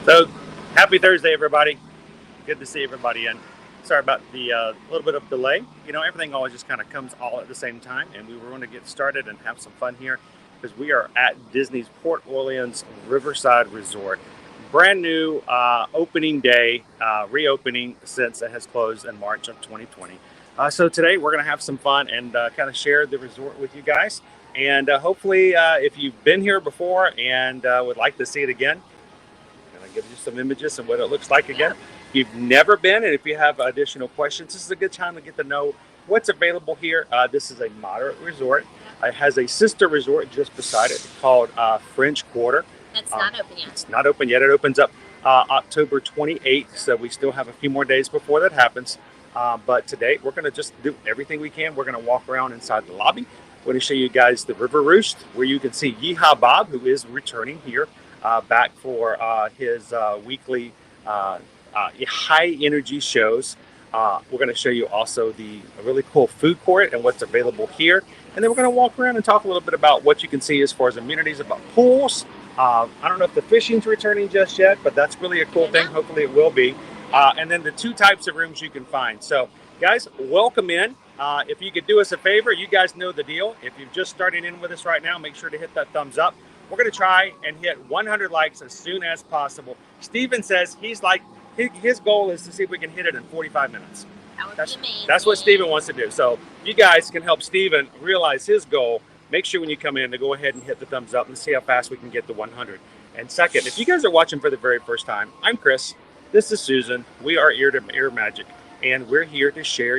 So, happy Thursday, everybody. Good to see everybody in. Sorry about the little bit of delay. You know, everything always just kind of comes all at the same time, and we were going to get started and have some fun here because we are at Disney's Port Orleans Riverside Resort. Brand new opening day, reopening since it has closed in March of 2020. So today we're going to have some fun and kind of share the resort with you guys. And hopefully, if you've been here before and would like to see it again, I'm going to give you some images and what it looks like again. If you've never been, and if you have additional questions, this is a good time to get to know what's available here. This is a moderate resort. It has a sister resort just beside it called French Quarter. That's not open yet. It's not open yet. It opens up October 28th, so we still have a few more days before that happens. But today, we're going to just do everything we can. We're going to walk around inside the lobby. We're going to show you guys the River Roost, where you can see Yeehaw Bob, who is returning here back for his weekly high energy shows. We're going to show you also the really cool food court and what's available here. And then we're going to walk around and talk a little bit about what you can see as far as amenities, about pools. I don't know if the fishing's returning just yet, but that's really a cool thing. Hopefully it will be. And then the two types of rooms you can find. So guys, welcome in. If you could do us a favor, you guys know the deal. If you're just starting in with us right now, make sure to hit that thumbs up. We're going to try and hit 100 likes as soon as possible. Steven says his goal is to see if we can hit it in 45 minutes. That would be amazing. That's what Steven wants to do. So you guys can help Steven realize his goal. Make sure when you come in to go ahead and hit the thumbs up and see how fast we can get to 100. And second, if you guys are watching for the very first time, I'm Chris. This is Susan. We are Ear to Ear Magic, and we're here to share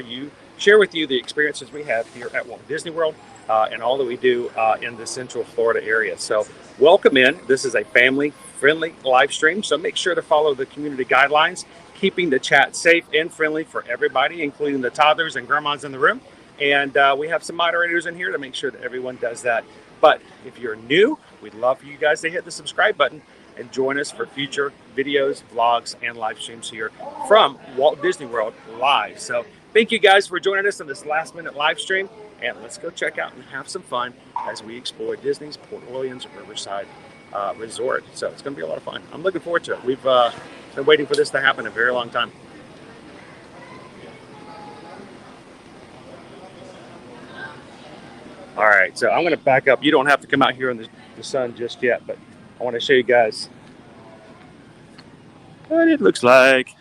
with you the experiences we have here at Walt Disney World and all that we do in the Central Florida area. So welcome in. This is a family-friendly live stream, so make sure to follow the community guidelines, keeping the chat safe and friendly for everybody, including the toddlers and grandmas in the room. And we have some moderators in here to make sure that everyone does that. But if you're new, we'd love for you guys to hit the subscribe button and join us for future videos, vlogs, and live streams here from Walt Disney World live. So thank you guys for joining us on this last minute live stream. And let's go check out and have some fun as we explore Disney's Port Orleans Riverside Resort. So it's going to be a lot of fun. I'm looking forward to it. We've been waiting for this to happen a very long time. All right, so I'm going to back up. You don't have to come out here in the sun just yet, but I want to show you guys what it looks like.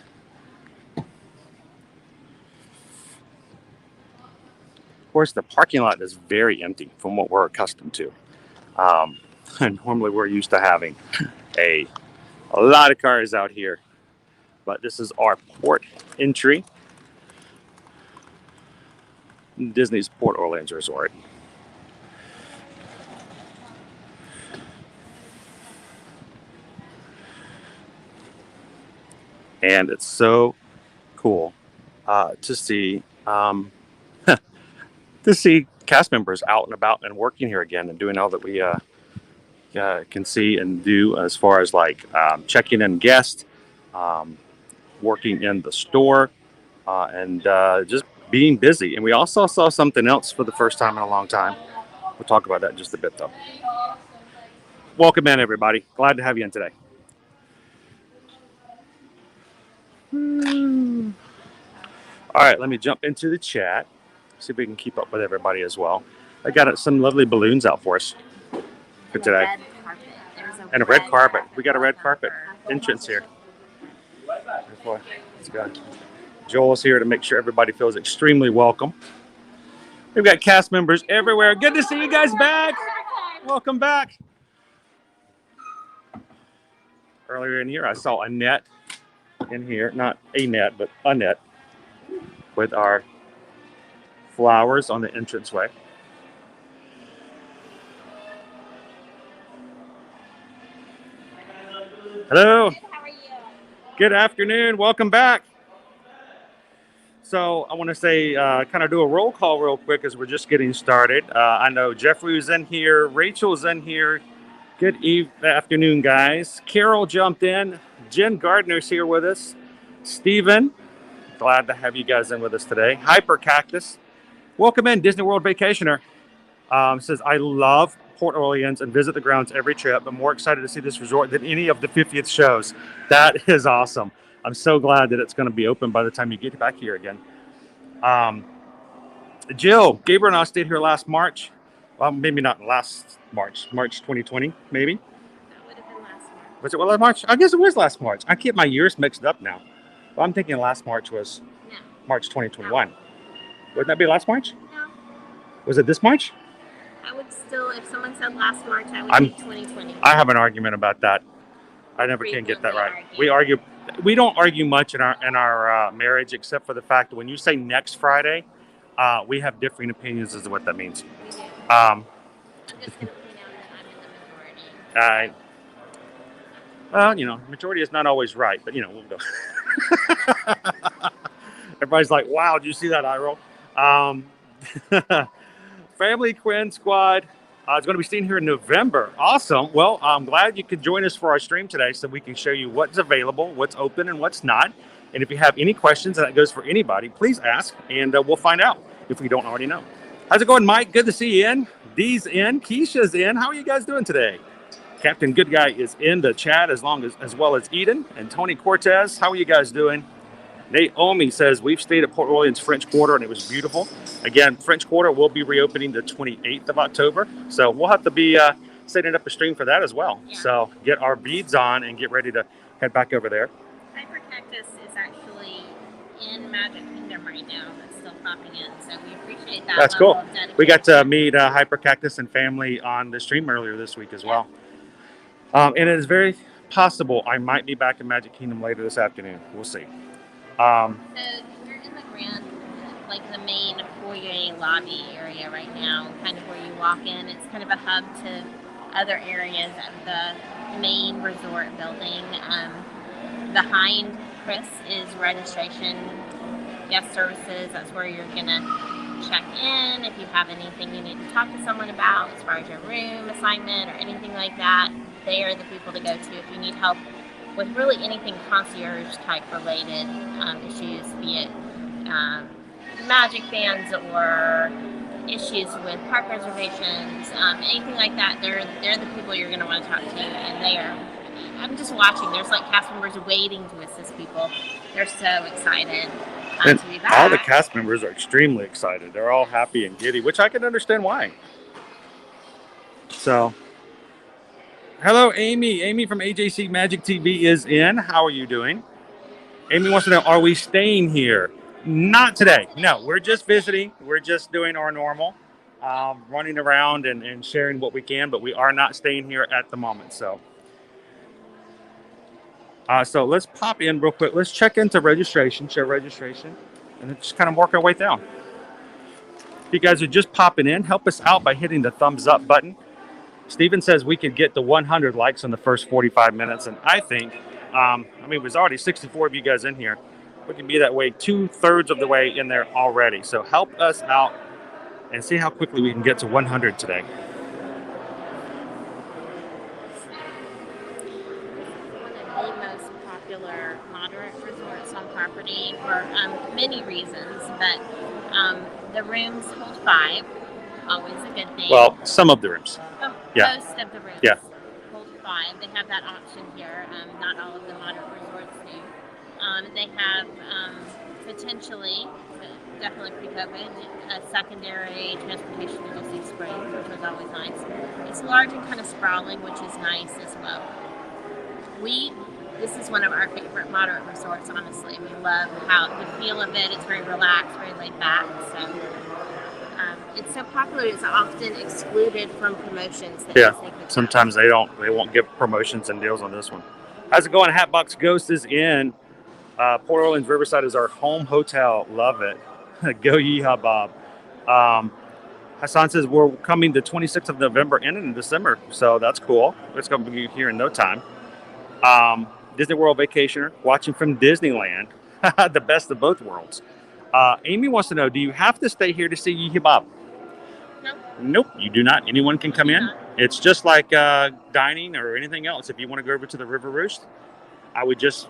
Of course, the parking lot is very empty from what we're accustomed to. And normally we're used to having a lot of cars out here, but this is our port entry, Disney's Port Orleans Resort. And it's so cool to see cast members out and about and working here again and doing all that we can see and do as far as like checking in guests, working in the store, and just being busy. And we also saw something else for the first time in a long time. We'll talk about that in just a bit, though. Welcome in, everybody. Glad to have you in today. All right, let me jump into the chat. See if we can keep up with everybody as well. I got some lovely balloons out for us for today. And a red carpet. We got a red carpet entrance here. Let's go. Joel's here to make sure everybody feels extremely welcome. We've got cast members everywhere. Good to see you guys back. Welcome back. Earlier in here, I saw Annette in here. Not a net, but Annette with our flowers on the entranceway. Hello. How are you? Good afternoon. Welcome back. So I want to say, kind of do a roll call real quick as we're just getting started. I know Jeffrey's in here. Rachel's in here. Good afternoon, guys. Carol jumped in. Jen Gardner's here with us. Steven, glad to have you guys in with us today. Hyper Cactus. Welcome in, Disney World Vacationer. Says, I love Port Orleans and visit the grounds every trip, but more excited to see this resort than any of the 50th shows. That is awesome. I'm so glad that it's going to be open by the time you get back here again. Jill, Gabriel and I stayed here last March. Well, maybe not last March, March 2020, maybe. That would have been last month. Was it last March? I guess it was last March. I keep my years mixed up now. Well, I'm thinking last March was March 2021. Wouldn't that be last March? No. Was it this March? I would still, if someone said last March, I would say 2020. I have an argument about that. I never can get that right. We argue. We don't argue much in our marriage, except for the fact that when you say next Friday, we have differing opinions as to what that means. We do. Um, I'm just going to point out that I'm in the majority. well, you know, majority is not always right, but you know, we'll go. Everybody's like, "Wow, did you see that eye roll?" Family Quinn Squad is going to be staying here in November. Awesome. Well, I'm glad you could join us for our stream today, so we can show you what's available, what's open, and what's not. And if you have any questions, and that goes for anybody, please ask, and we'll find out if we don't already know. How's it going, Mike? Good to see you in. Dee's in. Keisha's in. How are you guys doing today? Captain Good Guy is in the chat as well as Eden and Tony Cortez. How are you guys doing? Naomi says, we've stayed at Port Orleans French Quarter and it was beautiful. Again, French Quarter will be reopening the 28th of October. So we'll have to be setting up a stream for that as well. Yeah. So get our beads on and get ready to head back over there. Hyper Cactus is actually in Magic Kingdom right now. That's still popping in. So we appreciate that. That's level cool. of dedication. We got to meet Hyper Cactus and family on the stream earlier this week as well. And it is very possible I might be back in Magic Kingdom later this afternoon. We'll see. So you're in the grand, like the main foyer lobby area right now, kind of where you walk in. It's kind of a hub to other areas of the main resort building. Behind Chris is registration, guest services. That's where you're gonna check in if you have anything you need to talk to someone about as far as your room assignment or anything like that. They are the people to go to if you need help with really anything concierge type related issues, be it magic bands or issues with park reservations, anything like that. They're the people you're going to want to talk to, and they are. I'm just watching. There's like cast members waiting to assist people. They're so excited to be back. All the cast members are extremely excited. They're all happy and giddy, which I can understand why. So. Hello, Amy. Amy from AJC Magic TV is in. How are you doing? Amy wants to know, are we staying here? Not today. No, we're just visiting. We're just doing our normal, running around and sharing what we can, but we are not staying here at the moment. So let's pop in real quick. Let's check into registration, show registration, and then just kind of work our way down. If you guys are just popping in, help us out by hitting the thumbs up button. Steven says we could get to 100 likes in the first 45 minutes. And I think, there's already 64 of you guys in here. We can be that way 2/3 of the way in there already. So help us out and see how quickly we can get to 100 today. One of the most popular moderate resorts on property for many reasons, but the rooms hold 5. Always a good thing. Well, some of the rooms. Oh, Yeah. Most of the rooms hold 5. They have that option here. Not all of the moderate resorts do. They have potentially, definitely pre-COVID, a secondary transportation to Disney Springs, which was always nice. It's large and kind of sprawling, which is nice as well. This is one of our favorite moderate resorts, honestly. We love how the feel of it. It's very relaxed, very laid back. So. It's so popular, it's often excluded from promotions. Sometimes they won't give promotions and deals on this one. How's it going? Hatbox Ghost is in. Port Orleans Riverside is our home hotel. Love it. Go yeehaw, Bob. Hassan says we're coming the 26th of November and in December, so that's cool. It's going to be here in no time. Disney World Vacationer, watching from Disneyland. The best of both worlds. Amy wants to know, do you have to stay here to see Yeehaw Bob? No. Nope, you do not. Anyone can come in. It's just like dining or anything else. If you want to go over to the River Roost, I would just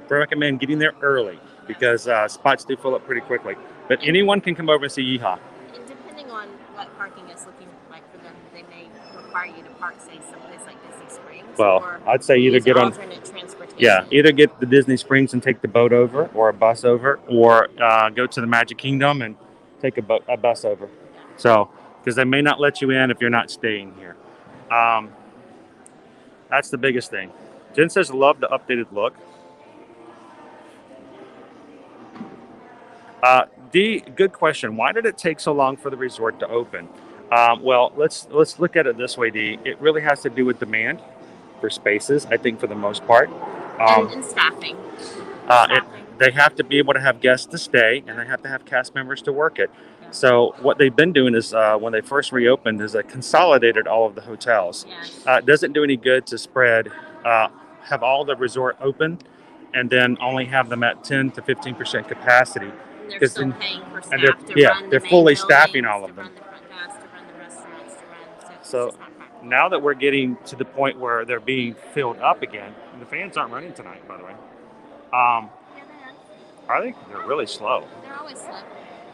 recommend getting there early because spots do fill up pretty quickly. But anyone can come over and see Yeehaw. And depending on what parking is looking like for them, they may require you to park, say, someplace like Disney Springs? Well, Or I'd say either use get on, alternate transportation? yeah, either get the Disney Springs and take the boat over, or a bus over, or go to the Magic Kingdom and take a bus over. So, because they may not let you in if you're not staying here. That's the biggest thing. Jen says, love the updated look. D, good question. Why did it take so long for the resort to open? Well, let's look at it this way, D. It really has to do with demand for spaces, I think, for the most part. And staffing. They have to be able to have guests to stay, and they have to have cast members to work it. So what they've been doing is, when they first reopened, is they consolidated all of the hotels. Yes. It doesn't do any good to spread, have all the resort open, and then only have them at 10 to 15% capacity. They're still paying for staff to run they're the fully main staffing buildings, all of to them. run the front desk, to run the restaurants, to run. So it's just not practical. now that we're getting to the point where they're being filled up again, and the fans aren't running tonight, by the way. Are they? They're really slow. They're always slow.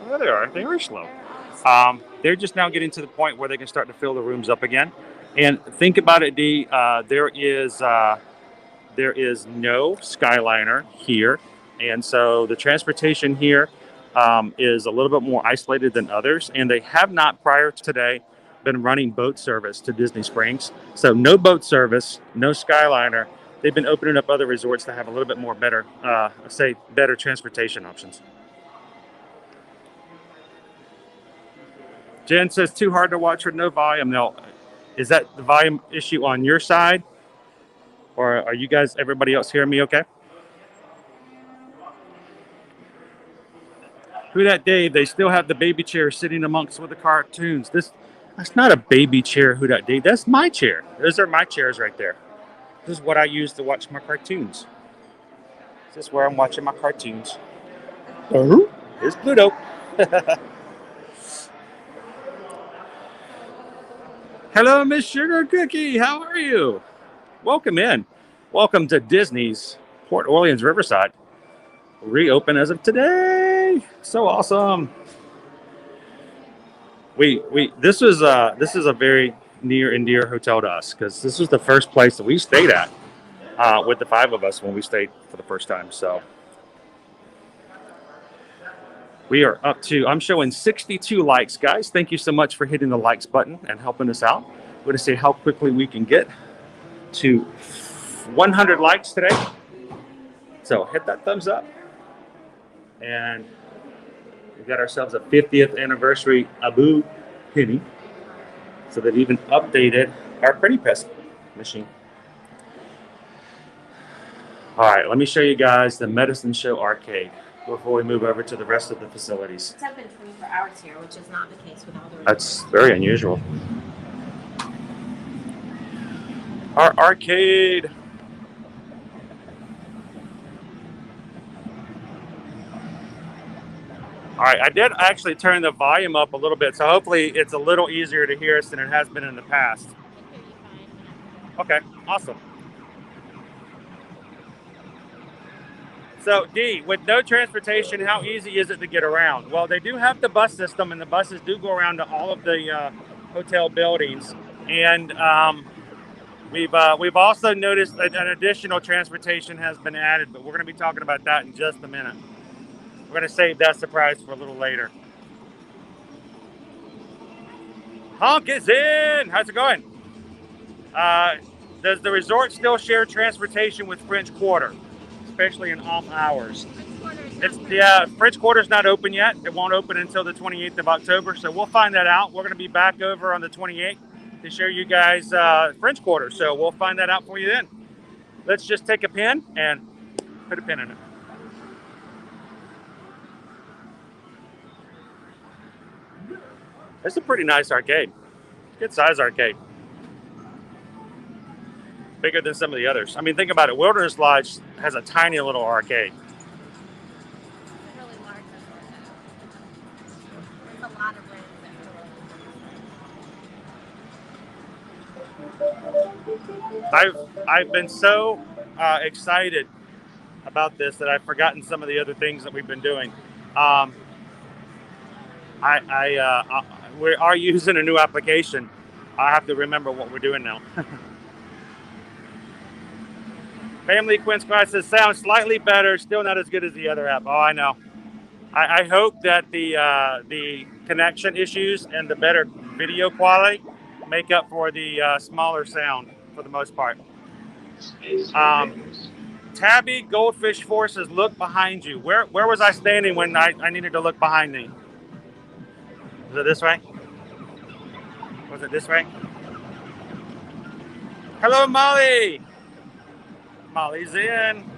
Well, they are. They are slow. They're just now getting to the point where they can start to fill the rooms up again. And think about it, D. There is no Skyliner here, and so the transportation here is a little bit more isolated than others. And they have not, prior to today, been running boat service to Disney Springs. So no boat service, no Skyliner. They've been opening up other resorts to have a little bit more better transportation options. Jen says, too hard to watch with no volume. Now, is that the volume issue on your side? Or are you guys, everybody else hearing me okay? Who that Dave? They still have the baby chair sitting amongst with the cartoons. That's not a baby chair, Who that Dave? That's my chair. Those are my chairs right there. This is what I use to watch my cartoons. This is where I'm watching my cartoons. Here's Pluto. Hello, Miss Sugar Cookie. How are you? Welcome in. Welcome to Disney's Port Orleans Riverside. Reopen as of today. So awesome. This is a very near and dear hotel to us, because this was the first place that we stayed at with the 5 of us when we stayed for the first time. So we are up to, I'm showing 62 likes, guys. Thank you so much for hitting the likes button and helping us out. We're going to see how quickly we can get to 100 likes today. So hit that thumbs up. And we've got ourselves a 50th anniversary Abu Penny. So they've even updated our Pretty Press machine. All right, let me show you guys the Medicine Show Arcade before we move over to the rest of the facilities. It's open 24 hours here, which is not the case with all the resorts. That's very unusual. Our arcade. All right, I did actually turn the volume up a little bit, so hopefully it's a little easier to hear us than it has been in the past. I can hear you fine. Okay, awesome. So, D, with no transportation, how easy is it to get around? Well, they do have the bus system, and the buses do go around to all of the hotel buildings. And we've also noticed that an additional transportation has been added, but we're going to be talking about that in just a minute. We're going to save that surprise for a little later. Honk is in! How's it going? Does the resort still share transportation with French Quarter, especially in off hours? French Quarter's not open yet. It won't open until the 28th of October, so we'll find that out. We're going to be back over on the 28th to show you guys French Quarter, so we'll find that out for you then. Let's just take a pen and put a pin in it. It's a pretty nice arcade. Good size arcade. Bigger than some of the others. I mean, think about it. Wilderness Lodge has a tiny little arcade. It's a really large resort. There's a lot of rooms. I've been so excited about this that I've forgotten some of the other things that we've been doing. We are using a new application I have to remember what we're doing now. Family Quinn Squad says sounds slightly better, still not as good as the other app. Oh, I know. I hope that the connection issues and the better video quality make up for the smaller sound for the most part. Tabby Goldfish Forces, look behind you. Where was I standing when I needed to look behind me? Was it this way? Was it this way? Hello, Molly. Molly's in.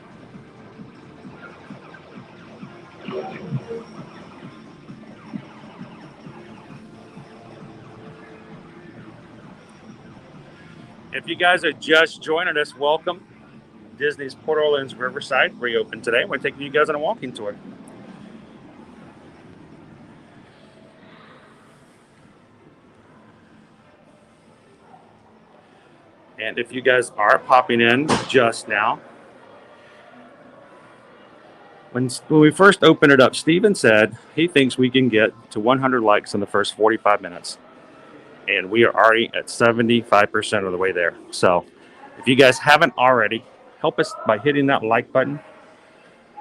If you guys are just joining us, welcome. Disney's Port Orleans Riverside reopened today. We're taking you guys on a walking tour. And if you guys are popping in just now, when we first opened it up, Steven said he thinks we can get to 100 likes in the first 45 minutes. And we are already at 75% of the way there. So if you guys haven't already, help us by hitting that like button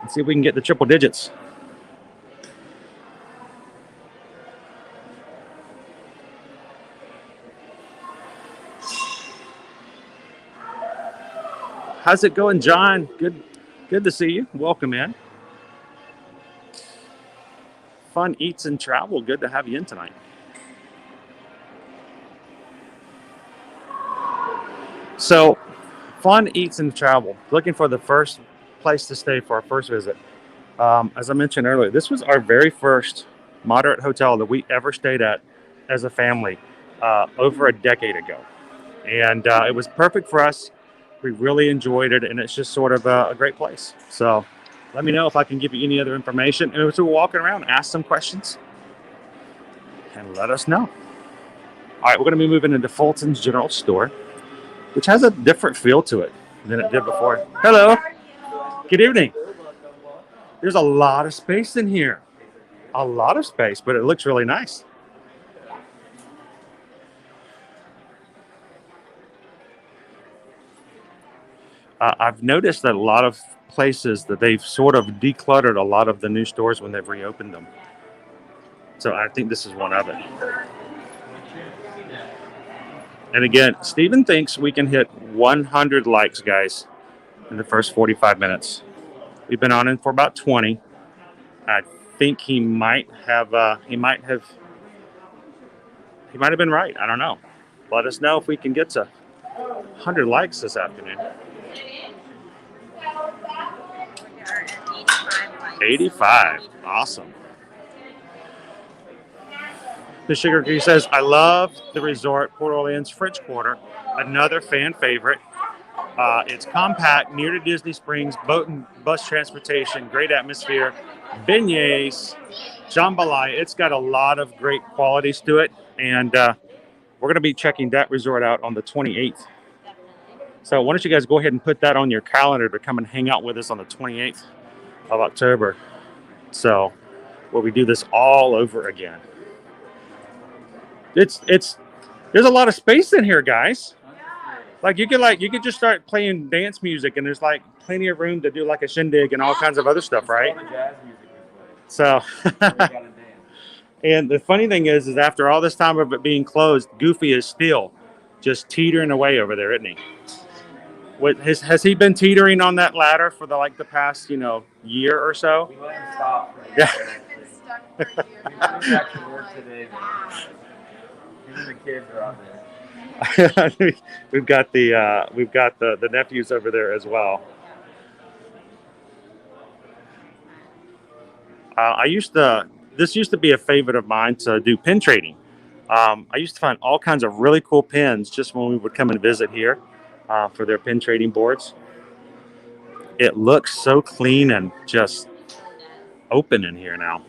and see if we can get the triple digits. How's it going, John? Good to see you. Welcome in. Fun Eats and Travel. Good to have you in tonight. So, Fun Eats and Travel. Looking for the first place to stay for our first visit. As I mentioned earlier, this was our very first moderate hotel that we ever stayed at as a family over a decade ago. And it was perfect for us. We really enjoyed it, and it's just sort of a great place. So let me know if I can give you any other information. And as we're walking around, ask some questions and let us know. All right, we're going to be moving into Fulton's General Store, which has a different feel to it than it did before. Hello. Good evening. There's a lot of space in here. A lot of space, but it looks really nice. I've noticed that a lot of places that they've sort of decluttered a lot of the new stores when they've reopened them. So I think this is one of it. And again, Steven thinks we can hit 100 likes, guys, in the first 45 minutes. We've been on in for about 20. I think he might have been right. I don't know. Let us know if we can get to 100 likes this afternoon. 85. Awesome. The Sugar Cookie says, I love the resort, Port Orleans French Quarter. Another fan favorite. It's compact, near to Disney Springs, boat and bus transportation, great atmosphere, beignets, jambalaya. It's got a lot of great qualities to it. And we're going to be checking that resort out on the 28th. So why don't you guys go ahead and put that on your calendar to come and hang out with us on the 28th of October. So where we do this all over again. There's a lot of space in here, guys. Like you could just start playing dance music, and there's like plenty of room to do like a shindig and all kinds of other stuff, right? So, and the funny thing is after all this time of it being closed, Goofy is still just teetering away over there, isn't he? What has he been teetering on that ladder for the past year or so? We let him stop. Yeah. Actually work today. Even the kids are out there. we've got the nephews over there as well. This used to be a favorite of mine to do pin trading. I used to find all kinds of really cool pins just when we would come and visit here for their pin trading boards. It looks so clean and just open in here now.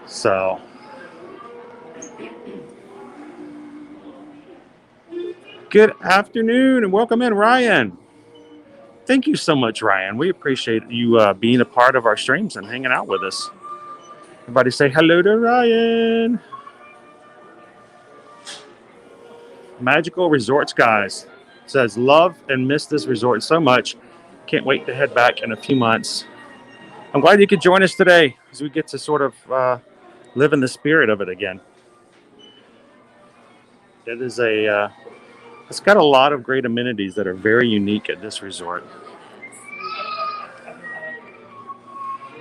So good afternoon and welcome in, Ryan. Thank you so much, Ryan. We appreciate you being a part of our streams and hanging out with us. Everybody say hello to Ryan. Magical Resorts, guys. Says, love and miss this resort so much. Can't wait to head back in a few months. I'm glad you could join us today as we get to sort of live in the spirit of it again. It is it's got a lot of great amenities that are very unique at this resort.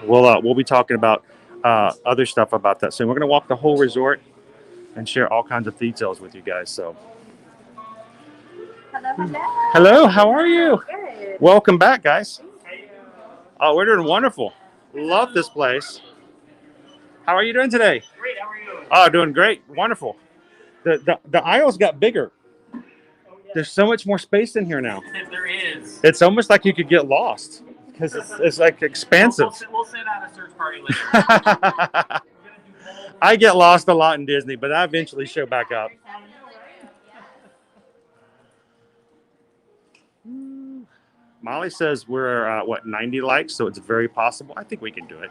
We'll be talking about other stuff about that soon. We're going to walk the whole resort and share all kinds of details with you guys. So, hello, how are you? Good. Welcome back, guys. Oh, we're doing wonderful. Love this place. How are you doing today? Great, how are you? Oh, doing great. Wonderful. The aisles got bigger. There's so much more space in here now. There is. It's almost like you could get lost because it's like expansive. We'll send out a search party later. I get lost a lot in Disney, but I eventually show back up. Molly says we're 90 likes, so it's very possible. I think we can do it.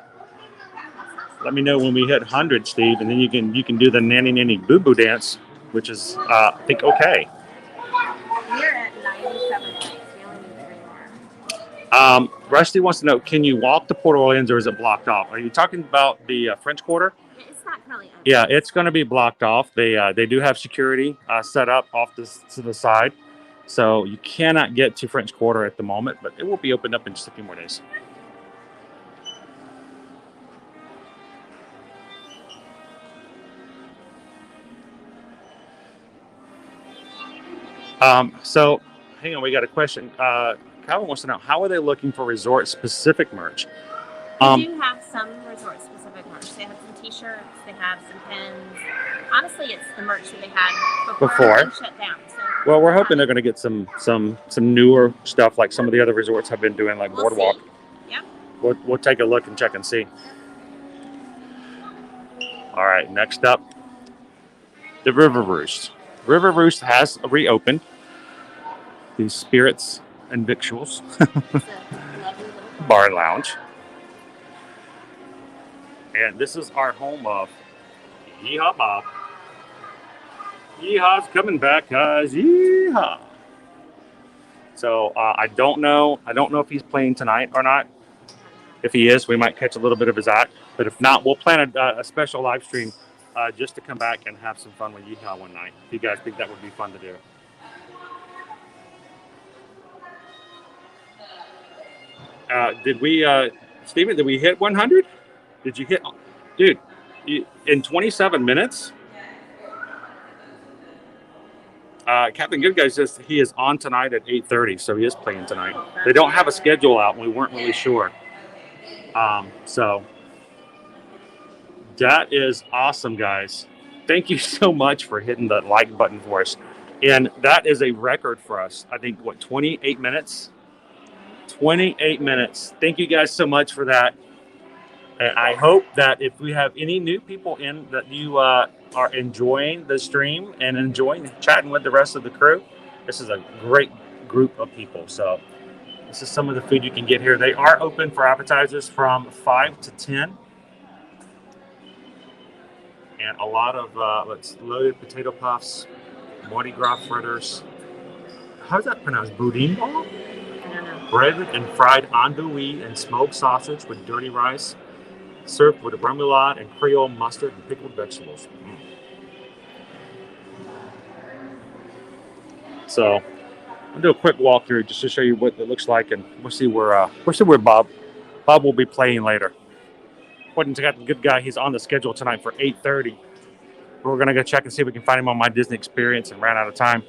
Let me know when we hit 100, Steve, and then you can do the nanny boo boo dance, which is I think okay. We're at 97 likes. We only need 3 more. Rusty wants to know: can you walk to Port Orleans, or is it blocked off? Are you talking about the French Quarter? It's not currently open. Yeah, it's going to be blocked off. They do have security set up off to the side, so you cannot get to French Quarter at the moment, but it will be opened up in just a few more days. So, hang on, we got a question. Calvin wants to know, how are they looking for resort-specific merch? They do have some resort-specific merch. They have some T-shirts. They have some pins. Honestly, it's the merch that they had before they shut down. So Well, we're hoping they're going to get some newer stuff like some of the other resorts have been doing, like we'll Boardwalk. see. Yep. We'll take a look and check and see. All right, next up, the River Roost. River Roost has reopened. The Spirits and Victuals It's a lovely little Bar and Lounge. And this is our home of Yeehaw Bob. Yeehaw's coming back, guys. Yeehaw. So I don't know if he's playing tonight or not. If he is, we might catch a little bit of his act. But if not, we'll plan a special live stream just to come back and have some fun with Yeehaw one night. If you guys think that would be fun to do. Steven, did we hit 100? Did you hit, dude, in 27 minutes? Captain Good Guy says he is on tonight at 8:30, so he is playing tonight. They don't have a schedule out, and we weren't really sure. So that is awesome, guys. Thank you so much for hitting the like button for us. And that is a record for us. I think, 28 minutes? 28 minutes. Thank you guys so much for that. And I hope that if we have any new people in, that you are enjoying the stream and enjoying chatting with the rest of the crew. This is a great group of people. So this is some of the food you can get here. They are open for appetizers from 5 to 10. And a lot of loaded potato puffs, Mardi Gras fritters. How's that pronounced? Boudin ball? I don't know. Breaded and fried andouille and smoked sausage with dirty rice, served with remoulade and Creole mustard and pickled vegetables. So I'll do a quick walkthrough just to show you what it looks like, and we'll see where Bob will be playing later. According to the Good Guy, he's on the schedule tonight for 8:30. We're gonna go check and see if we can find him on My Disney Experience, and ran out of time.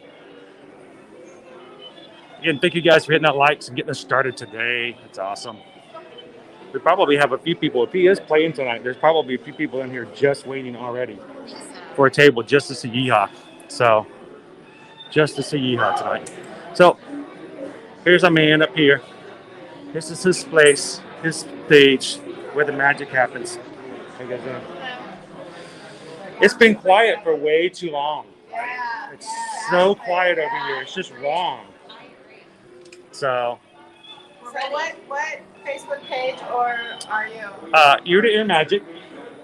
Again, thank you guys for hitting that likes and getting us started today. It's awesome. We probably have a few people. If he is playing tonight, there's probably a few people in here just waiting already for a table just to see Yeehaw. So, just to see Yeehaw tonight. So, here's our man up here. This is his place, his stage, where the magic happens. How you guys doing? It's been quiet for way too long. It's so quiet over here. It's just wrong. So what Facebook page or are you? Ear to Ear Magic.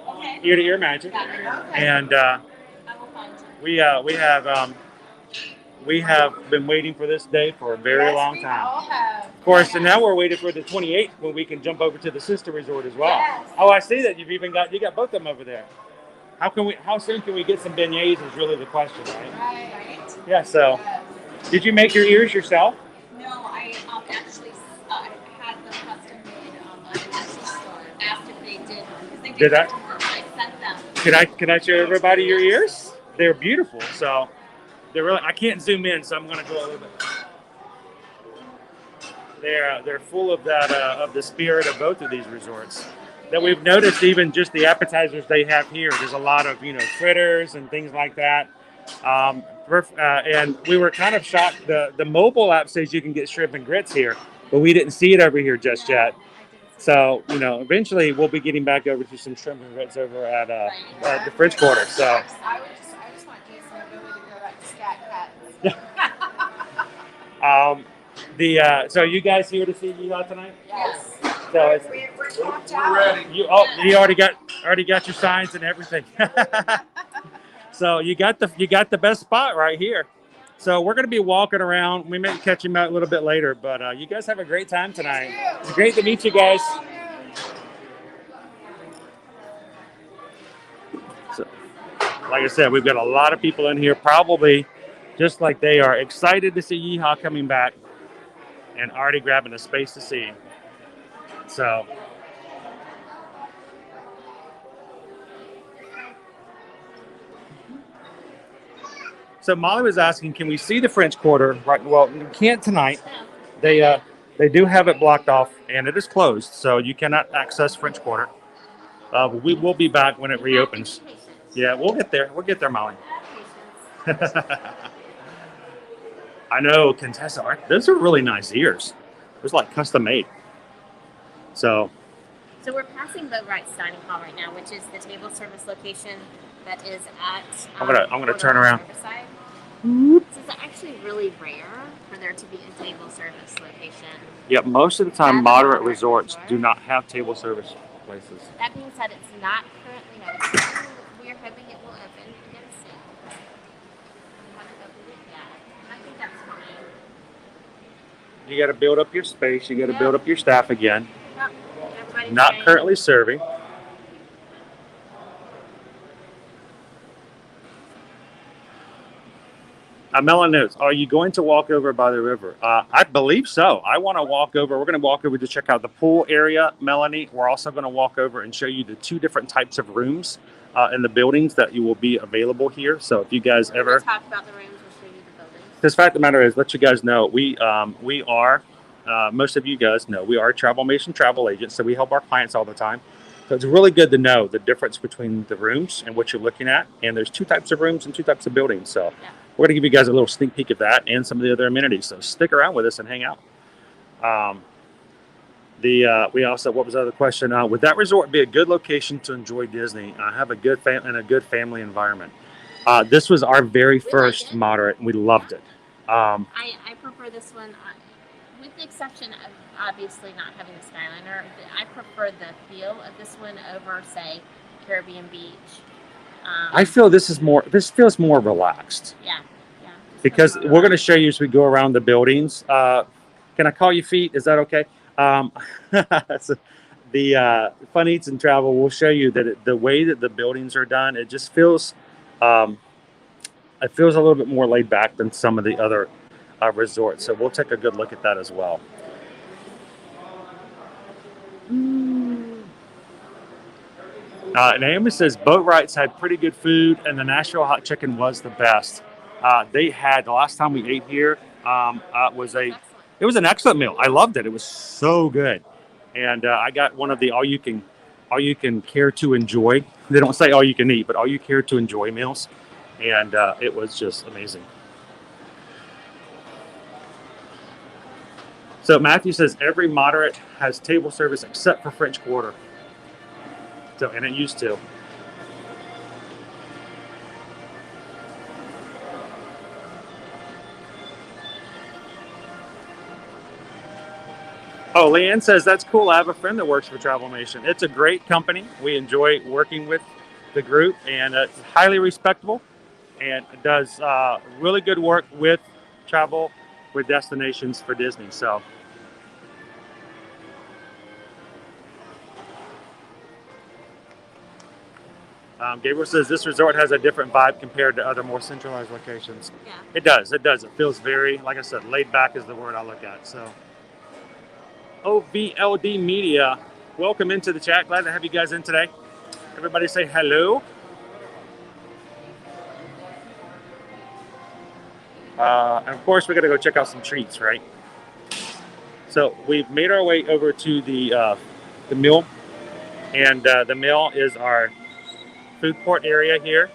Okay. Ear to Ear Magic. Okay. And we have we have been waiting for this day for a very Yes, long we time. all have. Of course, and now we're waiting for the 28th when we can jump over to the sister resort as well. Yes. Oh, I see that you got both of them over there. How soon can we get some beignets is really the question, right? Right. Yeah, so Yes. did you make your ears yourself? No, I actually had them custom made on the Etsy store. Asked if they did. Because they Did I? good work. I sent them. Can I show everybody your ears? They're beautiful. So they're really, I can't zoom in, so I'm gonna go a little bit. They're full of that of the spirit of both of these resorts. That we've noticed even just the appetizers they have here. There's a lot of fritters and things like that. And we were kind of shocked. The mobile app says you can get shrimp and grits here, but we didn't see it over here just yet. So eventually we'll be getting back over to some shrimp and grits over at the French Quarter. So I just want Jason to go back to Scat Cats. So you guys here to see Yeehaw tonight? Yes. So it's, We're topped out. you already got your signs and everything. So you got the best spot right here. So we're gonna be walking around. We may catch him out a little bit later, but you guys have a great time tonight. It's great to meet you guys. So, like I said, we've got a lot of people in here, probably just like they are excited to see Yeehaw coming back and already grabbing a space to see. So Molly was asking, can we see the French Quarter? Right. Well, we can't tonight. They do have it blocked off, and it is closed, so you cannot access French Quarter. But we will be back when it reopens. Yeah, we'll get there. We'll get there, Molly. I know, Contessa. Those are really nice ears. It was like custom made. So we're passing Boat Right's dining hall right now, which is the table service location that is at. I'm gonna turn around. Riverside. This is actually really rare for there to be a table service location. Yeah, most of the time, moderate resorts do not have table service places. That being said, it's not currently open. We're hoping it will open again soon. We want to open it yet. I think that's fine. You got to build up your space. You got to build up your staff again. Yep. Everybody's Not trained. currently serving. Melon notes, are you going to walk over by the river? I believe so. I want to walk over. We're going to walk over to check out the pool area, Melanie. We're also going to walk over and show you the two different types of rooms in the buildings that you will be available here. So if you guys ever... We'll talk about the rooms, we'll show you the buildings. The fact of the matter is, let you guys know, we are, most of you guys know, we are Travelmation travel agents, so we help our clients all the time. So it's really good to know the difference between the rooms and what you're looking at. And there's two types of rooms and two types of buildings. So we're going to give you guys a little sneak peek of that and some of the other amenities. So stick around with us and hang out. We also, what was the other question? Would that resort be a good location to enjoy Disney? Have a good family environment. This was our very first moderate, and we loved it. I prefer this one, with the exception of obviously not having the Skyliner. I prefer the feel of this one over, say, Caribbean Beach. I feel this feels more relaxed. Yeah. Because we're going to show you as we go around the buildings. Can I call you Feet? Is that okay? So the Fun Eats and Travel will show you that the way that the buildings are done, it just feels, it feels a little bit more laid back than some of the other resorts. So we'll take a good look at that as well. Naomi says Boat Rights had pretty good food, and the Nashville hot chicken was the best. They had, the last time we ate here, it was an excellent meal. I loved it. It was so good. And I got one of the all you can care to enjoy. They don't say all you can eat, but all you care to enjoy meals. And it was just amazing. So Matthew says every moderate has table service except for French Quarter. So, and it used to. Oh, Leanne says, that's cool. I have a friend that works for Travelmation. It's a great company. We enjoy working with the group, and it's highly respectable and does really good work with travel with destinations for Disney. So Gabriel says this resort has a different vibe compared to other more centralized locations. Yeah. It does. It does. It feels very, like I said, laid back is the word I look at. So OVLD Media, welcome into the chat. Glad to have you guys in today. Everybody say hello. And of course, we're going to go check out some treats, right? So we've made our way over to the mill. And the mill is our food court area here.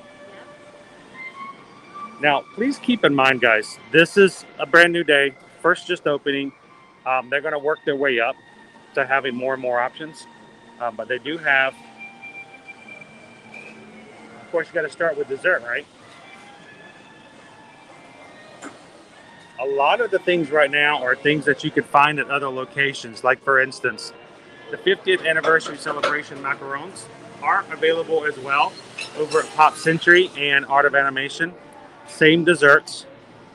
Now, please keep in mind, guys, this is a brand new day, first just opening. They're going to work their way up to having more and more options. But they do have, of course, you got to start with dessert, right? A lot of the things right now are things that you could find at other locations. Like, for instance, the 50th anniversary celebration macarons are available as well over at Pop Century and Art of Animation. Same desserts,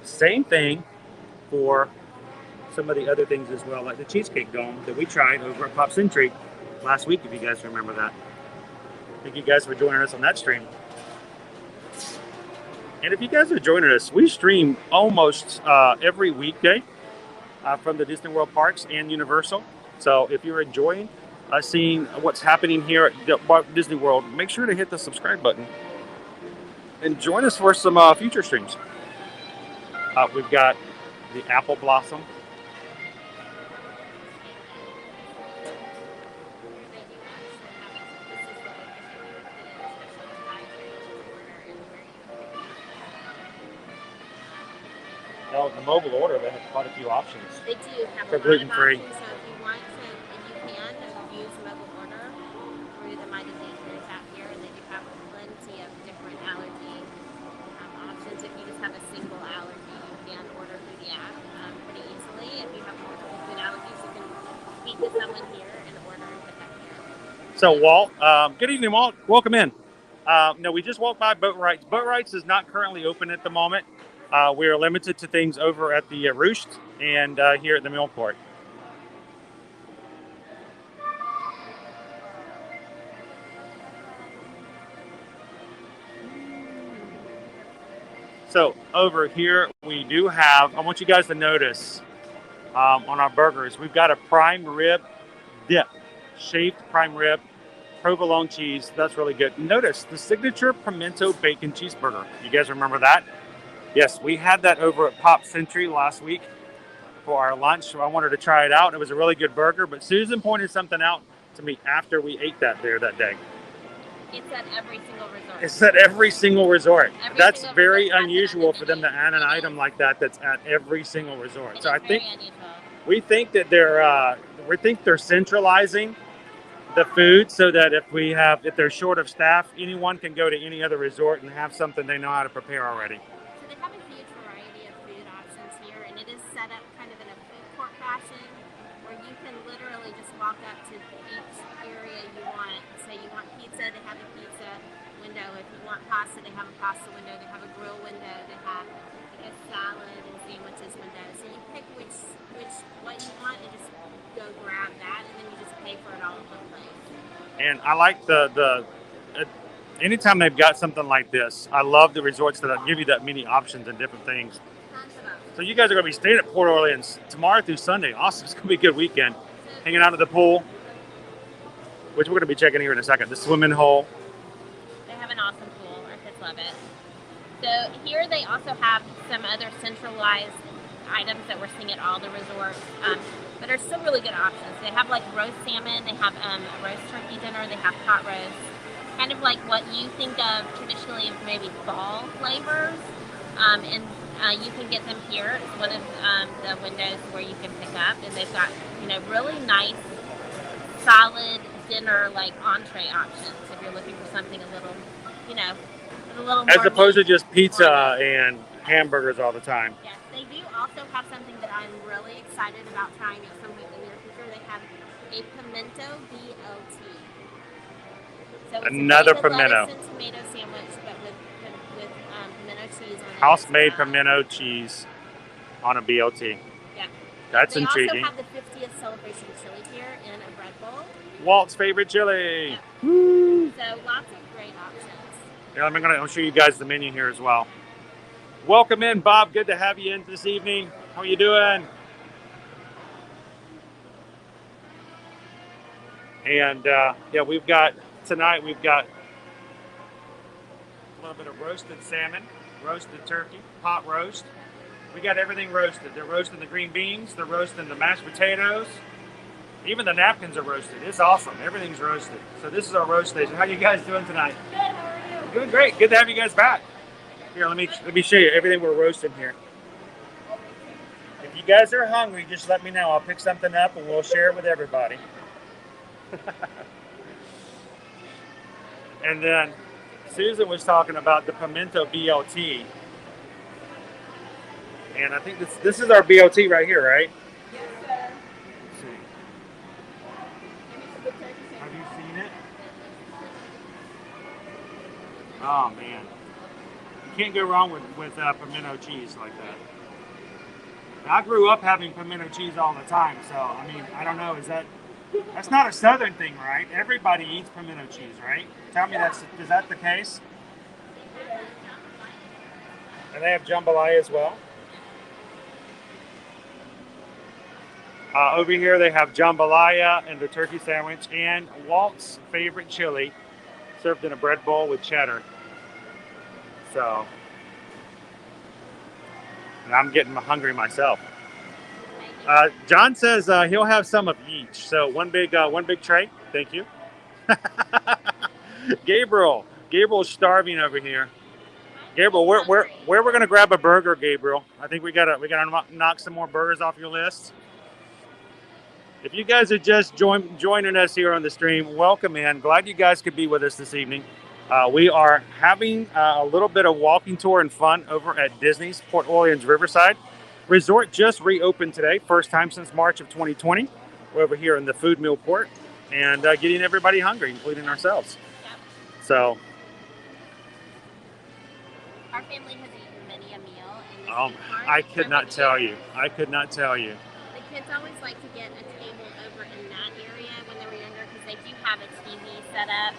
same thing for some of the other things as well, like the cheesecake dome that we tried over at Pop Century last week, if you guys remember that. Thank you guys for joining us on that stream. And if you guys are joining us, we stream almost every weekday from the Disney World parks and Universal. So if you're enjoying seeing what's happening here at Disney World, make sure to hit the subscribe button and join us for some future streams. We've got the apple blossom. No, the mobile order, they have quite a few options. They do have For a lot gluten-free. of options, so if you want to, and you can use mobile order through the My Disney Experience app here, and they do have plenty of different allergy options. If you just have a single allergy, you can order through the app pretty easily. If you have multiple food allergies, you can speak to someone here and order and pick up here. So Walt, good evening, Walt. Welcome in. No, we just walked by Boat Rights. Boat Rights is not currently open at the moment. We are limited to things over at the Roost and here at the Mill Court. So over here, we do have, I want you guys to notice on our burgers, we've got a prime rib dip, shaved prime rib, provolone cheese. That's really good. Notice the signature pimento bacon cheeseburger. You guys remember that? Yes, we had that over at Pop Century last week for our lunch. So I wanted to try it out. It was a really good burger, but Susan pointed something out to me after we ate that there that day. It's at every single resort. It's at every single resort. Every That's single very resort has it unusual on the for them to menu. add an It item is. like that that's at every single resort. It So I is think very unusual. we think that they're centralizing the food so that if they're short of staff, anyone can go to any other resort and have something they know how to prepare already. So they have a huge variety of food options here, and it is set up kind of in a food court fashion where you can literally just walk up to each area you want. Say you want pizza, they have a pizza window. If you want pasta, they have a pasta window. They have a grill window. They have like a salad and sandwiches window. So you pick what you want and just go grab that, and then you just pay for it all in one place. And I like the anytime they've got something like this, I love the resorts that give you that many options and different things. Tons of options. So you guys are going to be staying at Port Orleans tomorrow through Sunday. Awesome. It's going to be a good weekend. Hanging out at the pool, which we're going to be checking here in a second. The swimming hole. They have an awesome pool. Our kids love it. So here they also have some other centralized items that we're seeing at all the resorts, but are still really good options. They have like roast salmon. They have a roast turkey dinner. They have pot roast. Kind of like what you think of traditionally of maybe fall flavors, and you can get them here. It's one of the windows where you can pick up, and they've got really nice, solid dinner like entree options. If you're looking for something a little, with a little more As opposed to meat. just pizza and hamburgers all the time. Yes, they do also have something that I'm really excited about trying at some point in the near future. They have a pimento BLT. So it's Another a pimento. lettuce and tomato sandwich, but with pimento cheese on it. House-made as well. pimento cheese. on a BLT. Yeah. That's They intriguing. also have the 50th celebration chili here in a bread bowl. Walt's favorite chili. Yep. Woo! So lots of great options. Yeah, I'll show you guys the menu here as well. Welcome in, Bob. Good to have you in this evening. How are you doing? And yeah, we've got a little bit of roasted salmon, roasted turkey, pot roast. We got everything roasted. They're roasting the green beans. They're roasting the mashed potatoes. Even the napkins are roasted. It's awesome. Everything's roasted. So this is our roast station. How you guys doing tonight? Good, how are you? Doing great. Good to have you guys back. Here, let me show you everything we're roasting here. If you guys are hungry, just let me know. I'll pick something up and we'll share it with everybody. And then Susan was talking about the pimento BLT. And I think this is our BLT right here, right? Yes, sir. Let's see. Give me some good turkey sandwich. Have you seen it? Oh man, you can't go wrong with pimento cheese like that. Now, I grew up having pimento cheese all the time, so I mean, I don't know. That's not a Southern thing, right? Everybody eats pimento cheese, right? Tell me is that the case? And they have jambalaya as well. Over here they have jambalaya and the turkey sandwich and Walt's favorite chili served in a bread bowl with cheddar. So, and I'm getting hungry myself. John says he'll have some of each. So one big tray. Thank you. Gabriel's starving over here. Gabriel, where we're gonna grab a burger, Gabriel? I think we gotta knock some more burgers off your list. If you guys are just joining us here on the stream, welcome in. Glad you guys could be with us this evening. We are having a little bit of walking tour and fun over at Disney's Port Orleans Riverside. Resort just reopened today, first time since March of 2020. We're over here in the food meal court and getting everybody hungry, including ourselves. Yep. So, Our family has eaten many a meal in this food court I could for not many tell years. you. I could not tell you. The kids always like to get a table over in that area when they were younger because they do have a TV set up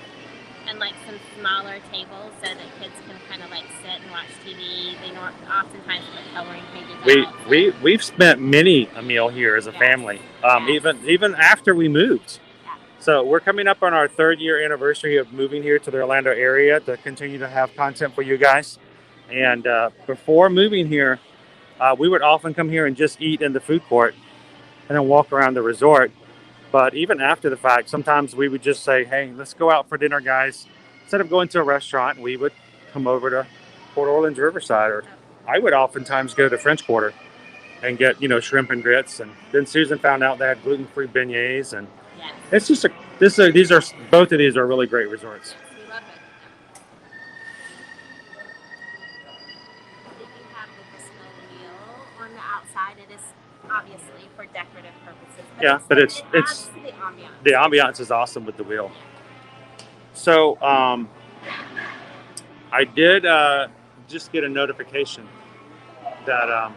and like some smaller tables so that kids can kind of like sit and watch TV. They oftentimes put coloring pages out. We've spent many a meal here as a family, even after we moved. Yeah. So we're coming up on our 3rd year anniversary of moving here to the Orlando area to continue to have content for you guys. And before moving here, we would often come here and just eat in the food court and then walk around the resort. But even after the fact, sometimes we would just say, hey, let's go out for dinner, guys. Instead of going to a restaurant, we would come over to Port Orleans Riverside, or I would oftentimes go to French Quarter and get, shrimp and grits. And then Susan found out they had gluten-free beignets. And Yes. it's just both of these are really great resorts. We love it. They do have the disco wheel on the outside. It is obviously for decorative purposes. Yeah, but it it's adds to the ambiance. the ambiance is awesome with the wheel. So I did just get a notification that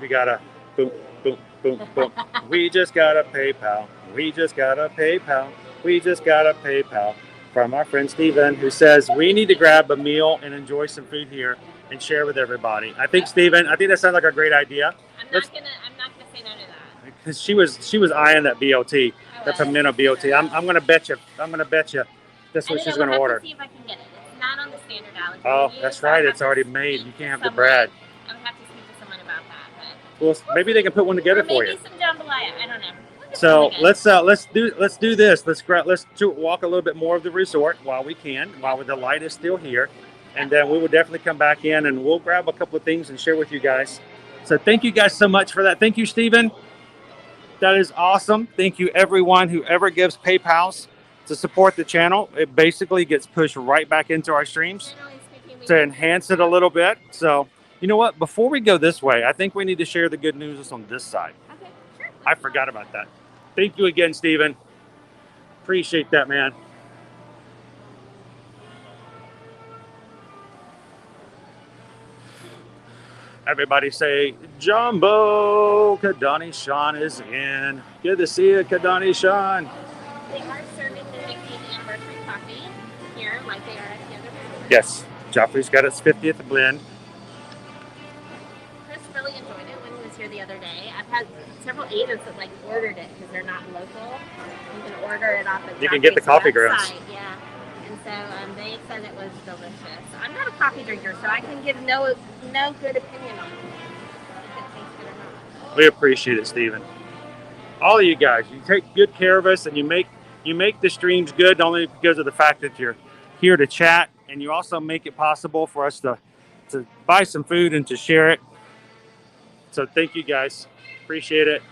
we got a boom, boom, boom, boom. We just got a PayPal. We just got a PayPal. We just got a PayPal from our friend Steven, who says we need to grab a meal and enjoy some food here and share with everybody. I think Steven, that sounds like a great idea. I'm not gonna say no to that. Because she was eyeing that BLT, the pimento BLT. I'm gonna bet you that's what she's gonna order. See if I can get it. It's not on the standard allergy Oh, menu, that's so right. I'll It's have to already speak made. You to can't have the someone. bread. I would have to speak to someone about that. Well, maybe they can put one together Or for maybe you. some jambalaya. I don't know. So let's do this. Let's walk a little bit more of the resort while we can, while the light is still here, and then we will definitely come back in and we'll grab a couple of things and share with you guys. So thank you guys so much for that. Thank you, Steven. That is awesome. Thank you, everyone who ever gives PayPals to support the channel. It basically gets pushed right back into our streams to enhance it a little bit. So you know what? Before we go this way, I think we need to share the good news on this side. Okay, sure. I forgot about that. Thank you again, Steven. Appreciate that, man. Everybody say, Jumbo! Kadani Sean is in. Good to see you, Kadani Sean. They are serving the 50th anniversary coffee here, like they are at the other resorts. Yes, Joffrey's got its 50th blend. Chris really enjoyed it when he was here the other day. I've had several agents that like ordered it because they're not local. You can order it off of You can get the coffee grounds. Yeah. And so they said it was delicious. I'm not a coffee drinker, so I can give no good opinion on it. If it tastes good or not. We appreciate it, Stephen. All of you guys, you take good care of us, and you make the streams good, not only because of the fact that you're here to chat, and you also make it possible for us to buy some food and to share it. So thank you guys. Appreciate it.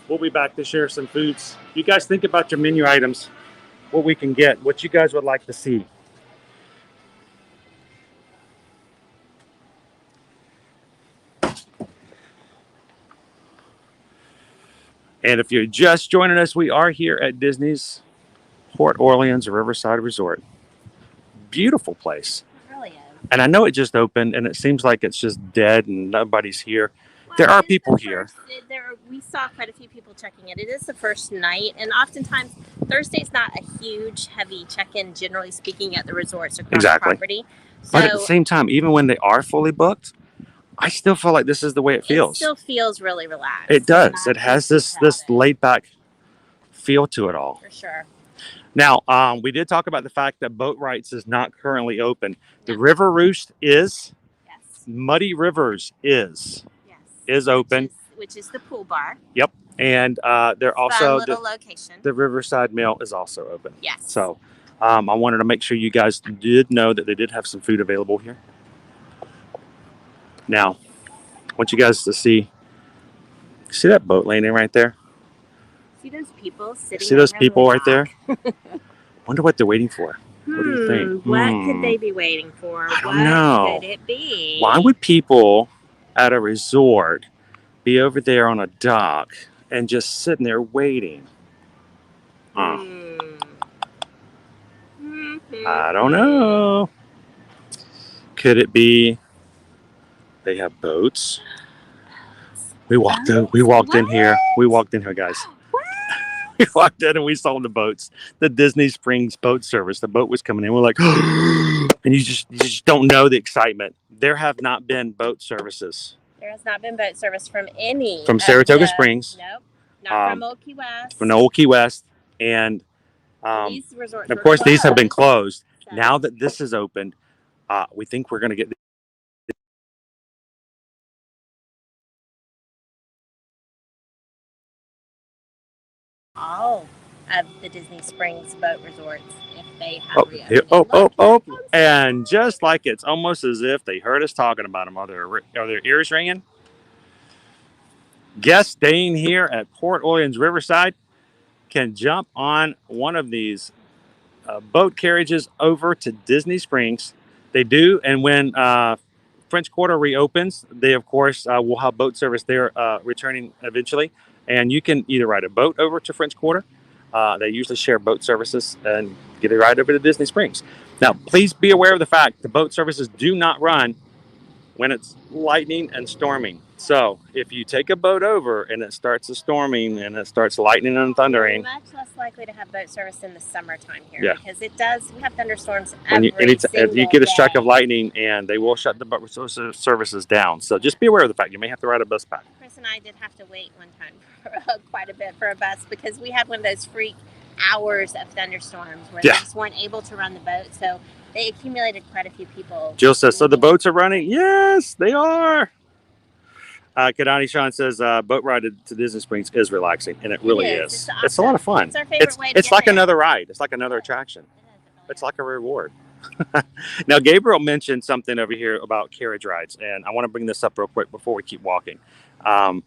We'll be back to share some foods. You guys think about your menu items, what we can get, what you guys would like to see. And if you're just joining us, we are here at Disney's Port Orleans Riverside Resort. Beautiful place. It really is. And I know it just opened, and it seems like it's just dead and nobody's here. There are people here. We saw quite a few people checking it. It is the first night, and oftentimes Thursday's not a huge, heavy check-in, generally speaking, at the resorts across the property. So But at the same time, even when they are fully booked, I still feel like this is the way it feels. It still feels really relaxed. It does. It has this laid-back feel to it all. For sure. Now, we did talk about the fact that Boat Rights is not currently open. The River Roost is. Yes. Muddy Rivers is Yes. open. Which is the pool bar. Yep. And they're Fun also little location. the Riverside Mill is also open. Yes. So I wanted to make sure you guys did know that they did have some food available here. Now, I want you guys to see that boat landing right there? See those people sitting See those over on people the right there? dock? Wonder what they're waiting for. What do you think? What could they be waiting for? I don't what know. could it be? Why would people at a resort be over there on a dock and just sitting there waiting? Mhm. I don't know. Could it be they have boats? We walked in here. We walked in here, guys. We walked in and we saw the boats. The Disney Springs boat service. The boat was coming in. We're like, and you just don't know the excitement. There have not been boat services. There has not been boat service from any. From Saratoga Springs. Nope. Not from Old Key West. From Old Key West. And these resorts of course, these have been closed. So. Now that this is opened, we think we're going to get all of the Disney Springs boat resorts if they have reopened. Oh. And just like it's almost as if they heard us talking about them. Are their ears ringing? Guests staying here at Port Orleans Riverside can jump on one of these boat carriages over to Disney Springs. They do, and when French Quarter reopens, they of course will have boat service there returning eventually. And you can either ride a boat over to French Quarter. They usually share boat services and get a ride over to Disney Springs. Now, please be aware of the fact the boat services do not run when it's lightning and storming. So if you take a boat over and it starts storming and it starts lightning and thundering, much less likely to have boat service in the summertime here. Yeah. Because it does. We have thunderstorms and every single you get a strike day. of lightning and they will shut the boat services down. So just be aware of the fact you may have to ride a bus back. Chris and I did have to wait one time for quite a bit for a bus because we had one of those freak hours of thunderstorms where they just weren't able to run the boat. So they accumulated quite a few people. Jill says, so the boats are running? Yes, they are. Kadani Sean says, boat ride to Disney Springs is relaxing, and it really is. It's a lot of fun. It's our favorite way to It's get like there. another ride. It's like another attraction. It's like a reward. Now, Gabriel mentioned something over here about carriage rides, and I want to bring this up real quick before we keep walking. When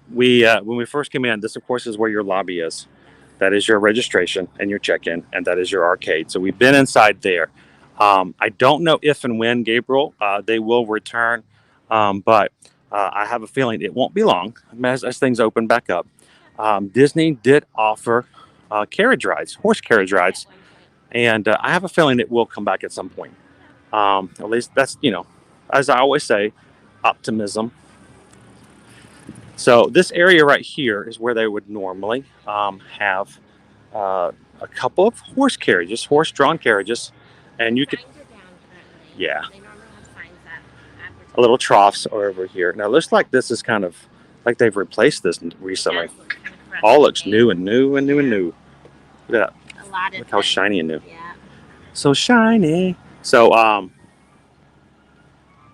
we first came in, this, of course, is where your lobby is. That is your registration and your check-in, and that is your arcade. So we've been inside there. I don't know if and when, Gabriel, they will return, but I have a feeling it won't be long as things open back up. Disney did offer carriage rides, horse carriage rides, and I have a feeling it will come back at some point. At least that's, as I always say, optimism. So this area right here is where they would normally have a couple of horse carriages, horse-drawn carriages, and you could, Signs are down currently. yeah, They normally have signs up. a little troughs are over here. Now it looks like this is kind of like they've replaced this recently. All looks new and new and new and new. Look at that. A lot of Look how shiny and new. Yeah. So shiny. So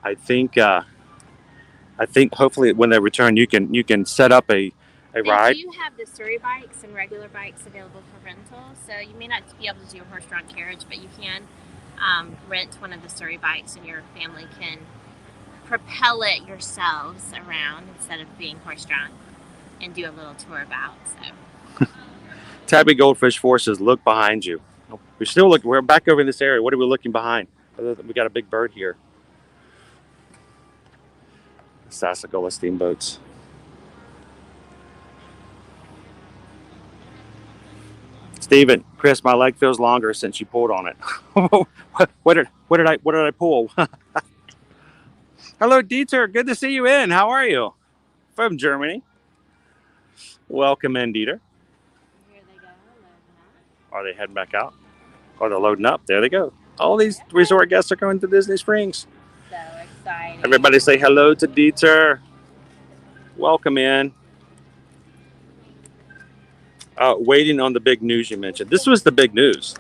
I think hopefully when they return you can set up a ride. They do have the Surrey bikes and regular bikes available for rental, so you may not be able to do a horse-drawn carriage, but you can rent one of the Surrey bikes, and your family can propel it yourselves around instead of being horse-drawn, and do a little tour about. So. Tabby Goldfish Forces, look behind you. We're back over in this area. What are we looking behind? We got a big bird here. Sassagola steamboats. Steven, Chris, my leg feels longer since you pulled on it. what did I pull? Hello, Dieter. Good to see you in. How are you? From Germany. Welcome in, Dieter. Here they go, loading up. Are they heading back out? Oh, they're loading up. There they go. All these resort guests are going to Disney Springs. So exciting. Everybody say hello to Dieter. Welcome in. Waiting on the big news you mentioned. This was the big news.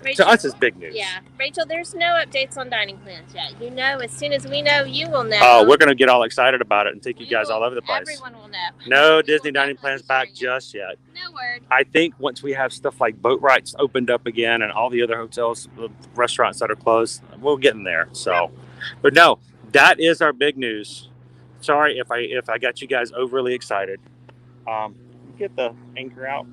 Rachel, To us, it's big news. Yeah. Rachel, there's no updates on dining plans yet. As soon as we know, you will know. Oh, we're going to get all excited about it and take you guys all over the place. Everyone will know. No We Disney will dining plans definitely back share just yet. No word. I think once we have stuff like boat rights opened up again and all the other hotels, restaurants that are closed, we'll get in there. So, but no, that is our big news. Sorry if I got you guys overly excited. Get the anchor out.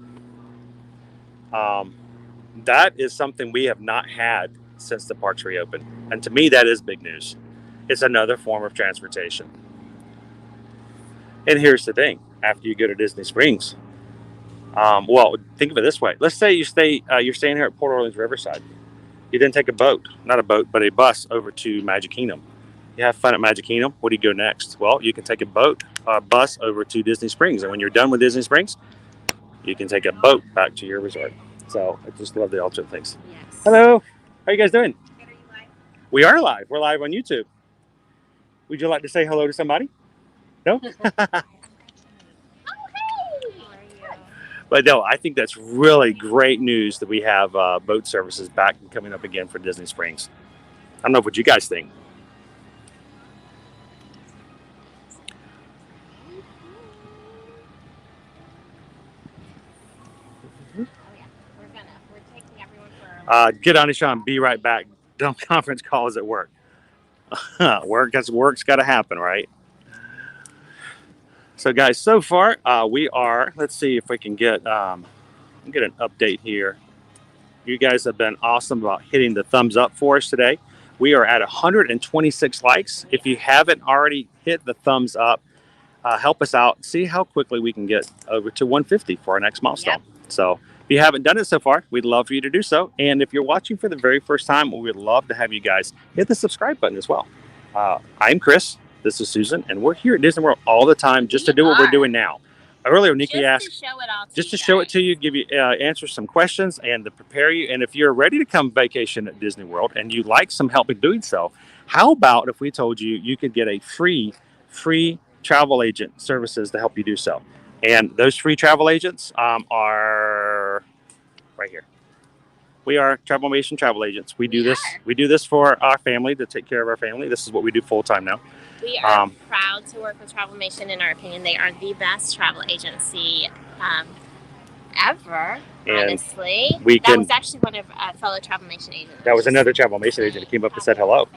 That is something we have not had since the parks reopened. And to me, that is big news. It's another form of transportation. And here's the thing. After you go to Disney Springs, well, think of it this way. Let's say you're staying here at Port Orleans Riverside. You then take a boat, not a boat, but a bus over to Magic Kingdom. You have fun at Magic Kingdom. What do you go next? Well, you can take a bus over to Disney Springs. And when you're done with Disney Springs, you can take a boat back to your resort. So I just love the alternate things. Yes. Hello. How are you guys doing? Good, are you live? We are live. We're live on YouTube. Would you like to say hello to somebody? No? Oh, hey. How are you? But no, I think that's really great news that we have boat services back and coming up again for Disney Springs. I don't know what you guys think. We're taking everyone for Get on, Sean. Be right back. Dumb conference call is at work. Work's got to happen, right? So, guys, so far we are. Let's see if we can get an update here. You guys have been awesome about hitting the thumbs up for us today. We are at 126 likes. If you haven't already hit the thumbs up, help us out. See how quickly we can get over to 150 for our next milestone. Yep. So if you haven't done it so far, we'd love for you to do so. And if you're watching for the very first time, we would love to have you guys hit the subscribe button as well. I'm Chris. This is Susan. And we're here at Disney World all the time just to do what we're doing now. Earlier, Nikki asked, just to show it to you, give you answer some questions and to prepare you. And if you're ready to come vacation at Disney World and you'd like some help in doing so, how about if we told you you could get a free travel agent services to help you do so? And those free travel agents are right here. We are Travelmation travel agents. We do this for our family, to take care of our family. This is what we do full time now. We are proud to work with Travelmation. In our opinion, they are the best travel agency ever. And honestly, that was actually one of fellow Travelmation agents. That was another Travelmation agent that came up and said hello.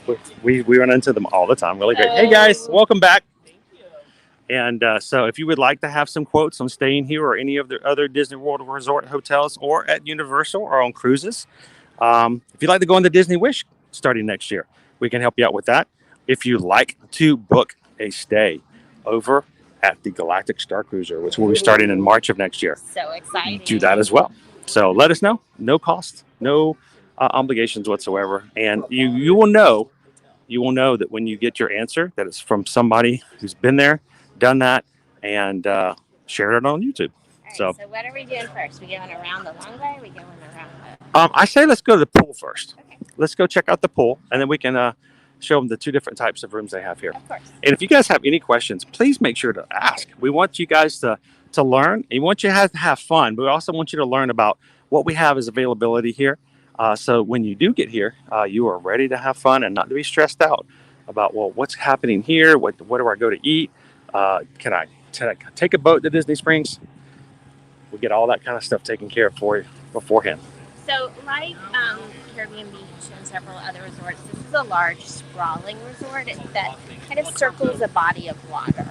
Hello. We run into them all the time. Really great. Hey guys, welcome back. And so if you would like to have some quotes on staying here or any of the other Disney World Resort hotels or at Universal or on cruises, if you'd like to go on the Disney Wish starting next year, we can help you out with that. If you'd like to book a stay over at the Galactic Star Cruiser, which will be starting in March of next year, So exciting. do that as well. So let us know. No cost, no obligations whatsoever. And you will know that when you get your answer, that it's from somebody who's been there, done that, and shared it on YouTube. All right, so what are we doing first? We going around the long way? Or we going around I say let's go to the pool first. Okay. Let's go check out the pool, and then we can show them the 2 different types of rooms they have here. Of course. And if you guys have any questions, please make sure to ask. We want you guys to learn. We want you to have fun, but we also want you to learn about what we have as availability here. So when you do get here, you are ready to have fun and not to be stressed out about, well, what's happening here? Where do I go to eat? Can I take a boat to Disney Springs? We get all that kind of stuff taken care of for you beforehand. So, like Caribbean Beach and several other resorts, this is a large, sprawling resort that kind of circles a body of water.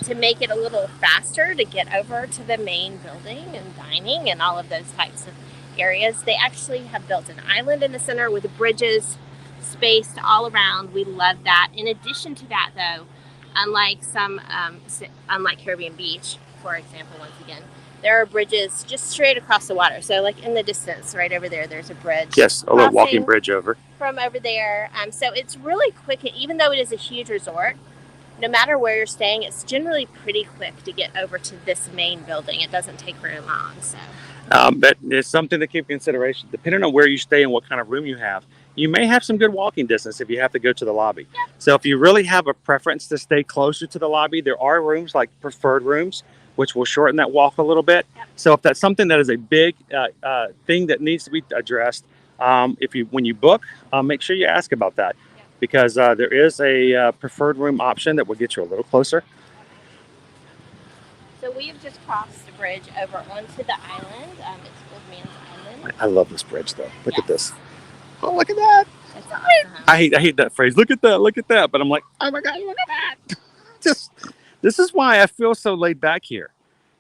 To make it a little faster to get over to the main building and dining and all of those types of areas, they actually have built an island in the center with bridges spaced all around. We love that. In addition to that, though, unlike Caribbean Beach, for example, once again, there are bridges just straight across the water. So, like in the distance, right over there, there's a bridge. Yes, a little walking bridge over. From over there. So it's really quick. Even though it is a huge resort, no matter where you're staying, it's generally pretty quick to get over to this main building. It doesn't take very long. So. But it's something to keep in consideration. Depending on where you stay and what kind of room you have, you may have some good walking distance if you have to go to the lobby. Yep. So if you really have a preference to stay closer to the lobby, there are rooms like preferred rooms, which will shorten that walk a little bit. Yep. So if that's something that is a big thing that needs to be addressed, when you book, make sure you ask about that. Yep. Because there is a preferred room option that will get you a little closer. So we have just crossed the bridge over onto the island. It's Old Man's Island. I love this bridge, though. Look at this. Oh, look at that. That's awesome. I hate that phrase. Look at that. But I'm like, oh my God, look at that. This is why I feel so laid back here.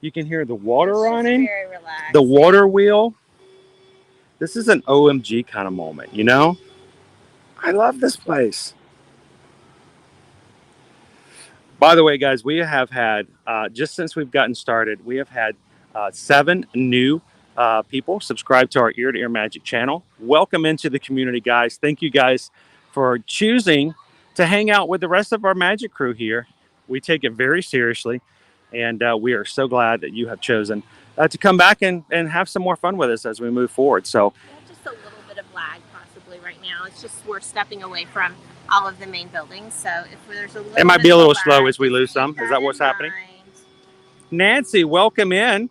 You can hear the water running, very relaxed. The water wheel. This is an OMG kind of moment, you know? I love this place. By the way, guys, we have had, just since we've gotten started, we have had 7 new people subscribe to our Ear to Ear Magic channel. Welcome into the community, guys. Thank you guys for choosing to hang out with the rest of our magic crew here. We take it very seriously, and we are so glad that you have chosen to come back and have some more fun with us as we move forward. So just a little bit of lag possibly right now. It's just we're stepping away from all of the main buildings. So if there's a little, it might be a little slow as we lose some. Is that what's happening? Nancy, welcome in.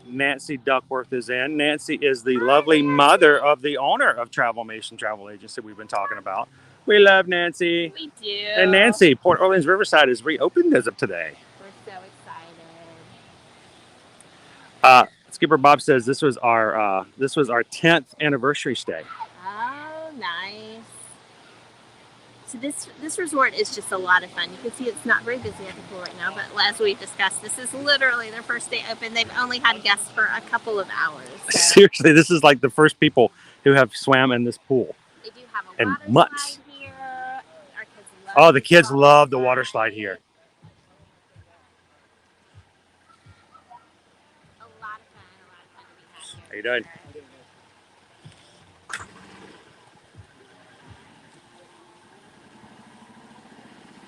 Nancy Duckworth is in. Nancy is the lovely mother of the owner of Travelmation Travel Agency we've been talking about. We love Nancy. We do. And Nancy, Port Orleans Riverside is reopened as of today. We're so excited. Skipper Bob says this was our 10th anniversary stay. Oh, nice. So this resort is just a lot of fun. You can see it's not very busy at the pool right now, but as we've discussed, this is literally their first day open. They've only had guests for a couple of hours. So. Seriously, this is like the first people who have swam in this pool. They do have a water months. slide here. Our kids love the kids love the water slide here. A lot of fun to be had here. How you doing?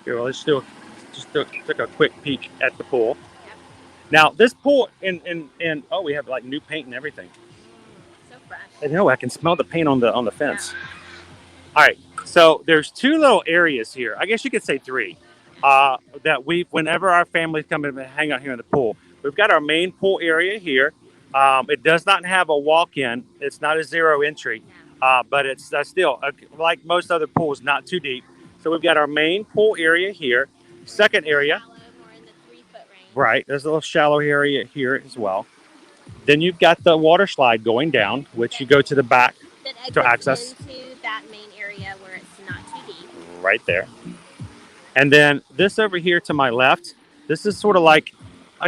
Here, well, let's took a quick peek at the pool. Yep. Now this pool and we have like new paint and everything. So fresh. I know I can smell the paint on the fence. All right, so there's 2 little areas here. I guess you could say 3. That whenever our families come and hang out here in the pool, we've got our main pool area here. It does not have a walk-in. It's not a 0 entry, but it's still like most other pools, not too deep. So we've got our main pool area here. Second area, more in the 3-foot range. right? There's a little shallow area here as well. Then you've got the water slide going down, which you go to the back to access. Into that main area where it's not too deep. Right there. And then this over here to my left, this is sort of like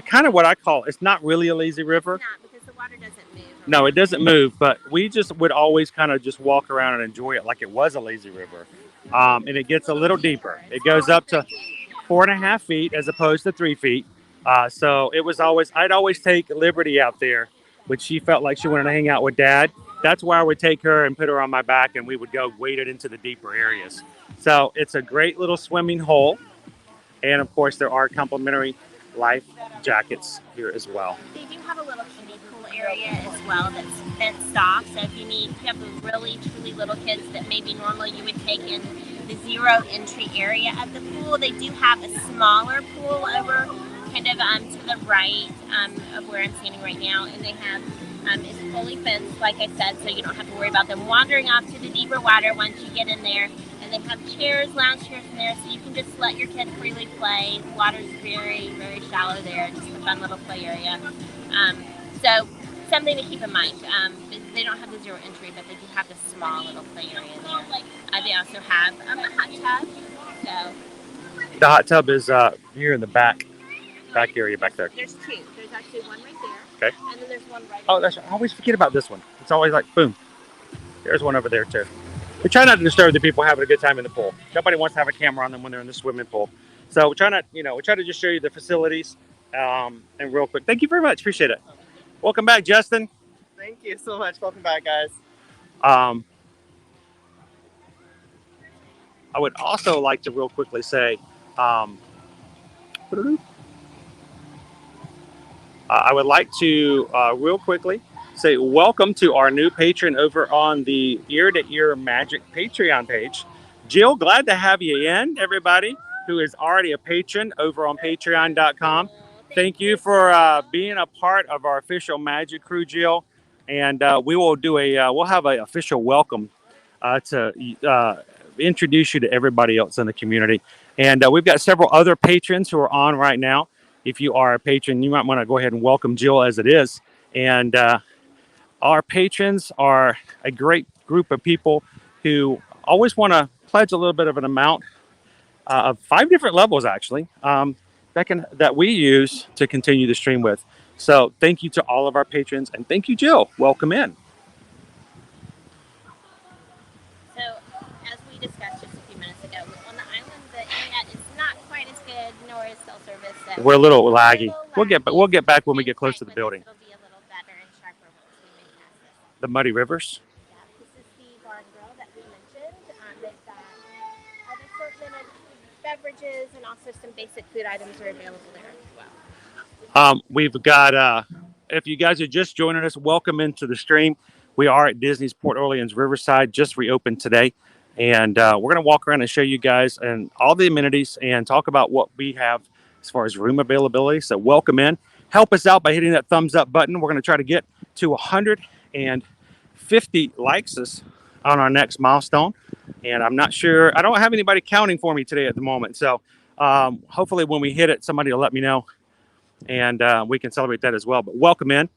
kind of what I call, it's not really a lazy river. It's not, because the water doesn't move. No, it doesn't move, but we just would always kind of just walk around and enjoy it like it was a lazy river. And it gets a little deeper. It goes up to 4.5 feet as opposed to 3 feet. So it was I'd always take liberty out there which she felt like she wanted to hang out with Dad. That's where I would take her and put her on my back, and we would go waded into the deeper areas. So it's a great little swimming hole. And of course, there are complimentary life jackets here as well. They do have a little kiddie pool area as well that's fenced off. So if you have really truly little kids that maybe normally you would take in the zero entry area of the pool, they do have a smaller pool over kind of to the right of where I'm standing right now, and they have it's fully fenced, like I said, so you don't have to worry about them wandering off to the deeper water once you get in there. And they have chairs, lounge chairs in there, so you can just let your kid freely play. The water's very, very shallow there, just a fun little play area. So something to keep in mind. They don't have the zero entry, but they do have the small little play area there. They also have a hot tub. So The hot tub is here in the back area back there. there's two. There's actually one right there. Okay. And then there's one right Oh, I always forget about this one. It's always like, boom. There's one over there too. We try not to disturb the people having a good time in the pool. Nobody wants to have a camera on them when they're in the swimming pool. So we try to just show you the facilities. And real quick, thank you very much. Appreciate it. Welcome back, Justin. Thank you so much. Welcome back, guys. I would also like to real quickly say, I would like to real quickly say welcome to our new patron over on the Ear to Ear Magic Patreon page. Jill, glad to have you in, everybody who is already a patron over on patreon.com. Thank you for being a part of our official Magic Crew, Jill. And we will do we'll have an official welcome to introduce you to everybody else in the community. And we've got several other patrons who are on right now. If you are a patron, you might want to go ahead and welcome Jill as it is. And our patrons are a great group of people who always want to pledge a little bit of an amount of 5 different levels, actually, that we use to continue the stream with. So thank you to all of our patrons, and thank you, Jill. Welcome in. So, as we discussed just a few minutes ago, on the island, the internet is not quite as good, nor is cell service. So We're a little laggy. We'll get back when we get close to the building. It'll be a little better and sharper once we make past this. The Muddy Rivers. Yeah, this is the bar and grill that we mentioned. They've got an assortment of beverages and also some basic food items are available there as well. We've got, if you guys are just joining us, welcome into the stream. We are at Disney's Port Orleans Riverside, just reopened today. And we're going to walk around and show you guys and all the amenities and talk about what we have as far as room availability. So welcome in. Help us out by hitting that thumbs up button. We're going to try to get to 150 likes on our next milestone. And I'm not sure, I don't have anybody counting for me today at the moment. So hopefully when we hit it, somebody will let me know and we can celebrate that as well. But welcome in.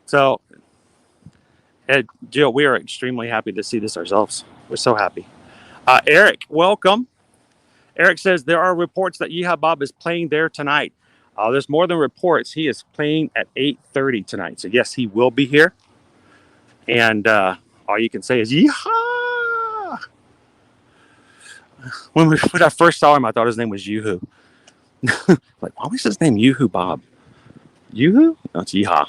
So, Jill, we are extremely happy to see this ourselves. We're so happy. Eric, welcome. Eric says there are reports that Yeehaw Bob is playing there tonight. There's more than reports. He is playing at 8:30 tonight. So, yes, he will be here. And all you can say is, Yeehaw! When I first saw him, I thought his name was Yoo-Hoo. Like, why was his name Yoo-Hoo Bob? Yoo-Hoo? No, it's Yeehaw.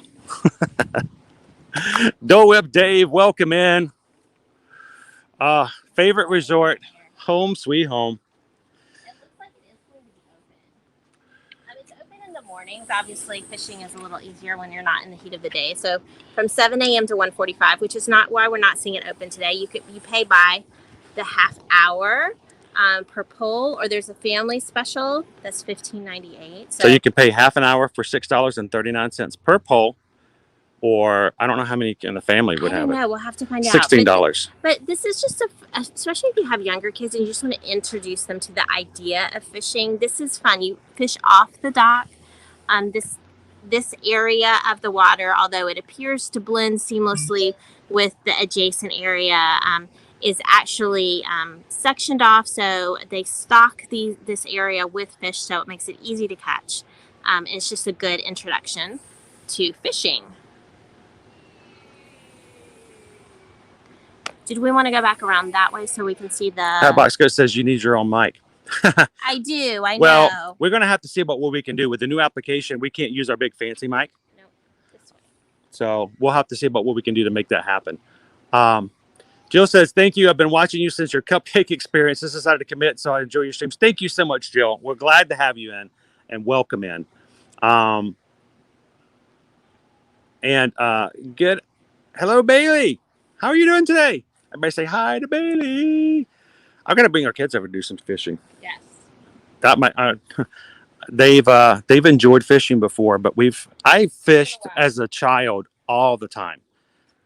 Dole Whip Dave, welcome in. Favorite resort, home sweet home. It looks like it is going to be open. It's open in the mornings. Obviously, fishing is a little easier when you're not in the heat of the day. So from 7 a.m. to 1:45, which is not why we're not seeing it open today. You pay by the half hour per pull, or there's a family special that's $15.98. So you can pay half an hour for $6.39 per pull. Or I don't know how many in the family would have it. No, we'll have to find out. $16. But this is just especially if you have younger kids and you just want to introduce them to the idea of fishing. This is fun. You fish off the dock. This area of the water, although it appears to blend seamlessly with the adjacent area, is actually sectioned off. So they stock this area with fish, so it makes it easy to catch. It's just a good introduction to fishing. Did we want to go back around that way so we can see the... Boxco says you need your own mic. I do. I Well, know. we're going to have to see about what we can do with the new application. We can't use our big fancy mic. No, this way. So we'll have to see about what we can do to make that happen. Jill says, thank you. I've been watching you since your cupcake experience. Just decided to commit, so I enjoy your streams. Thank you so much, Jill. We're glad to have you in and welcome in. Good. Hello, Bailey. How are you doing today? Everybody say hi to Bailey. I'm going to bring our kids over to do some fishing. Yes. That might... they've enjoyed fishing before, but I fished as a child all the time.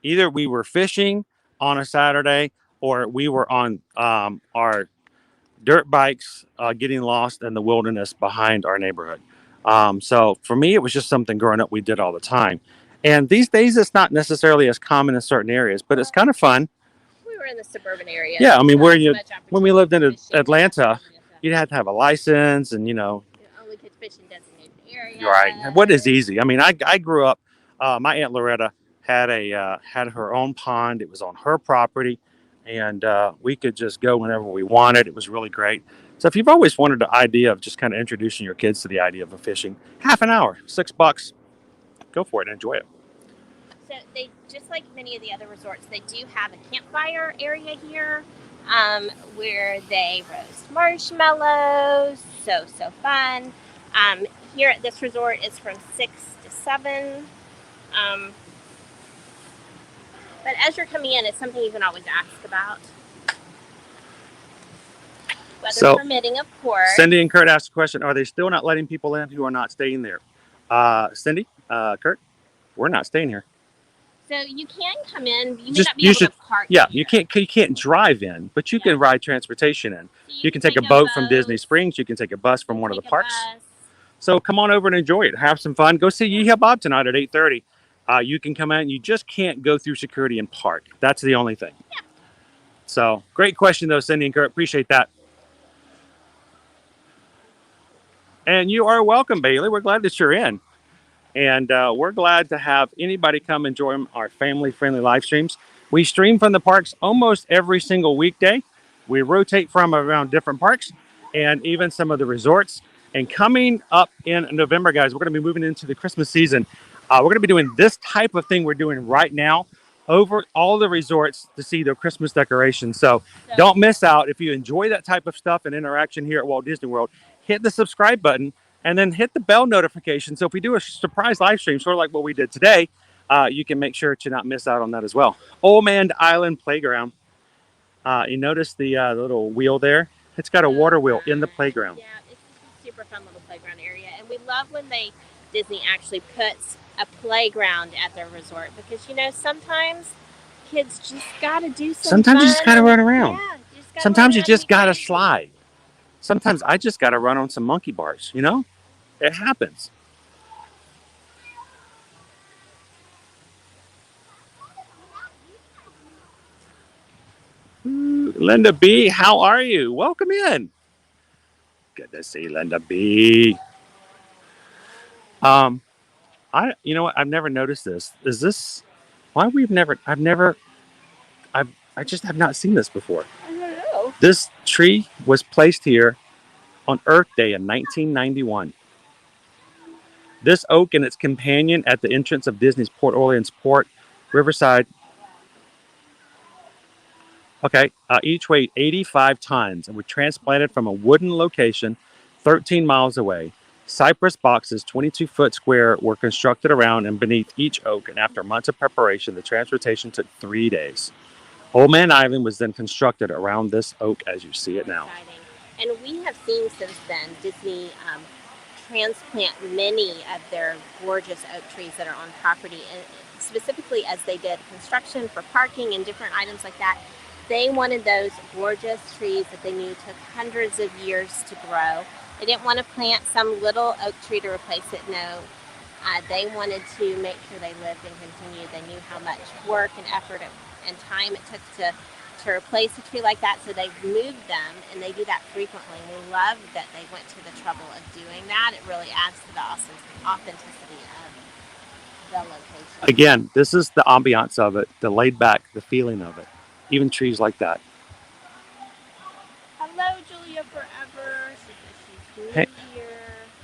Either we were fishing on a Saturday or we were on our dirt bikes getting lost in the wilderness behind our neighborhood. So for me, it was just something growing up we did all the time. And these days, it's not necessarily as common in certain areas, but it's kind of fun. We were in the suburban area. Yeah, I mean, when we lived in Fishing. Atlanta, you'd have to have a license and, You only could fish in designated areas. right. What is easy? I mean, I grew up, my Aunt Loretta had her own pond. It was on her property, and we could just go whenever we wanted. It was really great. So if you've always wanted the idea of just kind of introducing your kids to the idea of fishing, half an hour, $6, go for it and enjoy it. So they, just like many of the other resorts, they do have a campfire area here where they roast marshmallows. So fun. Here at this resort, it's from 6 to 7. But as you're coming in, it's something you can always ask about. Weather permitting, of course. Cindy and Kurt asked a question. Are they still not letting people in who are not staying there? Cindy, Kurt, we're not staying here. So you can come in. You may Just, not be able to park yeah, here. you can't drive in, but you can ride transportation in. So You can take a boat from Disney Springs. You can take a bus from one of the parks. So come on over and enjoy it. Have some fun. Go see Yeehaw Bob tonight at 8:30. You can come in. You just can't go through security and park. That's the only thing. Yeah. So great question, though, Cindy and Kurt. Appreciate that. And you are welcome, Bailey. We're glad that you're in. And we're glad to have anybody come and join our family-friendly live streams. We stream from the parks almost every single weekday. We rotate from around different parks and even some of the resorts. And coming up in November, guys, we're going to be moving into the Christmas season. We're going to be doing this type of thing we're doing right now over all the resorts to see their Christmas decorations. So don't miss out. If you enjoy that type of stuff and interaction here at Walt Disney World, hit the subscribe button and then hit the bell notification. So if we do a surprise live stream, sort of like what we did today, you can make sure to not miss out on that as well. Old Man Island Playground. You notice the little wheel there? It's got a water wheel in the playground. Yeah, it's a super fun little playground area. And we love when Disney actually puts a playground at their resort because, sometimes kids just got to do something. Sometimes you just got to run around. Yeah, Sometimes you just got to slide. Sometimes I just got to run on some monkey bars, It happens. Linda B, how are you? Welcome in. Good to see Linda B. You know what? I've never noticed this. Is this why I just have not seen this before. I don't know. This tree was placed here on Earth Day in 1991. This oak and its companion at the entrance of Disney's Port Orleans Port, Riverside. Okay, each weighed 85 tons and were transplanted from a wooden location 13 miles away. Cypress boxes, 22 foot square, were constructed around and beneath each oak, and after months of preparation, the transportation took 3 days. Old Man Island was then constructed around this oak as you see it now. Exciting. And we have seen since then Disney transplant many of their gorgeous oak trees that are on property, and specifically as they did construction for parking and different items like that. They wanted those gorgeous trees that they knew took hundreds of years to grow. They didn't want to plant some little oak tree to replace it. No, they wanted to make sure they lived and continued. They knew how much work and effort and time it took to replace a tree like that, so they moved them, and they do that frequently. We love that they went to the trouble of doing that. It really adds to the authenticity of the location. Again, this is the ambiance of it, the laid back, the feeling of it. Even trees like that. Hello, Julia Forever. Hey.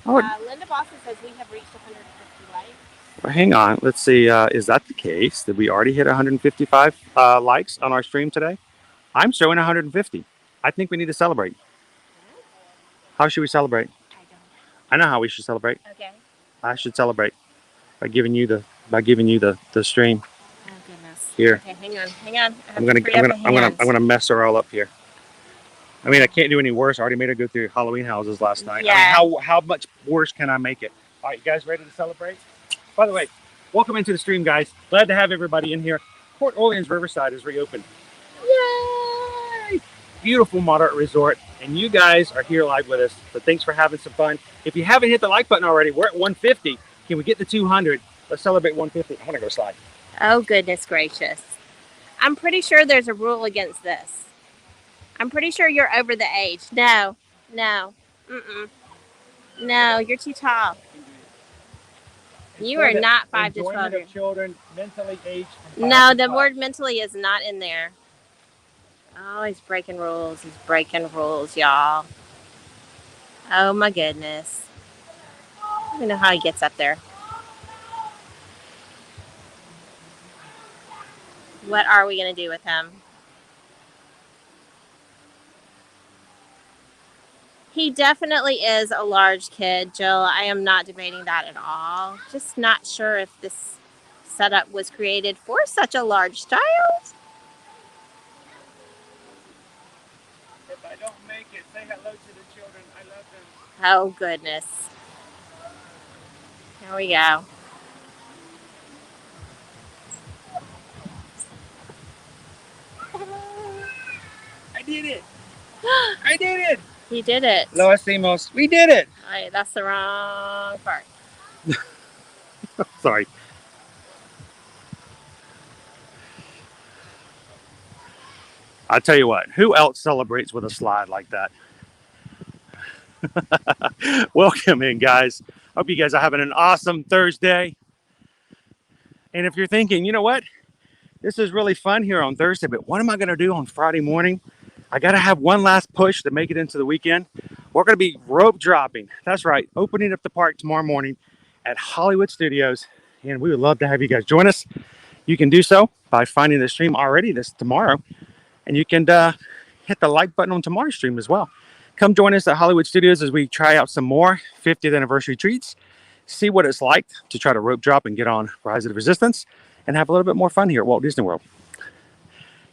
Oh. Linda Boston says we have reached 150 likes. Well, hang on. Let's see. Is that the case? Did we already hit 155 likes on our stream today? I'm showing 150. I think we need to celebrate. How should we celebrate? I know how we should celebrate. Okay. I should celebrate by giving you the stream. Oh goodness. Here. Okay, hang on. I'm gonna mess her all up here. I mean, I can't do any worse. I already made her go through Halloween houses last night. Yeah. I mean, how much worse can I make it? All right, you guys ready to celebrate? By the way, welcome into the stream, guys. Glad to have everybody in here. Port Orleans Riverside is reopened. Yay! Beautiful moderate resort, and you guys are here live with us. So thanks for having some fun. If you haven't hit the like button already, we're at 150. Can we get to 200? Let's celebrate 150. I want to go slide. Oh goodness gracious! I'm pretty sure there's a rule against this. I'm pretty sure you're over the age. No, no, no, you're too tall. You are not 5 to 12 years. Children mentally aged. No, the word mentally is not in there. Oh, he's breaking rules. He's breaking rules, y'all. Oh my goodness. I don't even know how he gets up there. What are we gonna do with him? He definitely is a large kid, Jill. I am not debating that at all. Just not sure if this setup was created for such a large child. If I don't make it, say hello to the children. I love them. Oh, goodness. Here we go. I did it. I did it. He did it. Lo hacemos. We did it. Right, that's the wrong part. Sorry. I'll tell you what, who else celebrates with a slide like that? Welcome in, guys. Hope you guys are having an awesome Thursday. And if you're thinking, you know what, this is really fun here on Thursday, but what am I going to do on Friday morning? I got to have one last push to make it into the weekend. We're going to be rope dropping. That's right, opening up the park tomorrow morning at Hollywood Studios. And we would love to have you guys join us. You can do so by finding the stream already this tomorrow. And you can hit the like button on tomorrow's stream as well. Come join us at Hollywood Studios as we try out some more 50th anniversary treats. See what it's like to try to rope drop and get on Rise of the Resistance and have a little bit more fun here at Walt Disney World.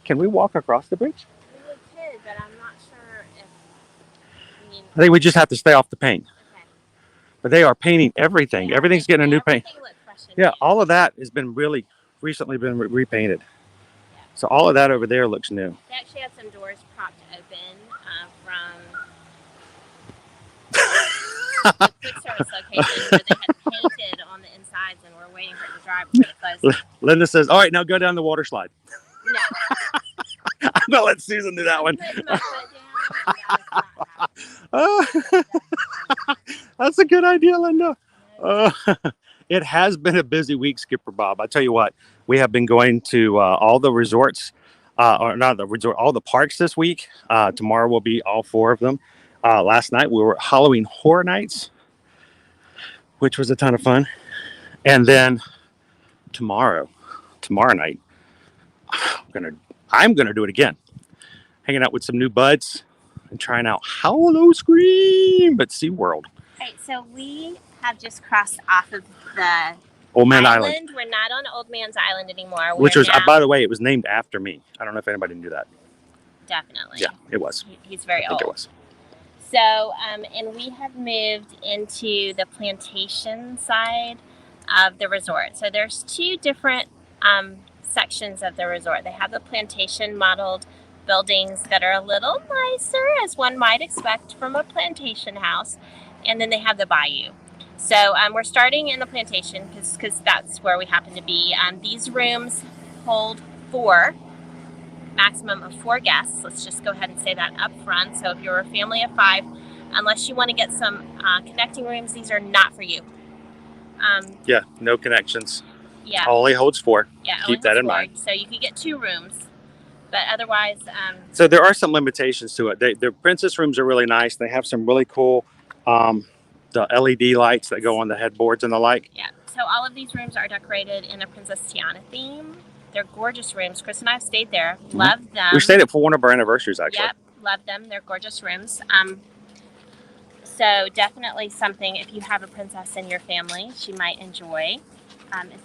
Can we walk across the bridge? We could, but I'm not sure if... I think we just have to stay off the paint. Okay. But they are painting everything. Everything's getting a new paint. Yeah, new. all of that has been really recently been repainted. Yeah. So all of that over there looks new. They actually had some doors propped open from the quick service location where they had painted on the insides and we're waiting for it to dry before it closed. Linda says, all right, now go down the water slide. No. I'm going to let Susan do that one. That's a good idea, Linda. It has been a busy week, Skipper Bob. I tell you what, we have been going to all the resorts, or not the resort, all the parks this week. Tomorrow will be all 4 of them. Last night we were at Halloween Horror Nights, which was a ton of fun. And then tomorrow night, I'm gonna do it again. Hanging out with some new buds and trying out Hollow Scream at SeaWorld. Right, so we have just crossed off of the Old Man Island. We're not on Old Man's Island anymore. Which was, by the way, it was named after me. I don't know if anybody knew that. Definitely. Yeah, it was. He's very old. I think it was. So, and we have moved into the plantation side of the resort. So there's 2 different sections of the resort. They have the plantation modeled buildings that are a little nicer, as one might expect from a plantation house. And then they have the bayou. So we're starting in the plantation because that's where we happen to be. These rooms hold 4, maximum of 4 guests. Let's just go ahead and say that up front. So if you're a family of 5, unless you want to get some connecting rooms, these are not for you. Yeah, no connections. Yeah. Only holds 4. Yeah, keep that in mind. So you could get 2 rooms, but otherwise. So there are some limitations to it. The princess rooms are really nice. They have some really cool the LED lights that go on the headboards and the like. Yeah. So all of these rooms are decorated in a Princess Tiana theme. They're gorgeous rooms. Chris and I have stayed there. Love them. We stayed at for one of our anniversaries, actually. Yep. Love them. They're gorgeous rooms. So definitely something, if you have a princess in your family, she might enjoy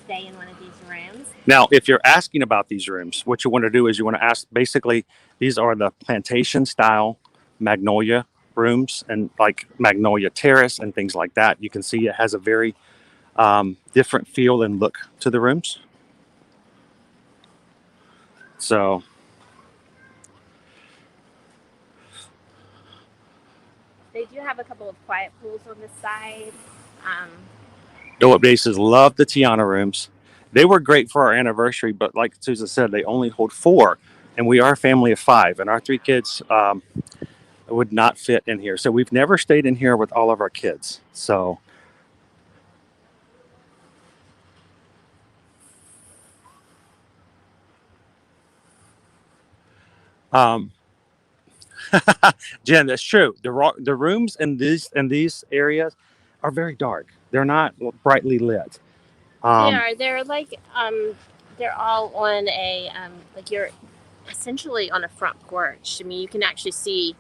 stay in one of these rooms. Now, if you're asking about these rooms, what you want to do is you want to ask, basically, these are the plantation style magnolia rooms and like magnolia terrace and things like that. You can see it has a very different feel and look to the rooms. So they do have a couple of quiet pools on this side. Go Up Bases love the Tiana rooms. They were great for our anniversary, but like Susan said, they only hold 4, and we are a family of 5, and our 3 kids would not fit in here. So we've never stayed in here with all of our kids. So Jen, that's true. The rooms in these areas are very dark. They're not brightly lit. They are. They're like they're all on a like you're essentially on a front porch. I mean, you can actually see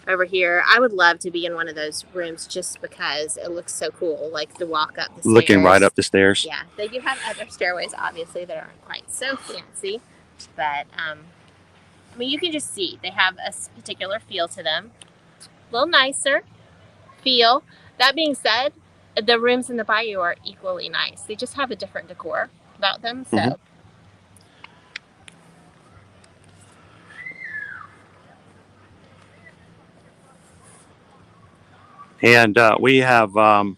over here. I would love to be in one of those rooms just because it looks so cool. Like the walk up the stairs. Looking right up the stairs. Yeah, they do have other stairways, obviously, that aren't quite so fancy, but I mean, you can just see they have a particular feel to them. A little nicer feel. That being said, the rooms in the bayou are equally nice. They just have a different decor about them. So. Mm-hmm. And we have, I'd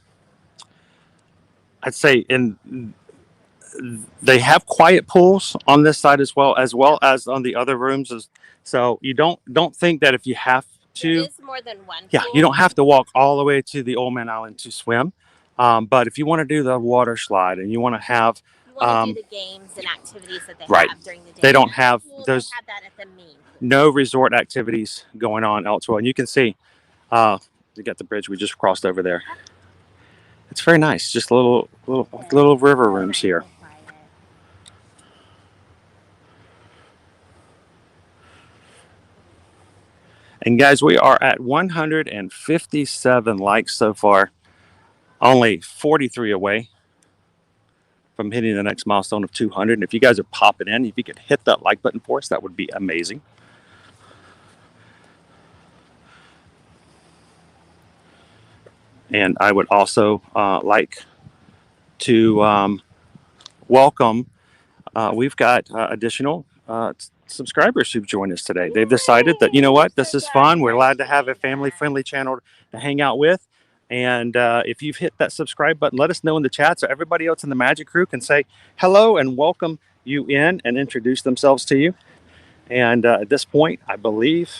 say, they have quiet pools on this side as well as on the other rooms. So you don't think that if you have to, there is more than one. Yeah, pool. you don't have to walk all the way to the Old Man Island to swim. But if you want to do the water slide and you want to have, you want to do the games and activities that they right. have during the day. They don't have those. They have that at the main pool. No resort activities going on elsewhere, and you can see. You got the bridge we just crossed over there. It's very nice. Just little river rooms here. And guys, we are at 157 likes so far. Only 43 away from hitting the next milestone of 200. And if you guys are popping in, if you could hit that like button for us, that would be amazing. And I would also like to welcome, we've got additional subscribers who've joined us today. They've decided that, you know what, this is fun. We're glad to have a family-friendly channel to hang out with. And if you've hit that subscribe button, let us know in the chat so everybody else in the Magic Crew can say hello and welcome you in and introduce themselves to you. And at this point, I believe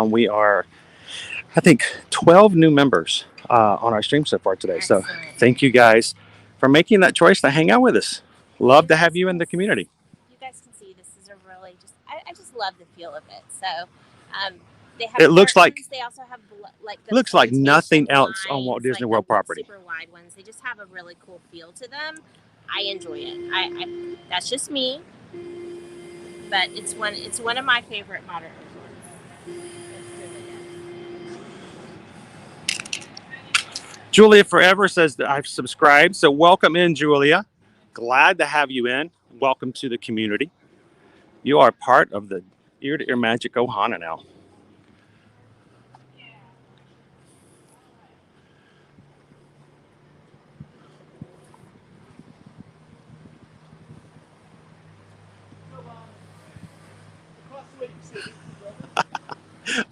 we are, I think, 12 new members on our stream so far today. Excellent. So thank you guys for making that choice to hang out with us. Love to have you in the community. You guys can see this is a really I just love the feel of it. So they have It looks like they also have like the looks like nothing plantation else on Walt lines, Disney like World the property. Super wide ones. They just have a really cool feel to them. I enjoy it. I that's just me, but it's one of my favorite modern resorts. Julia Forever says that I've subscribed. So welcome in, Julia. Glad to have you in. Welcome to the community. You are part of the Ear to Ear Magic Ohana now.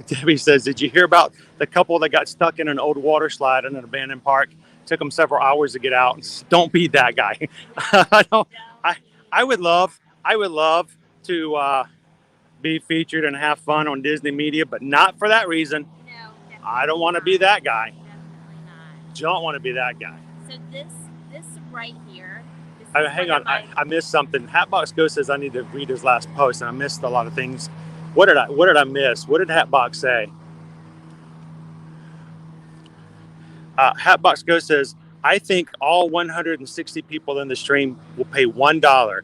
Debbie says, did you hear about the couple that got stuck in an old water slide in an abandoned park? Took them several hours to get out. Don't be that guy. I would love to be featured and have fun on Disney media, but not for that reason. No, I don't want to be that guy. Definitely not. Don't want to be that guy. So this right here. Hang on, I missed something. Hatbox Ghost says I need to read his last post, and I missed a lot of things. What did I miss? What did Hatbox say? Hatbox Go says, I think all 160 people in the stream will pay $1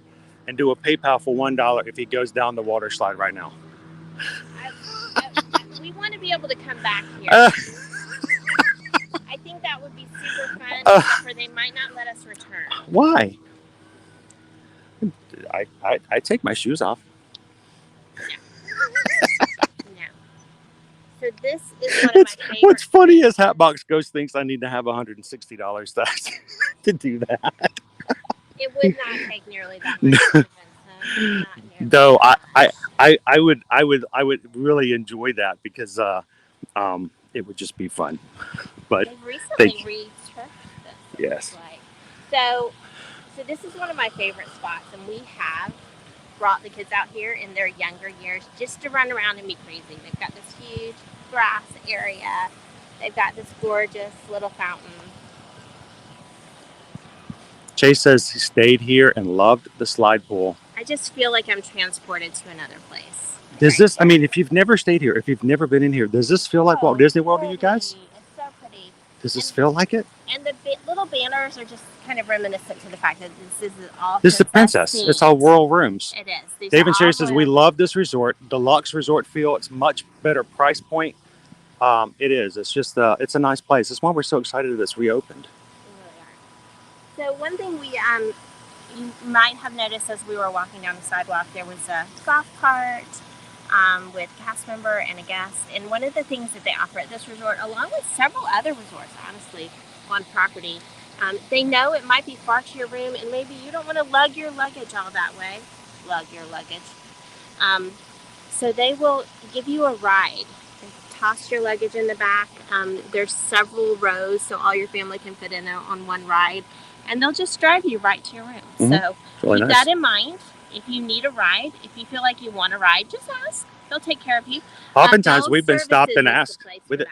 and do a PayPal for $1 if he goes down the water slide right now. We want to be able to come back here. I think that would be super fun, except for they might not let us return. Why? I take my shoes off. No. So this is one of my favorite. What's funny is Hatbox Ghost thinks I need to have $160 to do that. It would not take nearly that much. Though I would really enjoy that because it would just be fun. But they've recently restructured this. Yes. Like. So this is one of my favorite spots, and we have brought the kids out here in their younger years just to run around and be crazy. They've got this huge grass area. They've got this gorgeous little fountain. Chase says he stayed here and loved the slide pool. I just feel like I'm transported to another place. Does this, I mean, if you've never stayed here, if you've never been in here, does this feel like Walt Disney World to you guys? It's so pretty. Does this feel like it? And the little banners are just kind of reminiscent to the fact that this is all This is the princess. themed. It's all royal rooms. It is. These Dave are and Sherry all says, royal. we love this resort. Deluxe resort feel. It's much better price point. It is. It's just, it's a nice place. It's why we're so excited that it's reopened. We really are. So one thing you might have noticed as we were walking down the sidewalk, there was a golf cart with a cast member and a guest. And one of the things that they offer at this resort, along with several other resorts, honestly, on property, they know it might be far to your room, and maybe you don't want to lug your luggage all that way. Lug your luggage. So they will give you a ride. They toss your luggage in the back. There's several rows, so all your family can fit in on one ride. And they'll just drive you right to your room. Mm-hmm. So really keep nice. that in mind. If you need a ride, if you feel like you want a ride, just ask. They'll take care of you. Oftentimes we've been Services stopped and is the asked. place With for it.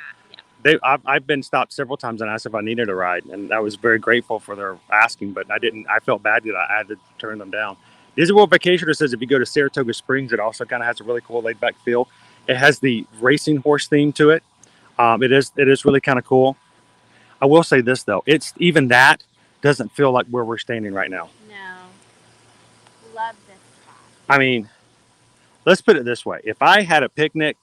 that. Yeah. I've been stopped several times and asked if I needed a ride, and I was very grateful for their asking, but I didn't. I felt bad that I had to turn them down. Disney World Vacationer says if you go to Saratoga Springs, it also kind of has a really cool laid-back feel. It has the racing horse theme to it. It is really kind of cool. I will say this though, it's even that doesn't feel like where we're standing right now. No. Love this spot. I mean, let's put it this way: if I had a picnic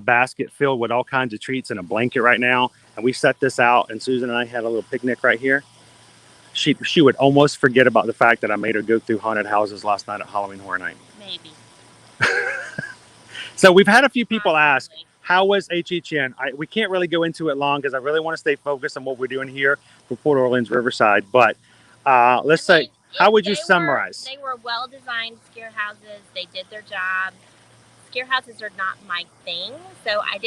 basket filled with all kinds of treats and a blanket right now, and we set this out, and Susan and I had a little picnic right here, she would almost forget about the fact that I made her go through haunted houses last night at Halloween Horror Night. Maybe. So we've had a few people ask, Possibly. how was HHN? We can't really go into it long because I really want to stay focused on what we're doing here for Port Orleans Riverside. But let's say, how would you summarize? They were well-designed scare houses. They did their job. Scare houses are not my thing, so I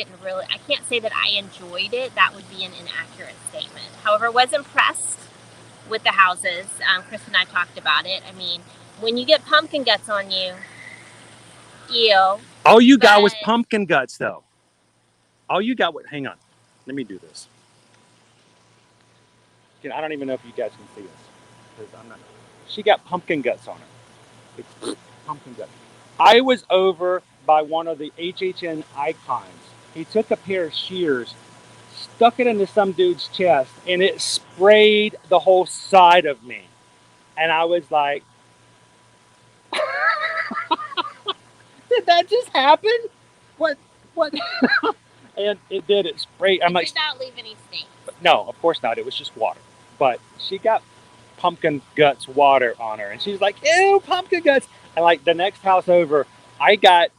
can't say that I enjoyed it. That would be an inaccurate statement. However, I was impressed with the houses. Chris and I talked about it. I mean, when you get pumpkin guts on you, ew. All you got was pumpkin guts, though. All you got was, hang on. Let me do this. I don't even know if you guys can see this. She got pumpkin guts on her. It's pumpkin guts. I was over by one of the HHN icons. He took a pair of shears, stuck it into some dude's chest, and it sprayed the whole side of me. And I was like, did that just happen? What? And it did. It sprayed. I'm It like, did not leave any stains. no, of course not. It was just water. But she got pumpkin guts water on her, and she's like, ew, pumpkin guts. And like the next house over, I got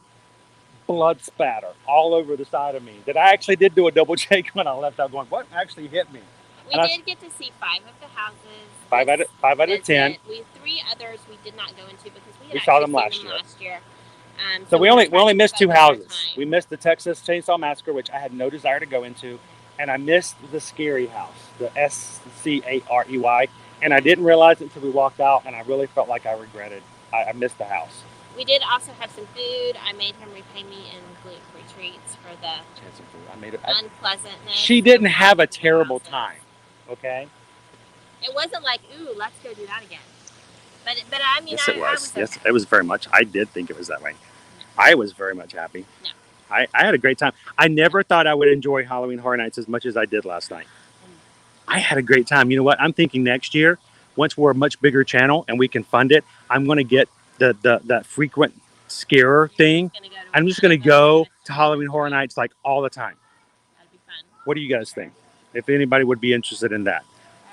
blood spatter all over the side of me. That I actually did do a double take when I left out going, what actually hit me? We did get to see 5 of the houses. 5 out of 10. We 3 others we did not go into because we We saw actually them last seen year. last year. So we only tried to missed keep 2 up with our houses. time. We missed the Texas Chainsaw Massacre, which I had no desire to go into, and I missed the Scary House, the SCAREY, and I didn't realize it until we walked out, and I really felt like I regretted. I missed the house. We did also have some food. I made him repay me in gluten-free treats for the I made it. unpleasantness. She didn't of have a walking through terrible houses. time. Okay. It wasn't like, ooh, let's go do that again. But I mean, Yes, it I was. Yes, okay. it was very much. I did think it was that way. I was very much happy. No. I had a great time. I never thought I would enjoy Halloween Horror Nights as much as I did last night. I had a great time. You know what? I'm thinking next year, once we're a much bigger channel and we can fund it, I'm going to get that frequent scarer thing. I'm just going to go to Halloween Horror Nights like all the time. That'd be fun. What do you guys think? If anybody would be interested in that.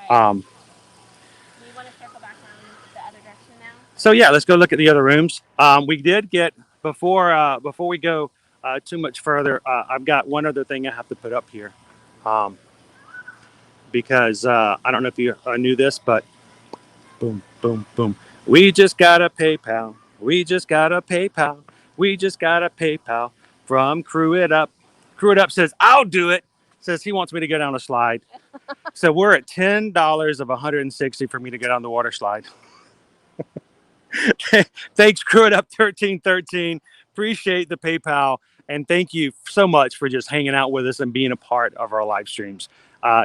All right. Do you want to circle back around the other direction now? So yeah, let's go look at the other rooms. We did get before we go too much further. I've got one other thing I have to put up here, because I don't know if you knew this, but boom, boom, boom. We just got a PayPal. We just got a PayPal. We just got a PayPal from Crew It Up. Crew It Up says, I'll do it. Says he wants me to go down a slide. So we're at $10 of 160 for me to go down the water slide. Thanks, Crew It Up 1313. Appreciate the PayPal. And thank you so much for just hanging out with us and being a part of our live streams.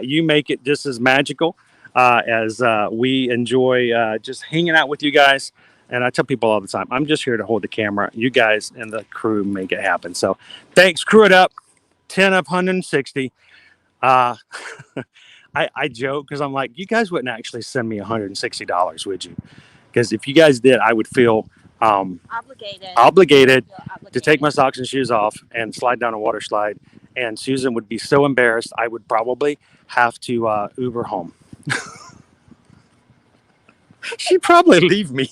You make it just as magical as we enjoy just hanging out with you guys. And I tell people all the time, I'm just here to hold the camera. You guys and the crew make it happen. So thanks, Crew It Up, 10 of 160. I joke because I'm like, you guys wouldn't actually send me $160, would you? Because if you guys did, I would feel obligated to take my socks and shoes off and slide down a water slide. And Susan would be so embarrassed, I would probably have to Uber home. She'd probably leave me.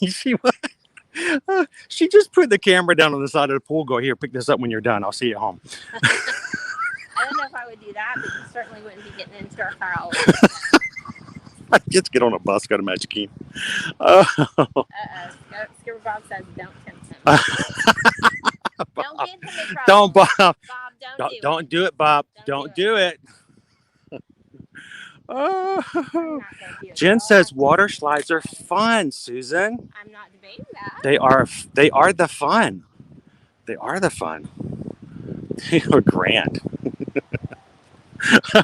She just put the camera down on the side of the pool. Go, here, pick this up when you're done. I'll see you at home. I don't know if I would do that, but you certainly wouldn't be getting into our car all Let's get on a bus, go to Magic Key. Skipper Bob says, don't tempt him. Don't get him in trouble. Don't, Bob. Bob, Don't do it, Bob. Don't do it. Jen says water slides are fun, Susan. I'm not debating that. They are the fun. They are the fun. They are grand.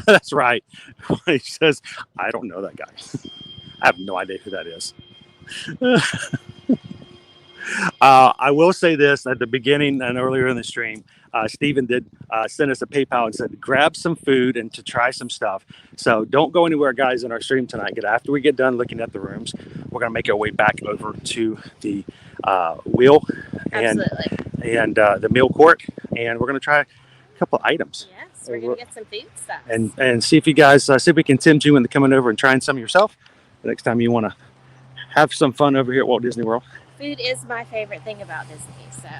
That's right. He says, I don't know that guy. I have no idea who that is. I will say this at the beginning and earlier in the stream. Stephen did send us a PayPal and said, grab some food and to try some stuff. So don't go anywhere, guys, in our stream tonight. After we get done looking at the rooms, we're going to make our way back over to the wheel and the meal court. And we're going to try a couple items. Yes, we're going to get some food stuff. And see if you guys, see if we can tempt you into coming over and trying some yourself the next time you want to have some fun over here at Walt Disney World. Food is my favorite thing about Disney, so.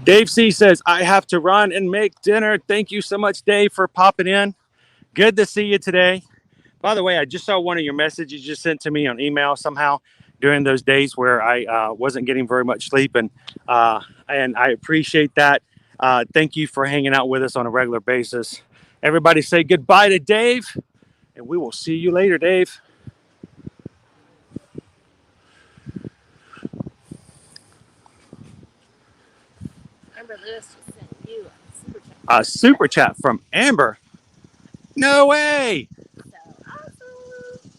Dave C says, I have to run and make dinner. Thank you so much, Dave, for popping in. Good to see you today. By the way, I just saw one of your messages you sent to me on email somehow during those days where I wasn't getting very much sleep, and I appreciate that. Thank you for hanging out with us on a regular basis. Everybody say goodbye to Dave, and we will see you later, Dave. Lewis just sent you a super chat from Amber. No way. So awesome.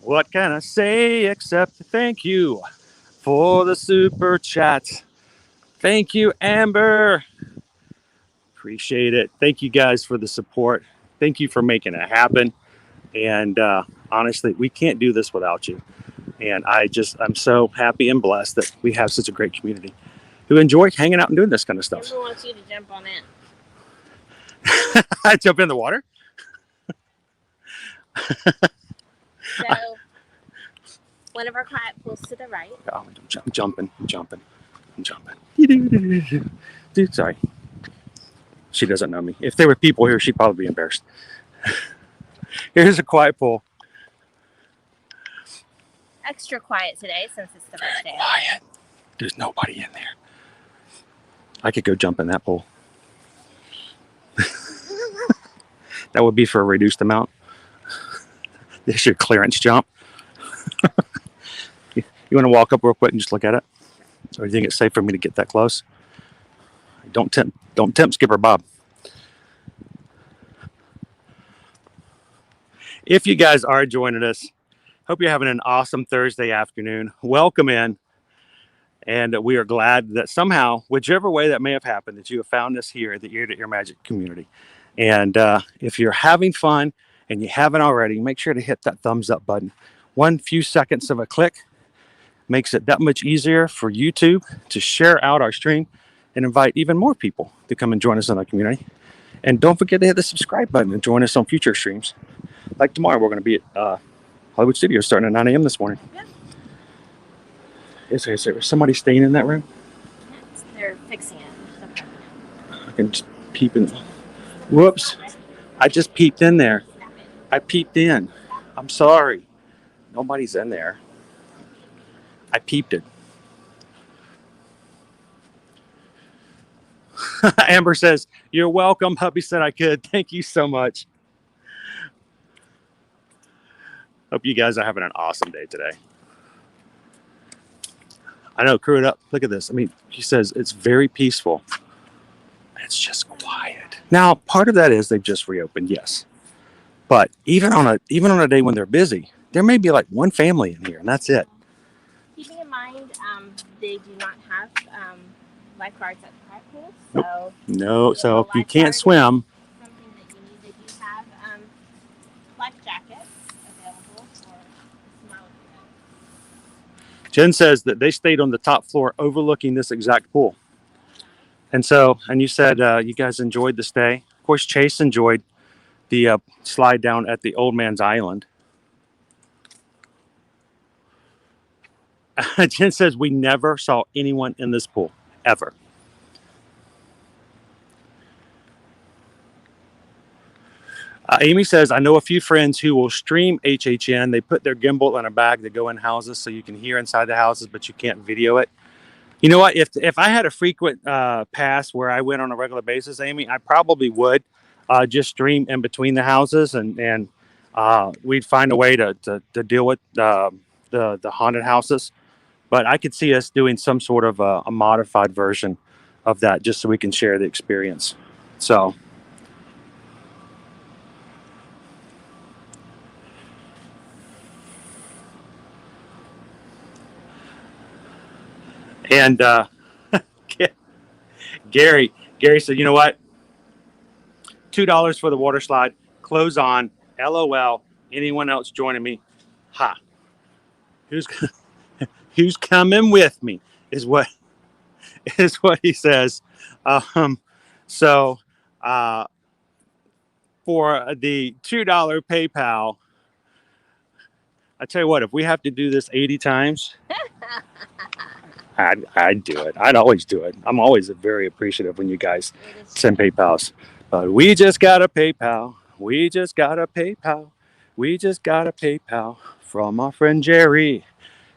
What can I say except thank you for the super chat. Thank you, Amber. Appreciate it. Thank you guys for the support. Thank you for making it happen. And honestly, we can't do this without you. And I'm so happy and blessed that we have such a great community who enjoy hanging out and doing this kind of stuff. Who wants you to jump on in? I jump in the water? So, one of our quiet pools to the right. Oh, I'm jumping. Dude, sorry. She doesn't know me. If there were people here, she'd probably be embarrassed. Here's a quiet pool. Extra quiet today since it's the first day. Quiet. There's nobody in there. I could go jump in that pool. That would be for a reduced amount. This is your clearance jump. You want to walk up real quick and just look at it? Or do you think it's safe for me to get that close? Don't tempt Skipper Bob. If you guys are joining us, hope you're having an awesome Thursday afternoon. Welcome in. And we are glad that somehow, whichever way that may have happened, that you have found us here at the Ear to Ear Magic community. And if you're having fun and you haven't already, make sure to hit that thumbs up button. One few seconds of a click makes it that much easier for YouTube to share out our stream and invite even more people to come and join us in our community. And don't forget to hit the subscribe button and join us on future streams. Like tomorrow, we're going to be at Hollywood Studios starting at 9 a.m. this morning. Yeah. Is there somebody staying in that room? They're fixing it. Okay. I can just peep in. Whoops. I just peeped in there. I peeped in. I'm sorry. Nobody's in there. I peeped it. Amber says, "You're welcome." Hubby said I could. Thank you so much. Hope you guys are having an awesome day today. I know, crew it up. Look at this. I mean, he says it's very peaceful. It's just quiet. Now, part of that is they've just reopened, yes. But even on a day when they're busy, there may be like one family in here, and that's it. Keeping in mind, they do not have lifeguards at the park pool, so No, so if you lifeguard can't swim, is something that you need. They do have life jackets available for small kids. Jen says that they stayed on the top floor overlooking this exact pool. And so, and you said you guys enjoyed the stay. Of course, Chase enjoyed the slide down at the Old Man's Island. Jen says we never saw anyone in this pool, ever. Amy says, I know a few friends who will stream HHN. They put their gimbal in a bag to go in houses so you can hear inside the houses, but you can't video it. You know what? If I had a frequent pass where I went on a regular basis, Amy, I probably would just stream in between the houses, and we'd find a way to deal with the haunted houses. But I could see us doing some sort of a modified version of that just so we can share the experience. So. And Gary said, you know what? $2 for the water slide. Close on. LOL. Anyone else joining me? Ha. Who's coming with me? Is what he says. So for the $2 PayPal, I tell you what, if we have to do this 80 times. I'd do it. I'd always do it. I'm always very appreciative when you guys send PayPals. But we just got a PayPal. We just got a PayPal. We just got a PayPal from our friend Jerry,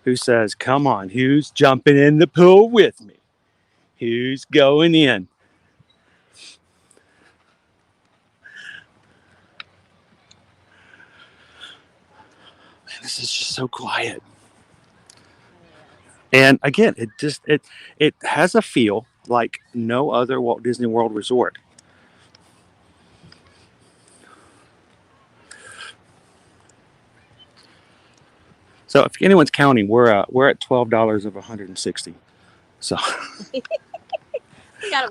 who says, come on, who's jumping in the pool with me? Who's going in? Man, this is just so quiet. And again, it has a feel like no other Walt Disney World resort. So if anyone's counting, we're at $12 of 160. So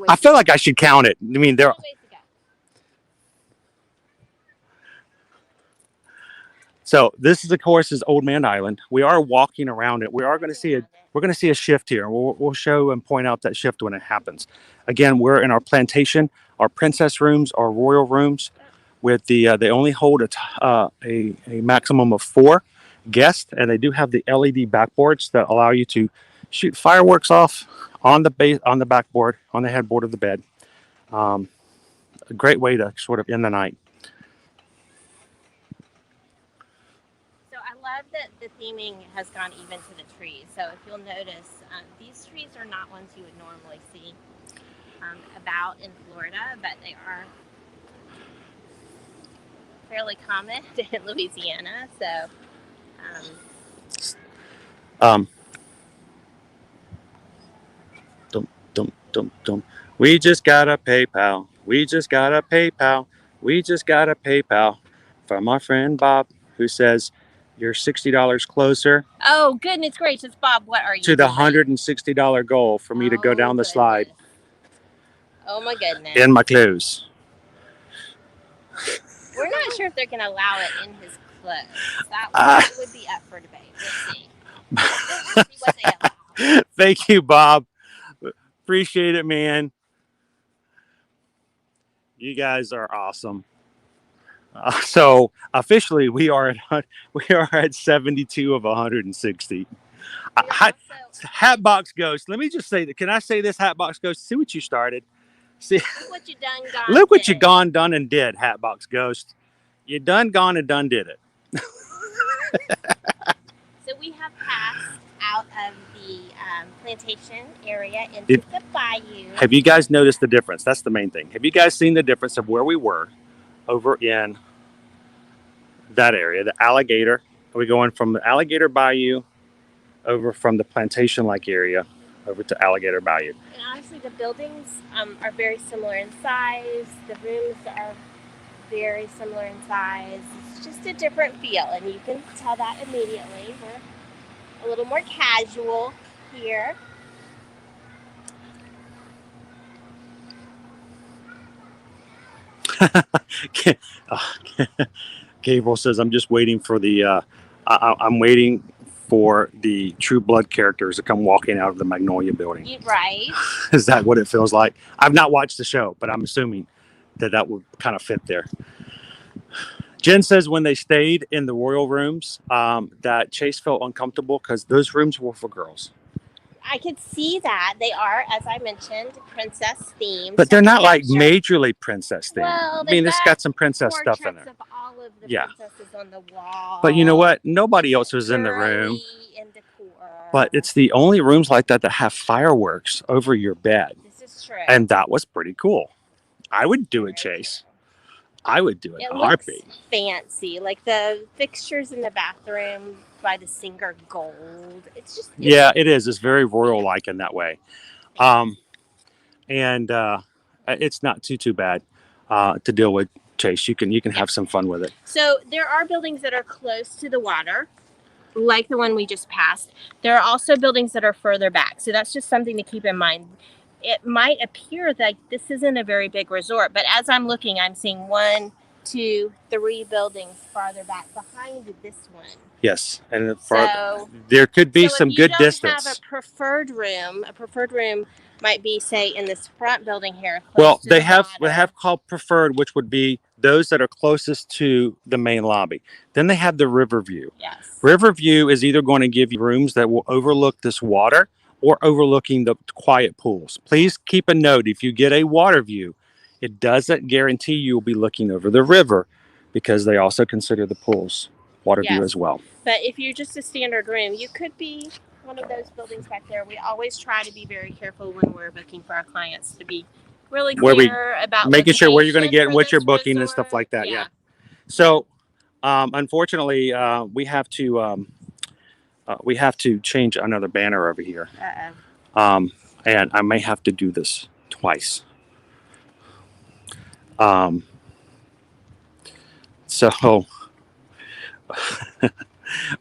I feel like I should count it. I mean, So this is, of course, is Old Man Island. We are walking around it. We are going to see a shift here. We'll show and point out that shift when it happens. Again, we're in our plantation, our princess rooms, our royal rooms, with they only hold a maximum of 4 guests, and they do have the LED backboards that allow you to shoot fireworks off on the backboard, on the headboard of the bed. A great way to sort of end the night. I love that the theming has gone even to the trees. So if you'll notice, these trees are not ones you would normally see about in Florida, but they are fairly common in Louisiana. So, We just got a PayPal. We just got a PayPal. We just got a PayPal from our friend Bob, who says, you're $60 closer. Oh, goodness gracious, Bob, what are you to the doing? $160 goal for me to go down the slide. Oh, my goodness. In my clothes. We're not sure if they're going to allow it in his clothes. That would be up for debate. We'll see. We'll see what they allow. Thank you, Bob. Appreciate it, man. You guys are awesome. So officially, we are at 72 of 160. Hatbox Ghost. Let me just say that. Can I say this, Hatbox Ghost? See what you started. See, Look what you done, look what you done and did, Hatbox Ghost. You done, gone, and done did it. So we have passed out of the plantation area into the bayou. Have you guys noticed the difference? That's the main thing. Have you guys seen the difference of where we were over in that area, the Alligator? Are we going from the Alligator Bayou over from the plantation-like area over to Alligator Bayou? And honestly, the buildings are very similar in size. The rooms are very similar in size. It's just a different feel, and you can tell that immediately. We're a little more casual here. Gabriel says, "I'm just waiting for the. I'm waiting for the True Blood characters to come walking out of the Magnolia building." Right. Is that what it feels like? I've not watched the show, but I'm assuming that would kind of fit there. Jen says when they stayed in the royal rooms, that Chase felt uncomfortable because those rooms were for girls. I could see that. They are, as I mentioned, princess themed. But they're not like majorly princess themed. Well, I mean, it's got some princess stuff in there. Of all of the Yeah. princesses on the wall. But you know what? Nobody else was in the room. In decor. But it's the only rooms like that have fireworks over your bed. This is true. And that was pretty cool. I would do it, Chase. I would do it. It A looks heartbeat. fancy. Like the fixtures in the bathroom by the sink are gold. It's Yeah, it is. It's very royal-like in that way. And it's not too bad to deal with, Chase. You can have some fun with it. So there are buildings that are close to the water, like the one we just passed. There are also buildings that are further back. So that's just something to keep in mind. It might appear that this isn't a very big resort, but as I'm looking, I'm seeing 1, 2, 3 buildings farther back behind this one. Yes, and So there could be some good distance. If you don't have a preferred room might be, say, in this front building here. Well, they have called preferred, which would be those that are closest to the main lobby. Then they have the Riverview. Yes. Riverview is either going to give you rooms that will overlook this water or overlooking the quiet pools. Please keep a note, if you get a water view, it doesn't guarantee you'll be looking over the river, because they also consider the pools water view as well. But if you're just a standard room, you could be one of those buildings back there. We always try to be very careful when we're booking for our clients to be really clear about making sure where you're going to get and what you're booking and stuff like that. Yeah. So, unfortunately, we have to change another banner over here. And I may have to do this twice. So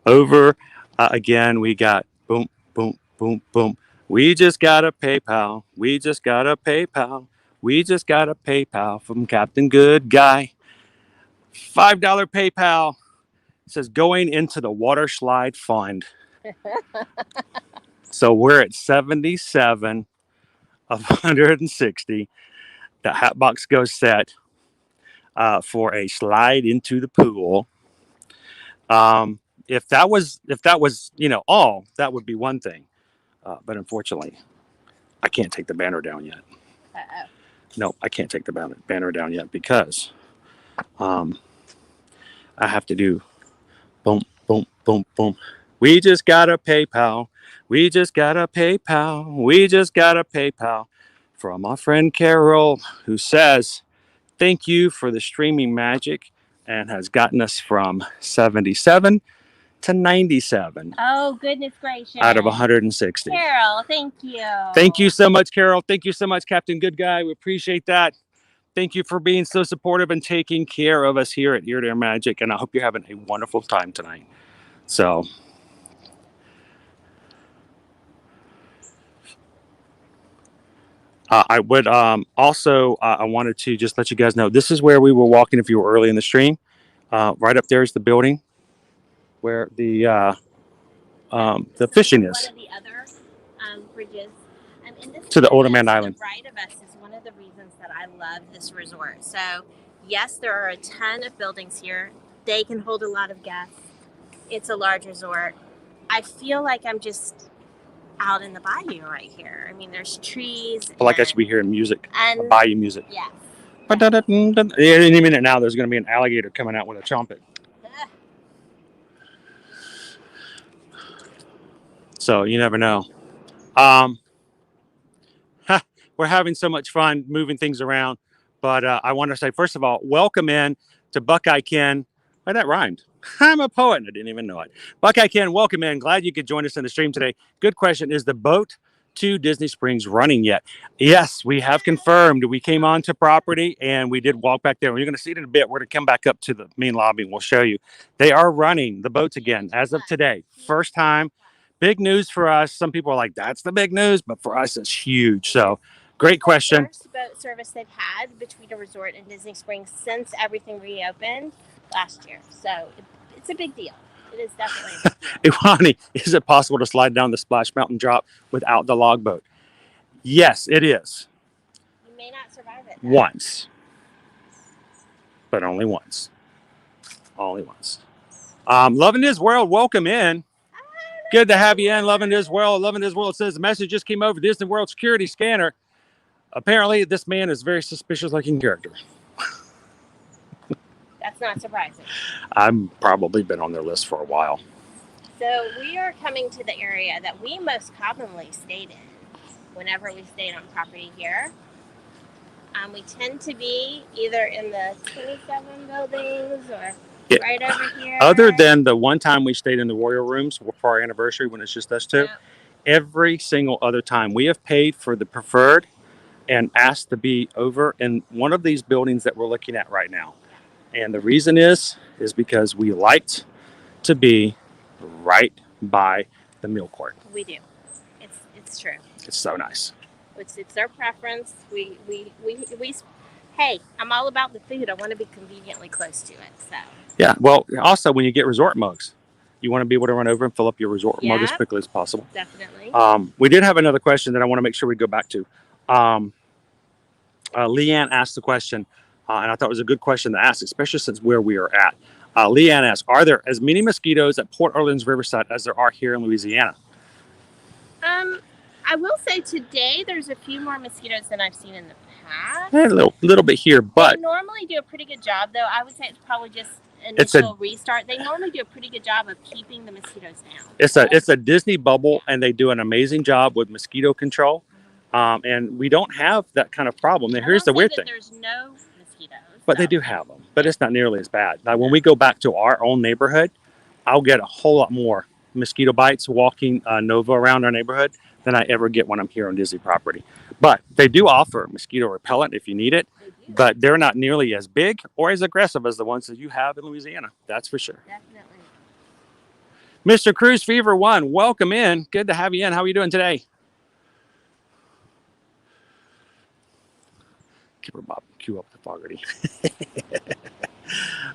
over again, we got boom, boom, boom, boom. We just got a PayPal. We just got a PayPal. We just got a PayPal from Captain Good Guy. $5 PayPal. It says going into the water slide fund. So we're at 77 of 160. The Hatbox Ghost set for a slide into the pool. If that was all, that would be one thing. But unfortunately, I can't take the banner down yet. No, I can't take the banner down yet because I have to do boom, boom, boom, boom. We just got a PayPal. We just got a PayPal. We just got a PayPal from our friend Carol, who says, thank you for the streaming magic, and has gotten us from 77 to 97. Oh, goodness gracious. Out of 160. Carol, thank you. Thank you so much, Carol. Thank you so much, Captain Good Guy. We appreciate that. Thank you for being so supportive and taking care of us here at Ear to Air Magic. And I hope you're having a wonderful time tonight. So, I would also I wanted to just let you guys know this is where we were walking if you were early in the stream. Right up there is the building where the fishing One is of the other bridges. And this to the Older area Man to Island. the right of us is one of the reasons that I love this resort. So, yes, there are a ton of buildings here. They can hold a lot of guests. It's a large resort. I feel like I'm just out in the bayou right here. I mean, there's trees. I feel like I should be hearing music, and bayou music. yes. Any minute now, there's going to be an alligator coming out with a trumpet. So you never know. We're having so much fun moving things around. But I want to say, first of all, welcome in to Buckeye Ken. Oh, that rhymed. I'm a poet. I didn't even know it. Buckeye Ken, welcome in. Glad you could join us in the stream today. Good question. Is the boat to Disney Springs running yet? Yes, we have confirmed. We came onto property and we did walk back there. You're going to see it in a bit. We're going to come back up to the main lobby and we'll show you. They are running the boats again as of today. First time. Big news for us. Some people are like, that's the big news. But for us, it's huge. So great question. First boat service they've had between a resort and Disney Springs since everything reopened last year. So it's a big deal. It is definitely a big deal. Iwani, is it possible to slide down the Splash Mountain drop without the logboat? Yes, it is. You may not survive it, though. Once. But only once. Only once. Loving This World, welcome in. Good to have you in, Loving This World. Loving This World says the message just came over Disney World security scanner. Apparently, this man is a very suspicious looking character. That's not surprising. I've probably been on their list for a while. So we are coming to the area that we most commonly stayed in whenever we stayed on property here. We tend to be either in the 27 buildings or right over here. Other than the one time we stayed in the Royal Rooms for our anniversary when it's just us two, every single other time we have paid for the preferred and asked to be over in one of these buildings that we're looking at right now. And the reason is because we liked to be right by the meal court. We do. It's true. It's so nice. It's our preference. We hey, I'm all about the food. I want to be conveniently close to it. So yeah. Well, also when you get resort mugs, you want to be able to run over and fill up your resort mug as quickly as possible. Definitely. We did have another question that I want to make sure we go back to. Leanne asked the question, and I thought it was a good question to ask, especially since where we are at. Leanne asked, are there as many mosquitoes at Port Orleans Riverside as there are here in Louisiana? I will say today there's a few more mosquitoes than I've seen in the past. A little bit here, but they normally do a pretty good job, though. I would say it's probably just initial restart. They normally do a pretty good job of keeping the mosquitoes down. It's a Disney bubble, and they do an amazing job with mosquito control. And we don't have that kind of problem. Now, here's the weird thing. There's no mosquitoes. But they do have them. But it's not nearly as bad. Now, when we go back to our own neighborhood, I'll get a whole lot more mosquito bites walking Nova around our neighborhood than I ever get when I'm here on Disney property. But they do offer mosquito repellent if you need it. But they're not nearly as big or as aggressive as the ones that you have in Louisiana. That's for sure. Definitely. Mr. Cruise Fever 1, welcome in. Good to have you in. How are you doing today? Cue up the Fogarty.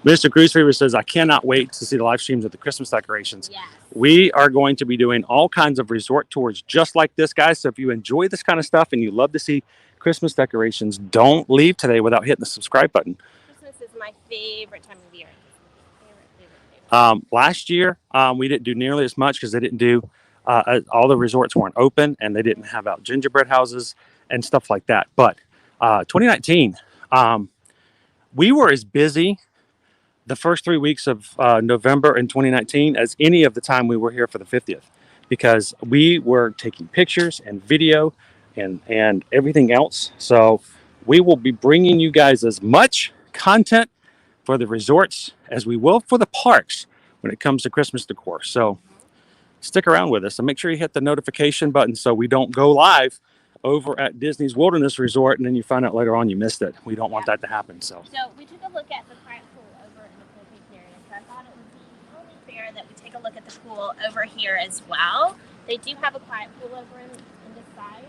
Mr. Cruise Fever says, I cannot wait to see the live streams of the Christmas decorations. Yes. We are going to be doing all kinds of resort tours just like this, guys. So if you enjoy this kind of stuff and you love to see Christmas decorations, don't leave today without hitting the subscribe button. Christmas is my favorite time of year. Last year, we didn't do nearly as much because they didn't do, all the resorts weren't open and they didn't have out gingerbread houses and stuff like that. But 2019, we were as busy the first 3 weeks of November in 2019 as any of the time we were here for the 50th, because we were taking pictures and video and everything else. So we will be bringing you guys as much content for the resorts as we will for the parks when it comes to Christmas decor. So stick around with us and make sure you hit the notification button so we don't go live over at Disney's Wilderness Resort and then you find out later on you missed it. We don't want that to happen. So we took a look at the quiet pool over in the pool pink area. So I thought it would be only fair that we take a look at the pool over here as well. They do have a quiet pool over in this side.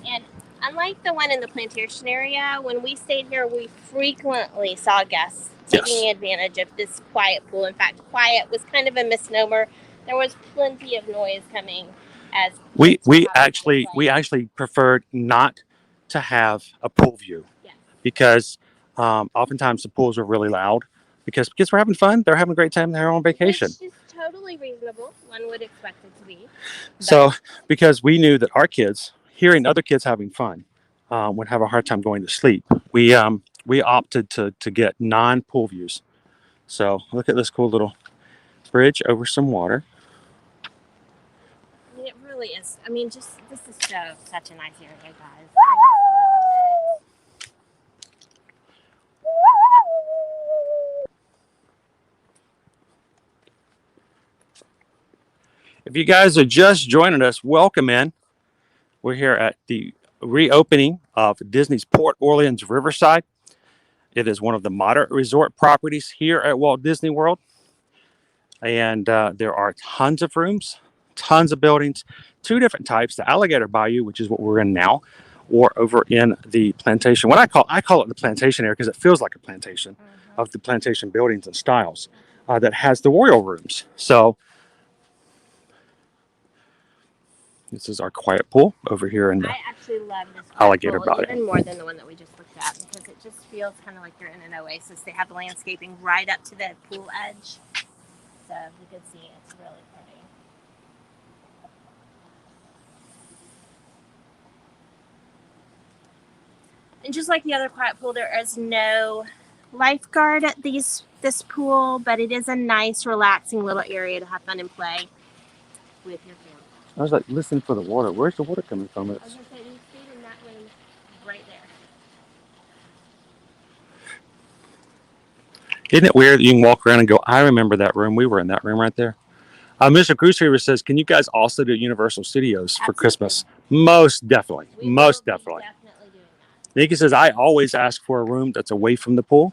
And unlike the one in the plantation area, when we stayed here, we frequently saw guests taking advantage of this quiet pool. In fact, quiet was kind of a misnomer. There was plenty of noise coming as We kids were having actually fun playing. preferred not to have a pool view Yes. because oftentimes the pools are really loud because kids were having fun. They're having a great time. They're on vacation. Which is totally reasonable. One would expect it to be. So because we knew that our kids, hearing other kids having fun, would have a hard time going to sleep, we opted to get non-pool views. So look at this cool little bridge over some water. I mean, it really is. I mean, just this is such a nice area, guys. If you guys are just joining us, welcome in. We're here at the reopening of Disney's Port Orleans Riverside. It is one of the moderate resort properties here at Walt Disney World. And there are tons of rooms, tons of buildings, two different types, the Alligator Bayou, which is what we're in now, or over in the plantation. What I call it the plantation area because it feels like a plantation of the plantation buildings and styles that has the royal rooms. So this is our quiet pool over here in the I actually love this Alligator pool Bayou. even more than the one that we just looked at because it just feels kind of like you're in an oasis. They have landscaping right up to the pool edge, so you can see it's really pretty. And just like the other quiet pool, there is no lifeguard at this pool, but it is a nice, relaxing little area to have fun and play with your family. I was like listening for the water. Where's the water coming from? I was gonna say we stayed in that room right there. Isn't it weird that you can walk around and go, I remember that room. We were in that room right there. Mr. Cruise Reaver says, can you guys also do Universal Studios for Absolutely. Most definitely. We Most will definitely. be definitely doing that. Nikki says, I always ask for a room that's away from the pool.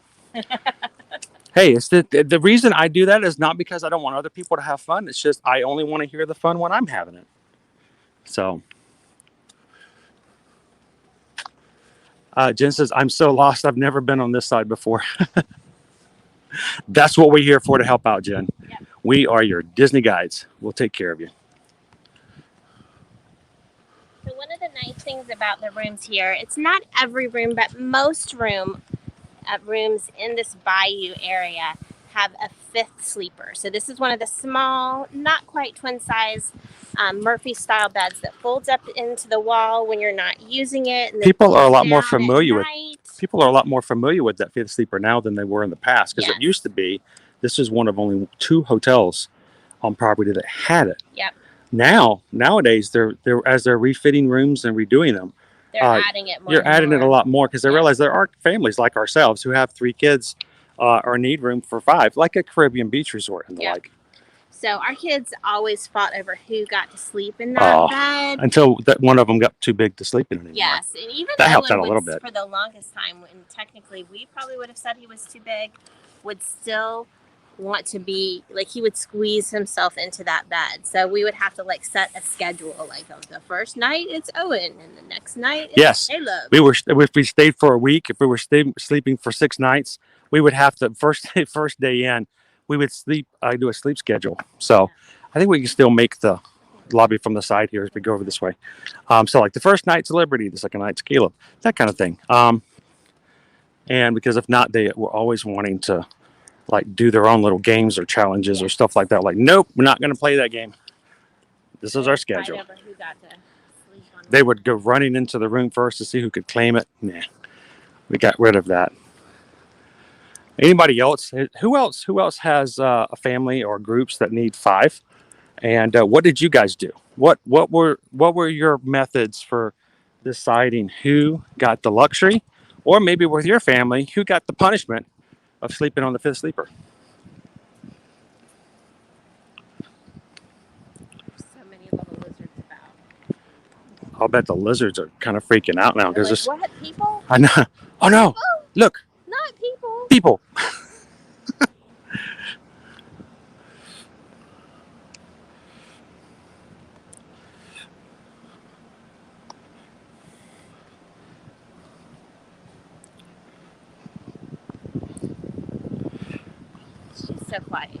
Hey, it's the reason I do that is not because I don't want other people to have fun. It's just I only want to hear the fun when I'm having it. So Jen says, I'm so lost. I've never been on this side before. That's what we're here for, to help out, Jen. Yep. We are your Disney guides. We'll take care of you. So one of the nice things about the rooms here, it's not every room, but most rooms in this bayou area have a fifth sleeper. So this is one of the small, not quite twin size Murphy style beds that folds up into the wall when you're not using it. And People are a lot more familiar with night. People are a lot more familiar with that fifth sleeper now than they were in the past, because Yes. it used to be this is one of only 2 hotels on property that had it. Yep. Nowadays they're as they're refitting rooms and redoing them, They're adding it more. You're adding it a lot more because they Yeah. realize there are families like ourselves who have 3 kids or need room for 5, like a Caribbean beach resort and the Yeah. like. So our kids always fought over who got to sleep in that bed. Until that one of them got too big to sleep in anymore. Yes, and even That though helped out a Owen little was, bit. for the longest time, and technically we probably would have said he was too big, would still want to be, like, he would squeeze himself into that bed. So we would have to, like, set a schedule, like, of the first night it's Owen, and the next night it's Caleb. If we stayed for a week, if we were sleeping for 6 nights, we would have to, first day in, we would do a sleep schedule. So I think we can still make the lobby from the side here as we go over this way. So like the first night's Liberty, the second night's Caleb, that kind of thing. And because if not, they were always wanting to like do their own little games or challenges or stuff like that. Like, nope, we're not going to play that game. This is our schedule. Fight over who got to sleep on They would go running into the room first to see who could claim it. Nah, we got rid of that. Anybody else? Who else has a family or groups that need 5? And what did you guys do? What were your methods for deciding who got the luxury, or maybe with your family, who got the punishment of sleeping on the 5th sleeper? so many little lizards about. I'll bet the lizards are kind of freaking out now because Like, what, people? I know. Oh no! Look, Not people. people. so quiet here.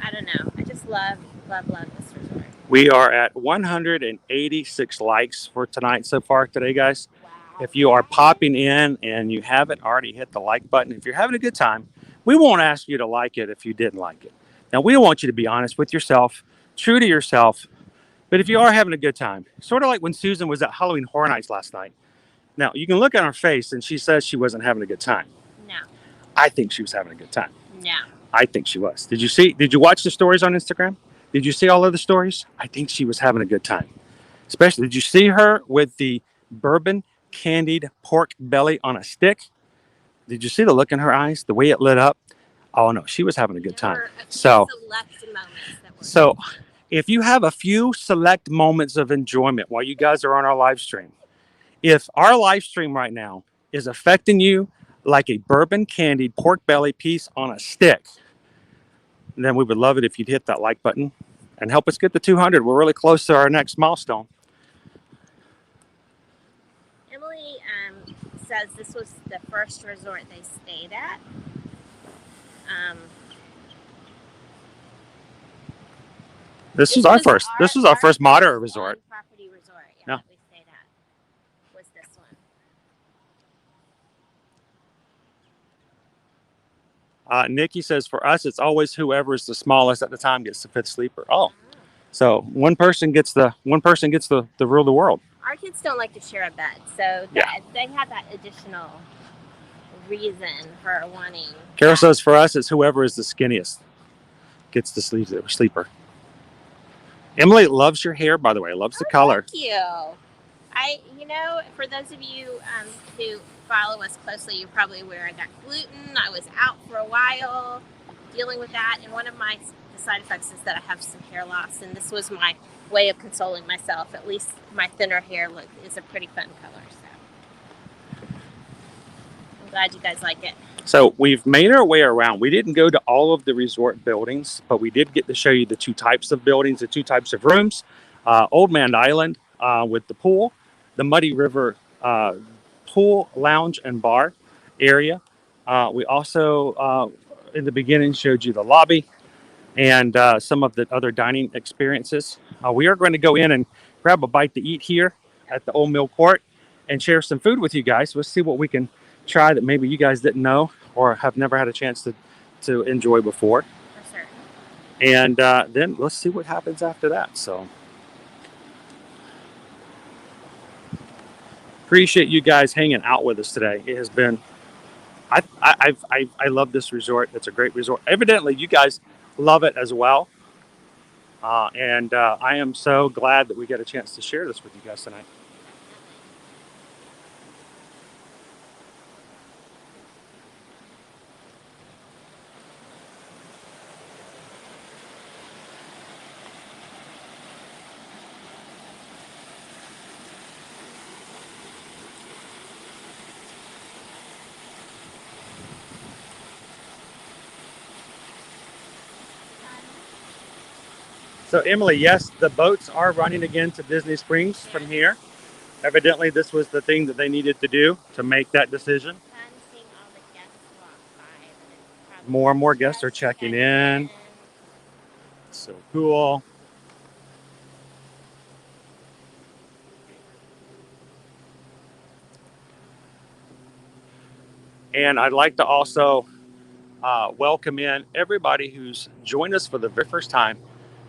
I don't know. I just love this resort. We are at 186 likes for tonight so far today, guys. Wow. If you are popping in and you haven't already hit the like button, if you're having a good time, we won't ask you to like it if you didn't like it. Now, we want you to be honest with yourself, true to yourself. But if you are having a good time, sort of like when Susan was at Halloween Horror Nights last night. Now, you can look at her face and she says she wasn't having a good time. No. I think she was having a good time. No. I think she was. Did you watch the stories on Instagram? Did you see all of the stories? I think she was having a good time. Especially, did you see her with the bourbon candied pork belly on a stick? Did you see the look in her eyes, the way it lit up? Oh no, she was having a good time. So if you have a few select moments of enjoyment while you guys are on our live stream, if our live stream right now is affecting you like a bourbon candied pork belly piece on a stick, then we would love it if you'd hit that like button and help us get to 200. We're really close to our next milestone. Emily says this was the first resort they stayed at. This was our first moderate resort. Property resort, yeah, No. that we stayed at was this one. Nikki says for us, it's always whoever is the smallest at the time gets the fifth sleeper. Oh, so one person gets the rule of the world. Our kids don't like to share a bed, so they have that additional reason for wanting. Carol says for us, it's whoever is the skinniest gets the sleeper. Emily loves your hair, by the way. Loves the color. Thank you. For those of you who follow us closely, you're probably aware I got gluten. I was out for a while dealing with that, and one of my side effects is that I have some hair loss, and this was my way of consoling myself. At least my thinner hair look is a pretty fun color. So I'm glad you guys like it. So we've made our way around. We didn't go to all of the resort buildings, but we did get to show you the two types of buildings, the two types of rooms. Old Man Island with the pool, the Muddy River pool, lounge, and bar area. We also, in the beginning, showed you the lobby and some of the other dining experiences. We are going to go in and grab a bite to eat here at the Old Mill Court and share some food with you guys. Let's see what we can try that maybe you guys didn't know or have never had a chance to enjoy before. For sure. And then let's see what happens after that. So appreciate you guys hanging out with us today. It has been, I love this resort. It's a great resort. Evidently, you guys love it as well. And I am so glad that we get a chance to share this with you guys tonight. So Emily, yes, the boats are running again to Disney Springs from here. Evidently, this was the thing that they needed to do to make that decision. I'm seeing all the guests walk by, but it's probably More and more guests are checking in. So cool. And I'd like to also welcome in everybody who's joined us for the very first time.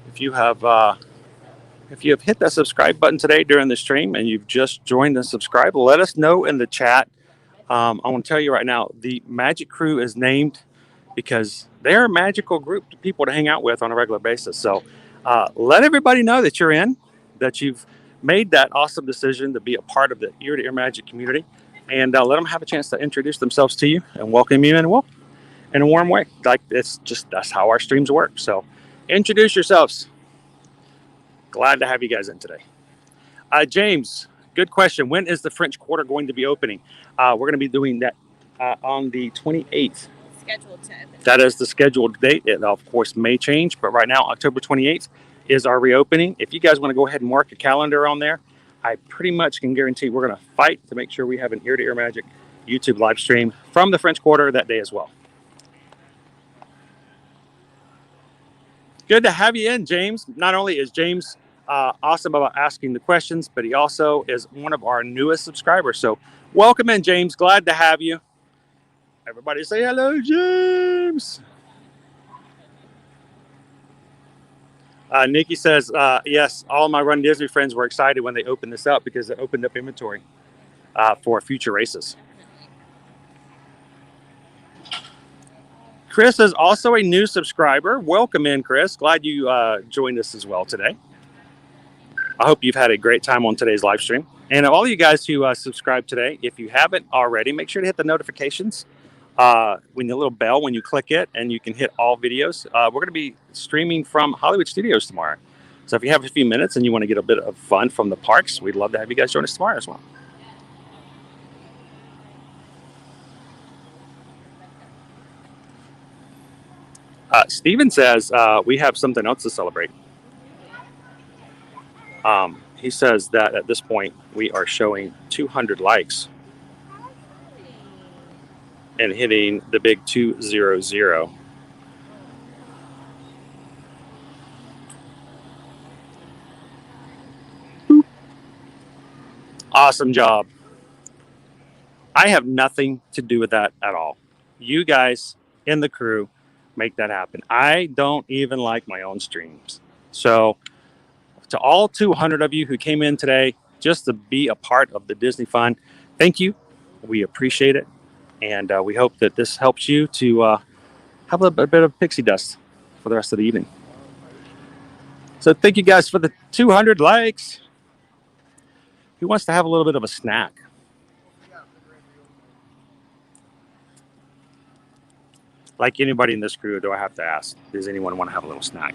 If you have hit that subscribe button today during the stream and you've just joined and subscribed, let us know in the chat. I want to tell you right now, the Magic Crew is named because they're a magical group of people to hang out with on a regular basis. So let everybody know that you're in, that you've made that awesome decision to be a part of the Ear to Ear Magic community, and let them have a chance to introduce themselves to you and welcome you in a warm way. Like that's how our streams work. So introduce yourselves. Glad to have you guys in today. James, good question. When is the French Quarter going to be opening? We're going to be doing that on the 28th. Scheduled to open. That is the scheduled date. It, of course, may change, but right now, October 28th is our reopening. If you guys want to go ahead and mark a calendar on there, I pretty much can guarantee we're going to fight to make sure we have an Ear to Ear Magic YouTube live stream from the French Quarter that day as well. Good to have you in, James. Not only is James awesome about asking the questions, but he also is one of our newest subscribers. So welcome in, James. Glad to have you. Everybody say hello, James. Nikki says, yes, all my Run Disney friends were excited when they opened this up because it opened up inventory for future races. Chris is also a new subscriber. Welcome in, Chris. Glad you joined us as well today. I hope you've had a great time on today's live stream. And all you guys who subscribed today, if you haven't already, make sure to hit the notifications. When the little bell, when you click it, and you can hit all videos. We're going to be streaming from Hollywood Studios tomorrow. So if you have a few minutes and you want to get a bit of fun from the parks, we'd love to have you guys join us tomorrow as well. Steven says we have something else to celebrate. He says that at this point we are showing 200 likes and hitting the big 200. Awesome job. I have nothing to do with that at all. You guys in the crew make that happen. I don't even like my own streams. So to all 200 of you who came in today just to be a part of the Disney fun, thank you. We appreciate it. And we hope that this helps you to have a bit of pixie dust for the rest of the evening. So thank you guys for the 200 likes. Who wants to have a little bit of a snack? Like anybody in this crew, do I have to ask, does anyone want to have a little snack?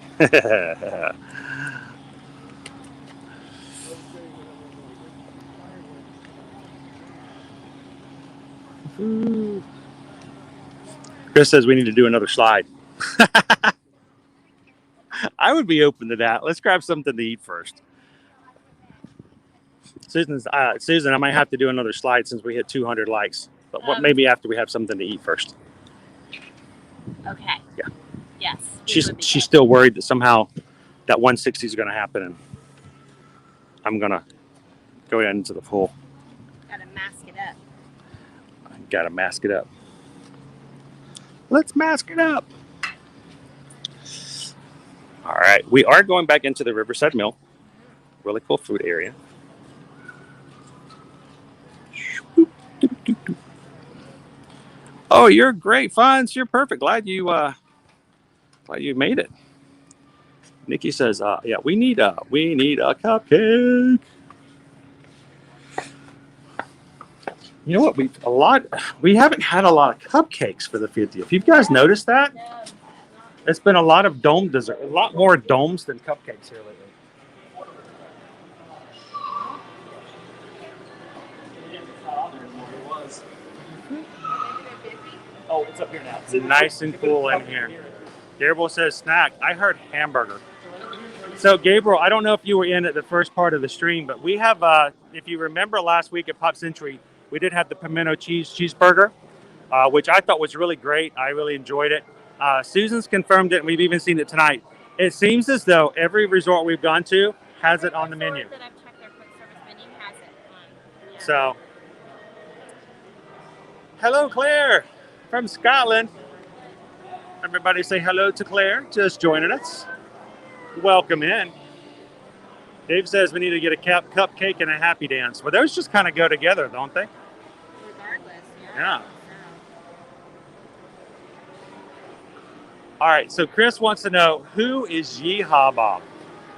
Chris says we need to do another slide. I would be open to that. Let's grab something to eat first. Susan, I might have to do another slide since we hit 200 likes. But what maybe after we have something to eat first. Okay. Yeah. Yes. She's still worried that somehow that 160 is going to happen, and I'm going to go into the pool. Gotta mask it up. Gotta mask it up. Let's mask it up. All right, we are going back into the Riverside Mill. Really cool food area. Oh, you're great, Fonz. You're perfect. Glad you made it. Nikki says, yeah, we need a cupcake. You know what? We haven't had a lot of cupcakes for the 50th. Have you guys noticed that? It's been a lot of dome dessert, a lot more domes than cupcakes here lately. Oh, it's up here now. It's nice and cool in here. Gabriel says snack. I heard hamburger. So Gabriel, I don't know if you were in at the first part of the stream, but we have, if you remember last week at Pop Century, we did have the pimento cheeseburger, which I thought was really great. I really enjoyed it. Susan's confirmed it, and we've even seen it tonight. It seems as though every resort we've gone to has it on the menu. That I've checked their quick service menu has it on. Yeah. So, hello, Claire from Scotland. Everybody say hello to Claire, just joining us. Welcome in. Dave says we need to get a cupcake and a happy dance. Well, those just kind of go together, don't they? Regardless, Yeah. All right, so Chris wants to know, who is Yeehaw Bob?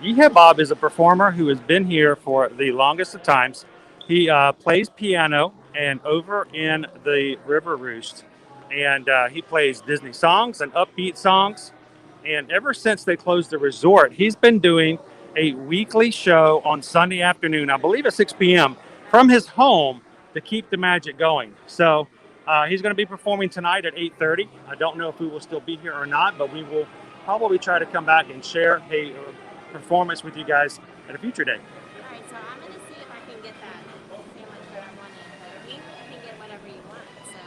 Yeehaw Bob is a performer who has been here for the longest of times. He plays piano and over in the River Roost, and he plays Disney songs and upbeat songs. And ever since they closed the resort, he's been doing a weekly show on Sunday afternoon, I believe at 6 p.m., from his home to keep the magic going. So he's going to be performing tonight at 8:30. I don't know if we will still be here or not, but we will probably try to come back and share a performance with you guys at a future day. All right, so I'm going to see if I can get that sandwich that I wanted, but you can get whatever you want. So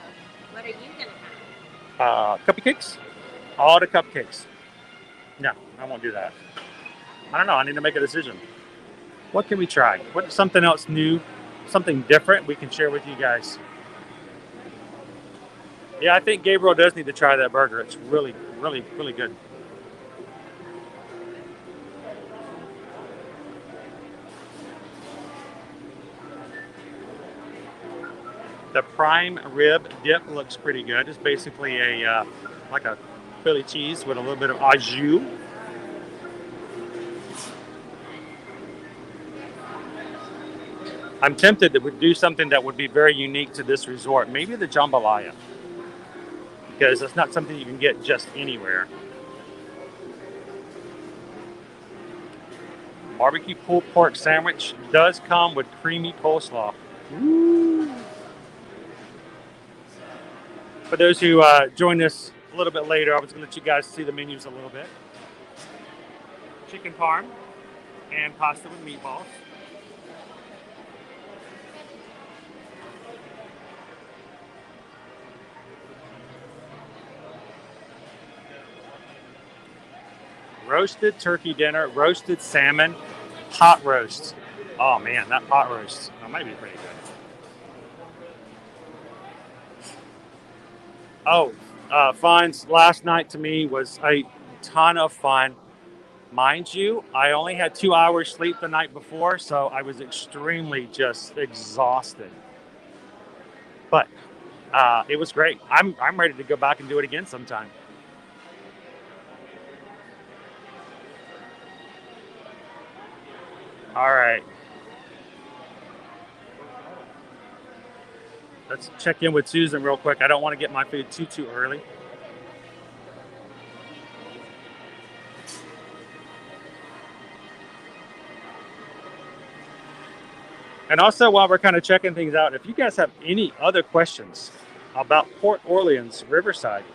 what are you going to have? Cupcakes? All the cupcakes. No, I won't do that. I don't know. I need to make a decision. What can we try? What something else new, something different we can share with you guys? Yeah, I think Gabriel does need to try that burger. It's really, really, really good. The prime rib dip looks pretty good. It's basically a like a Philly cheese with a little bit of au jus. I'm tempted to do something that would be very unique to this resort. Maybe the jambalaya, because it's not something you can get just anywhere. Barbecue pulled pork sandwich does come with creamy coleslaw. Woo. For those who joined us a little bit later, I was going to let you guys see the menus a little bit. Chicken parm and pasta with meatballs. Roasted turkey dinner, roasted salmon, pot roast. Oh man, that pot roast, that might be pretty good. Oh, Fun's last night to me was a ton of fun. Mind you, I only had 2 hours sleep the night before, so I was extremely just exhausted. But it was great. I'm ready to go back and do it again sometime. All right. Let's check in with Susan real quick. I don't want to get my food too early. And also, while we're kind of checking things out, if you guys have any other questions about Port Orleans, Riverside,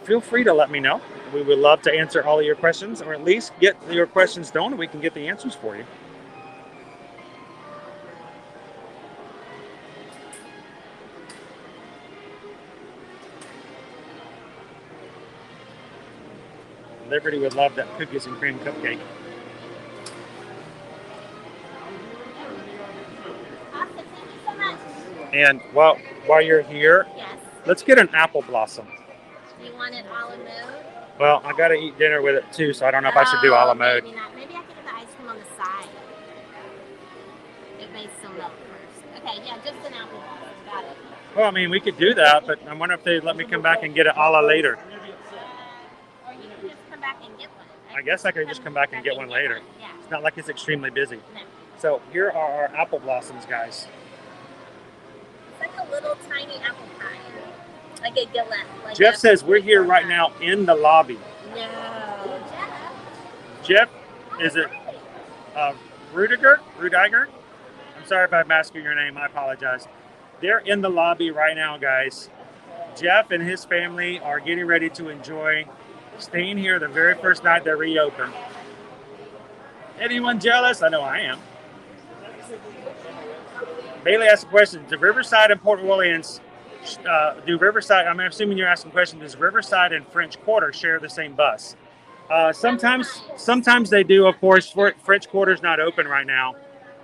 feel free to let me know. We would love to answer all of your questions, or at least get your questions done, and we can get the answers for you. Liberty would love that cookies and cream cupcake. Awesome. Thank you so much. And while you're here, Yes. let's get an apple blossom. You want it a la mode? Well, I got to eat dinner with it too, so I don't know if I should do a la mode. Maybe not. Maybe I could have the ice cream on the side. It may still melt first. Okay, yeah, just an apple blossom. Got it. Well, I mean, we could do that, but I wonder if they let me come back and get it a la later. Or you can just come back and get one. I guess I could just come back and get one later. Yeah. It's not like it's extremely busy. No. So here are our apple blossoms, guys. It's like a little tiny apple pie. Like a gillette. Like Jeff says we're here right now in the lobby. No. Jeff, is it Rudiger? I'm sorry if I'm asking your name. I apologize. They're in the lobby right now, guys. Jeff and his family are getting ready to enjoy staying here the very first night they reopened. Anyone jealous? I know I am. Bailey asked a question. Do Riverside and Port Orleans, I'm assuming you're asking a question, does Riverside and French Quarter share the same bus? Sometimes they do, of course. French Quarter's not open right now,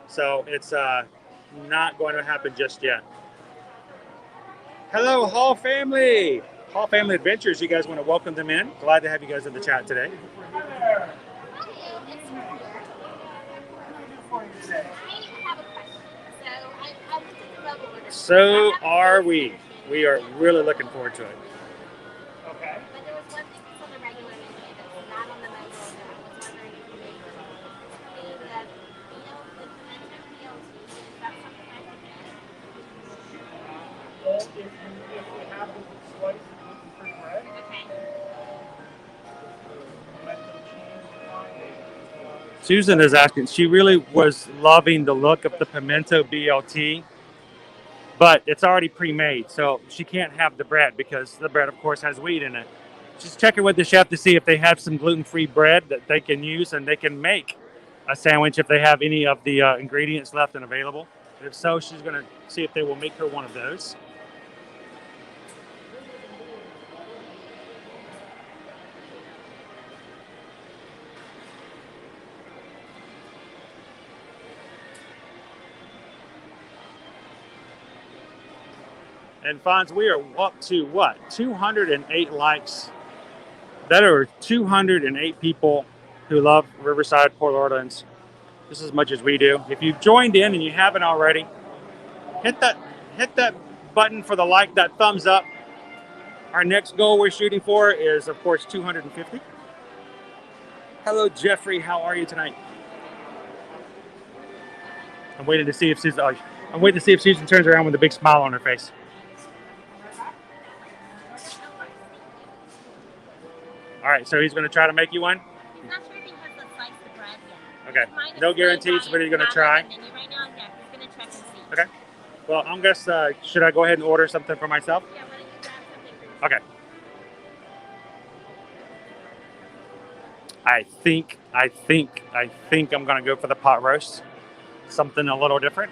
so it's not going to happen just yet. Hello, Hall family. Hall Family Adventures. You guys want to welcome them in? Glad to have you guys in the chat today. So are we. We are really looking forward to it. Okay. But there was one thing that's on the regular menu that's not on the menu that I was wondering if you made. The pimento BLT. Is that something I could get? Well, if you have the slice of gluten-free bread, Okay. Susan is asking, she really was loving the look of the pimento BLT, but it's already pre-made, so she can't have the bread because the bread, of course, has wheat in it. She's checking with the chef to see if they have some gluten-free bread that they can use, and they can make a sandwich if they have any of the ingredients left and available. If so, she's going to see if they will make her one of those. And Fonz, we are up to what? 208 likes. That are 208 people who love Riverside, Port Orleans, just as much as we do. If you've joined in and you haven't already, hit that button for the like, that thumbs up. Our next goal we're shooting for is, of course, 250. Hello, Jeffrey. How are you tonight? I'm waiting to see if Susan turns around with a big smile on her face. All right, so he's going to try to make you one. He's not sure if he has the slice of bread yet. Okay. He might have No said guarantees, that but he's you going to have try. on the menu right now. Yeah, he's going to check and see. Okay. Well, I'm guess. Should I go ahead and order something for myself? Yeah, why don't you grab something for yourself? Okay. I think I'm gonna go for the pot roast. Something a little different.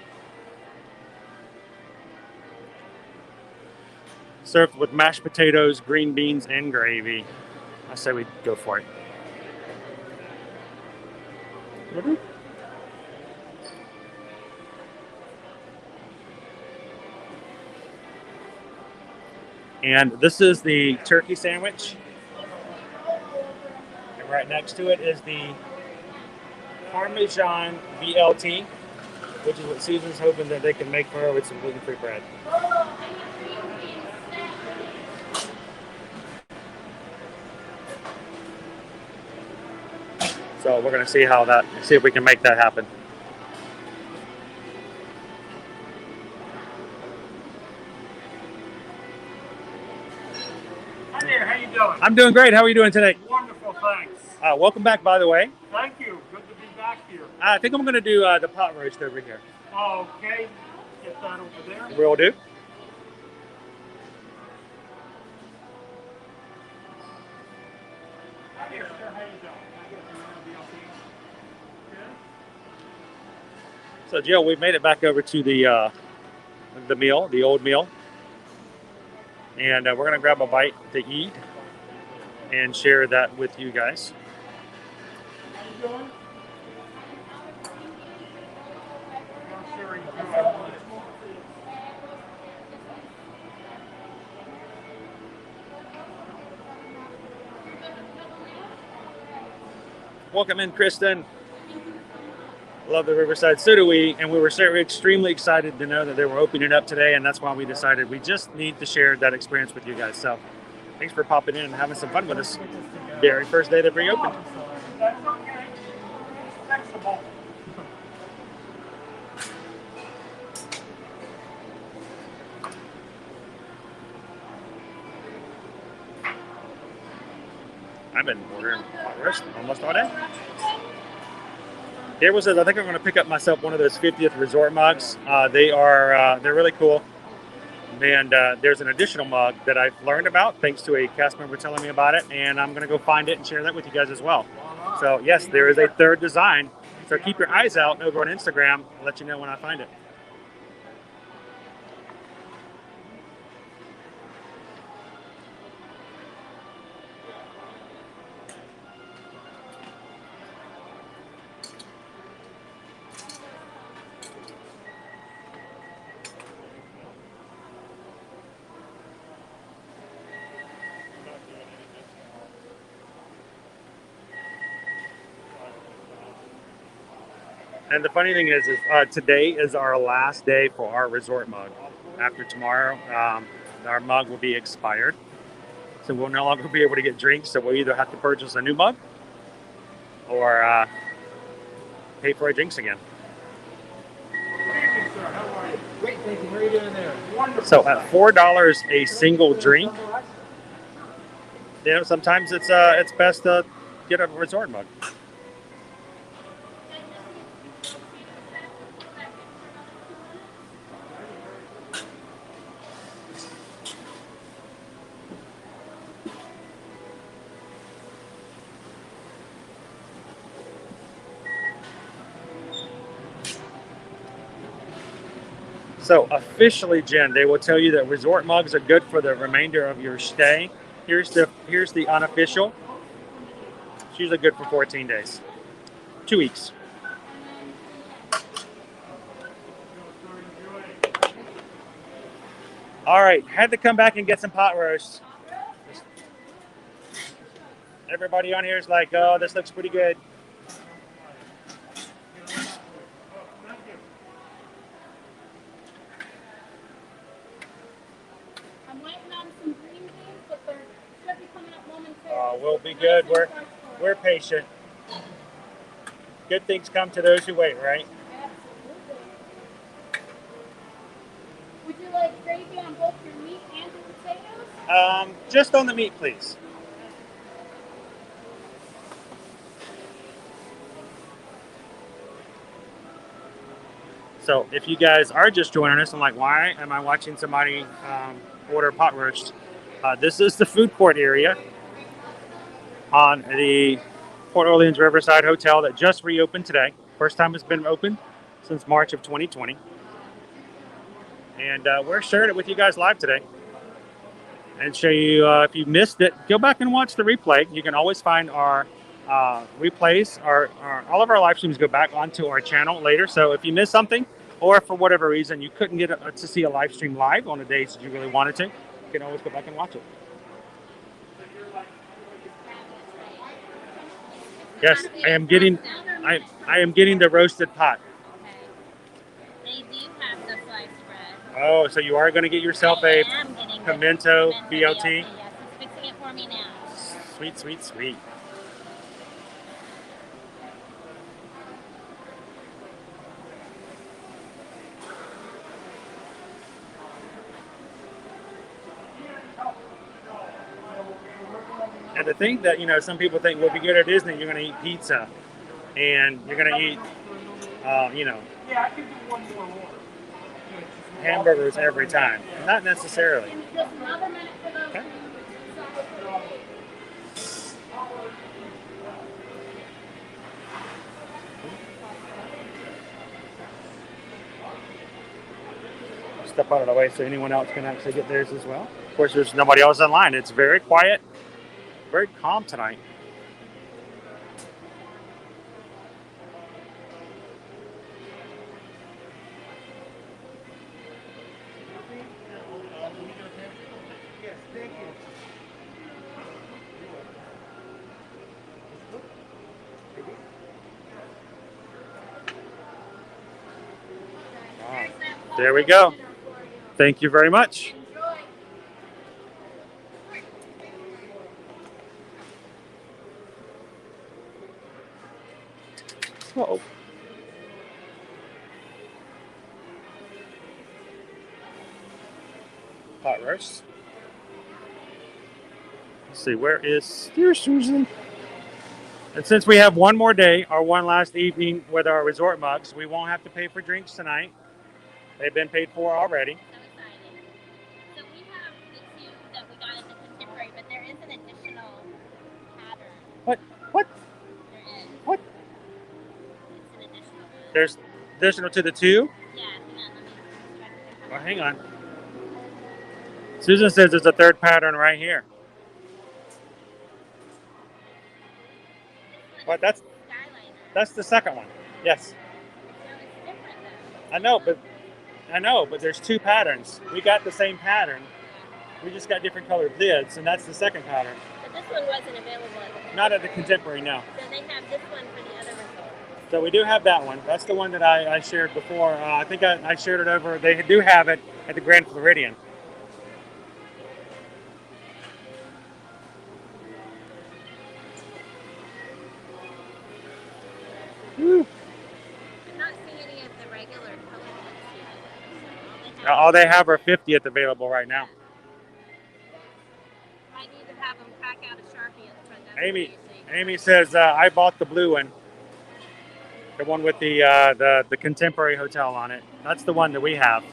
Served with mashed potatoes, green beans, and gravy. I say we go for it. And this is the turkey sandwich. And right next to it is the Parmesan BLT, which is what Susan's hoping that they can make for her with some gluten-free bread. So we're going to see if we can make that happen. Hi there, how you doing? I'm doing great. How are you doing today? Wonderful, thanks. Welcome back, by the way. Thank you. Good to be back here. I think I'm going to do the pot roast over here. Okay, get that over there. Will do. Hi there, sir. How you doing? I guess you're gonna be okay. Good. So, Jill, we've made it back over to the old meal, and we're going to grab a bite to eat and share that with you guys. How you doing? I'm sure you do. Welcome in, Kristen. Love the Riverside. So do we. And we were extremely excited to know that they were opening up today. And that's why we decided we just need to share that experience with you guys. So thanks for popping in and having some fun with us. Very first day that reopened. That's okay. Flexible. I've been ordering pot roast almost all day. I think I'm going to pick up myself one of those 50th resort mugs. They're really cool. And there's an additional mug that I've learned about thanks to a cast member telling me about it. And I'm going to go find it and share that with you guys as well. So yes, there is a third design. So keep your eyes out over on Instagram. I'll let you know when I find it. And the funny thing is today is our last day for our resort mug. After tomorrow, our mug will be expired. So we'll no longer be able to get drinks. So we'll either have to purchase a new mug or pay for our drinks again. Good evening, sir. How are you? Great, thank you. How are you doing there? Wonderful. So at $4 a single drink, sometimes it's best to get a resort mug. So officially, Jen, they will tell you that resort mugs are good for the remainder of your stay. Here's the unofficial. It's usually good for 14 days, 2 weeks. All right, had to come back and get some pot roast. Everybody on here is like, oh, this looks pretty good. I'm waiting on some green beans, but they're should be coming up momentarily. Oh, we'll be good. We're patient. Good things come to those who wait, right? Absolutely. Would you like gravy on both your meat and your potatoes? Just on the meat, please. So if you guys are just joining us, I'm like, why am I watching somebody order pot roast? This is the food court area on the Port Orleans Riverside Hotel that just reopened today. First time it's been open since March of 2020. And we're sharing it with you guys live today. And show you, if you missed it, go back and watch the replay. You can always find our replays, all of our live streams go back onto our channel later. So if you missed something, or for whatever reason you couldn't get to see a live stream live on the days that you really wanted to, you can always go back and watch it. Yes, I am getting the roasted pot. Okay. They do have the sliced bread. Oh, so you are going to get yourself I a am getting the pimento BLT? Yes, he's fixing it for me now. Sweet, sweet, sweet. And the thing that, some people think will be good at Disney, you're going to eat pizza and you're going to eat, Yeah, I can do one more order. hamburgers every time. Not necessarily. And just another minute for those. Okay. Step out of the way so anyone else can actually get theirs as well. Of course, there's nobody else online. It's very quiet, very calm tonight. Yes, thank you. There we go. Thank you very much. Enjoy. Uh-oh. Pot roast. Let's see, where is Susan? And since we have one more day or one last evening with our resort mugs, we won't have to pay for drinks tonight. They've been paid for already. So exciting. So we have the two that we got at the Contemporary, but there is an additional pattern. What? There is. What? It's an additional one. There's additional to the two? Yeah, hang on. Let me try to Well, hang on. Susan says there's a third pattern right here. But that's Skyliner. the second one. Yes. No, it's different though. I know, but there's two patterns. We got the same pattern. We just got different colored lids, and that's the second pattern. But this one wasn't available at the Not at the Contemporary, no. So they have this one for the other resort. So we do have that one. That's the one that I shared before. I think I shared it over. They do have it at the Grand Floridian. Woo. I'm not seeing any of the regular color ones here. All they have are 50th available right now. Might need to have them crack out a Sharpie at the front. That's what you're saying. Amy says I bought the blue one, the one with the Contemporary Hotel on it. That's the one that we have.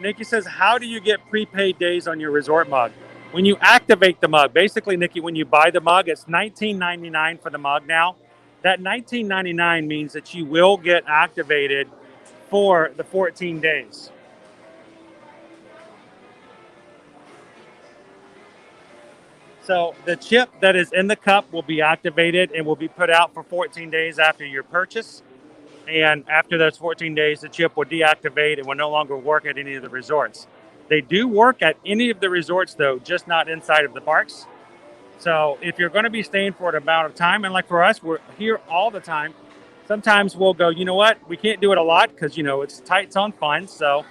Nikki says, how do you get prepaid days on your resort mug? When you activate the mug, basically, Nikki, when you buy the mug, it's $19.99 for the mug now. That $19.99 means that you will get activated for the 14 days. So the chip that is in the cup will be activated and will be put out for 14 days after your purchase. And after those 14 days, the chip will deactivate and will no longer work at any of the resorts. They do work at any of the resorts, though, just not inside of the parks. So if you're going to be staying for an amount of time, and like for us, we're here all the time. Sometimes we'll go, you know what, we can't do it a lot because, it's tight on funds. So,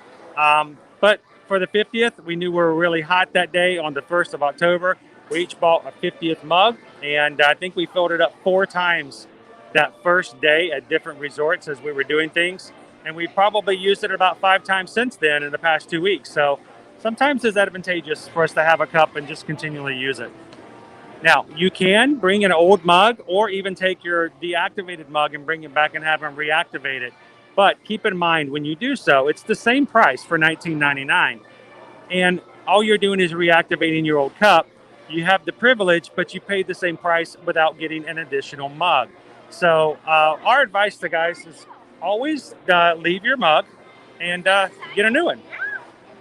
but for the 50th, we knew we were really hot that day on the 1st of October. We each bought a 50th mug, and I think we filled it up 4 times that first day at different resorts as we were doing things. And we probably used it about 5 times since then in the past 2 weeks. So sometimes it's advantageous for us to have a cup and just continually use it. Now, you can bring an old mug or even take your deactivated mug and bring it back and have them reactivate it. But keep in mind, when you do so, it's the same price for $19.99. And all you're doing is reactivating your old cup. You have the privilege, but you paid the same price without getting an additional mug. So our advice to guys is always leave your mug and get a new one.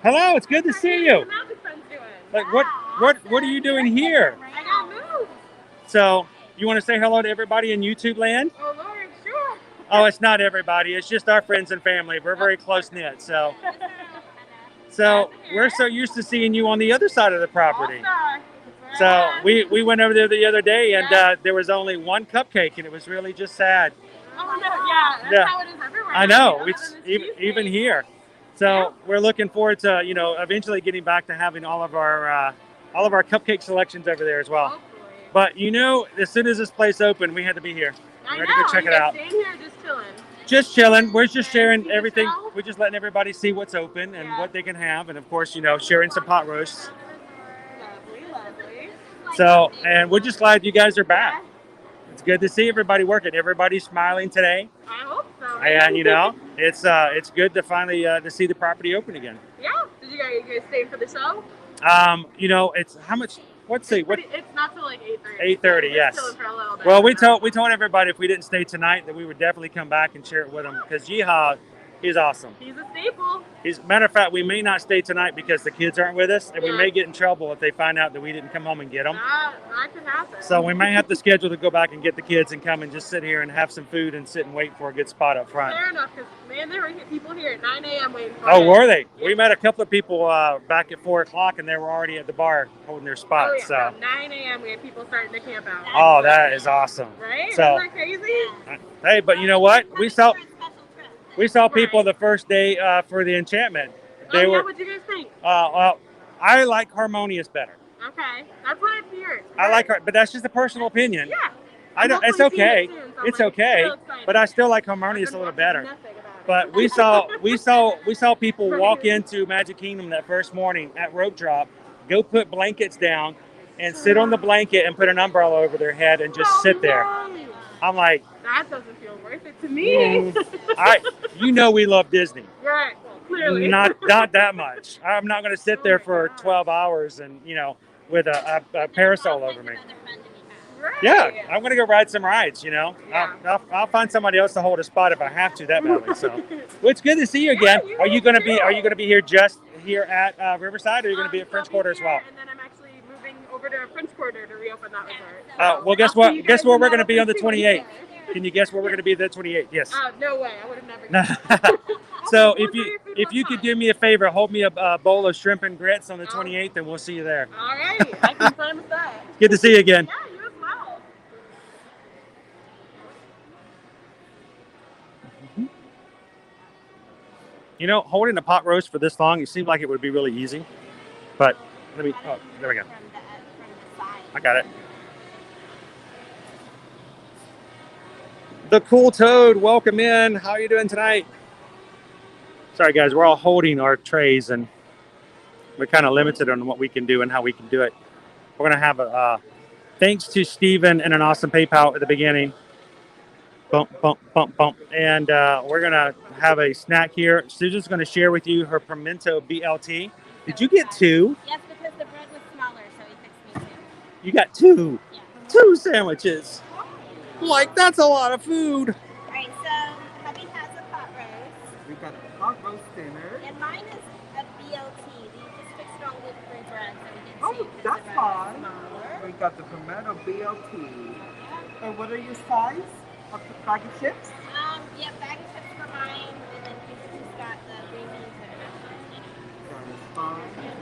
Hello, it's good to see you. Like what are you doing here? I got moved. So you want to say hello to everybody in YouTube land? Oh, Lord, sure. Oh, it's not everybody. It's just our friends and family. We're very close knit. So we're so used to seeing you on the other side of the property. So we went over there the other day, and there was only one cupcake, and it was really just sad. Oh, no, yeah, that's how it is everywhere. I know. Other It's than this even cheesecake. here. So we're looking forward to eventually getting back to having all of our cupcake selections over there as well. Hopefully. But as soon as this place opened, we had to be here. I Ready know. to check you it guys out. staying here or just chilling? Just chilling. We're just sharing See the everything. show? We're just letting everybody see what's open and Yeah. what they can have, and of course, sharing some pot roasts. Lovely, lovely. So, and we're just glad you guys are back. It's good to see everybody working. Everybody's smiling today, I hope so. and it's good to finally to see the property open again. Yeah. Did you guys stay for the show? It's how much? Let's see. What? It's not till like 8:30. 8:30, We're yes. chilling for a little bit. Well, we told everybody if we didn't stay tonight that we would definitely come back and share it with them because Yeehaw, he's awesome. He's a staple. Matter of fact, we may not stay tonight because the kids aren't with us, and we Yeah. may get in trouble if they find out that we didn't come home and get them. That could happen. So we may have to schedule to go back and get the kids and come and just sit here and have some food and sit and wait for a good spot up front. Fair enough, because man, there were people here at 9 a.m. waiting for Oh, it. were they? We met a couple of people back at 4 o'clock, and they were already at the bar holding their spot. Oh, yeah. So, From 9 a.m. we had people starting to camp out. oh, that is awesome. Right? So, Isn't that crazy? hey, but you know what? We saw people Right. the first day for the enchantment. They Yeah, were. what'd you guys think? Well, I like Harmonious better. Okay. That's what I've heard. I like her, but that's just a personal opinion. Yeah. I don't. I'm It's hopefully seeing okay. it soon, so I'm It's like, okay. real excited. But I still like Harmonious a I've little been watching better. nothing about it. But we saw people walk into Magic Kingdom that first morning at rope drop, go put blankets down, and sit on the blanket and put an umbrella over their head and just sit there. Right. I'm like, That doesn't feel worth it to me. we love Disney. Right. Clearly. Not that much. I'm not going to sit there for 12 hours and with a parasol over me. Right. Yeah, I'm going to go ride some rides. Yeah. I'll find somebody else to hold a spot if I have to that badly. So, well, it's good to see you again. Yeah, Are you going to be here just here at Riverside, or are you going to be at So French I'll Quarter be as well? here, and then I'm actually moving over to French Quarter to reopen that resort. Well, guess I'll what? see you Guess guys where in we're going to be on the that 28th? Can you guess where we're going to be the 28th? Yes. No way. I would have never. So We'll if you could do me a favor, hold me a bowl of shrimp and grits on the 28th, and we'll see you there. All right. I can sign with that. Good to see you again. Yeah, you as well. Holding a pot roast for this long, it seemed like it would be really easy. But there we go. From the side. I got it. The Cool Toad, welcome in. How are you doing tonight? Sorry, guys, we're all holding our trays, and we're kind of limited on what we can do and how we can do it. We're going to have a thanks to Steven and an awesome PayPal at the beginning. Bump, bump, bump, bump. And we're going to have a snack here. Susan's going to share with you her pimento BLT. Did you get 2? Yes, because the bread was smaller, so he fixed me 2. You got 2. Yeah. 2 sandwiches. Like, that's a lot of food. Alright, so hubby has a pot roast, We got a pot roast dinner. and mine is a BLT. We just fixed it on gluten-free bread, so we didn't Oh, see it 'cause that's the bread was fine. smaller. We got the pimento BLT. And what are your size of the bag of chips? Yeah, bag of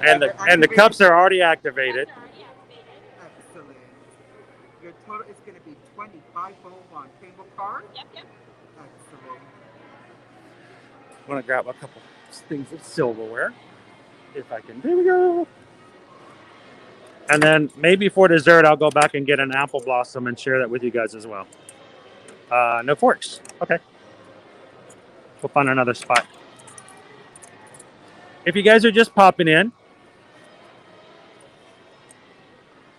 And the cups are already activated. Excellent. Your total is going to be $25.01. Table card? Yep. Excellent. I'm gonna grab a couple things of silverware, if I can. There we go. And then maybe for dessert, I'll go back and get an apple blossom and share that with you guys as well. No forks. Okay. We'll find another spot. If you guys are just popping in,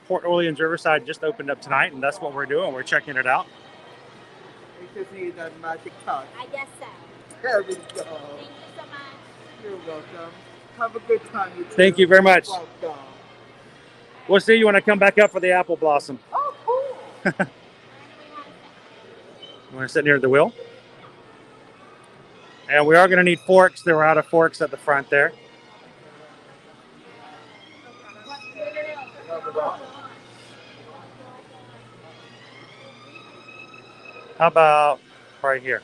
Port Orleans Riverside just opened up tonight, and that's what we're doing. We're checking it out. We just need that magic touch. I guess so. There we go. Thank you so much. You're welcome. Have a good time. Thank you very much. Welcome. We'll see you when I come back up for the apple blossom. Oh, cool. You want to sit near the wheel? And we are going to need forks. They were out of forks at the front there. How about right here?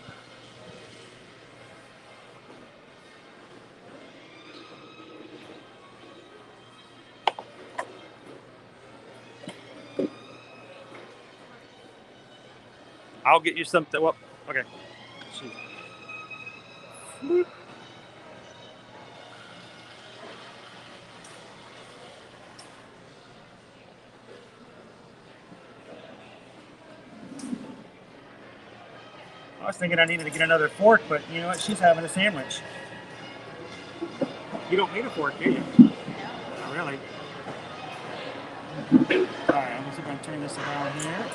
I'll get you something. Well, okay. Jeez. I was thinking I needed to get another fork, but you know what? She's having a sandwich. You don't need a fork, do you? Not really. All right, I'm just going to turn this around here.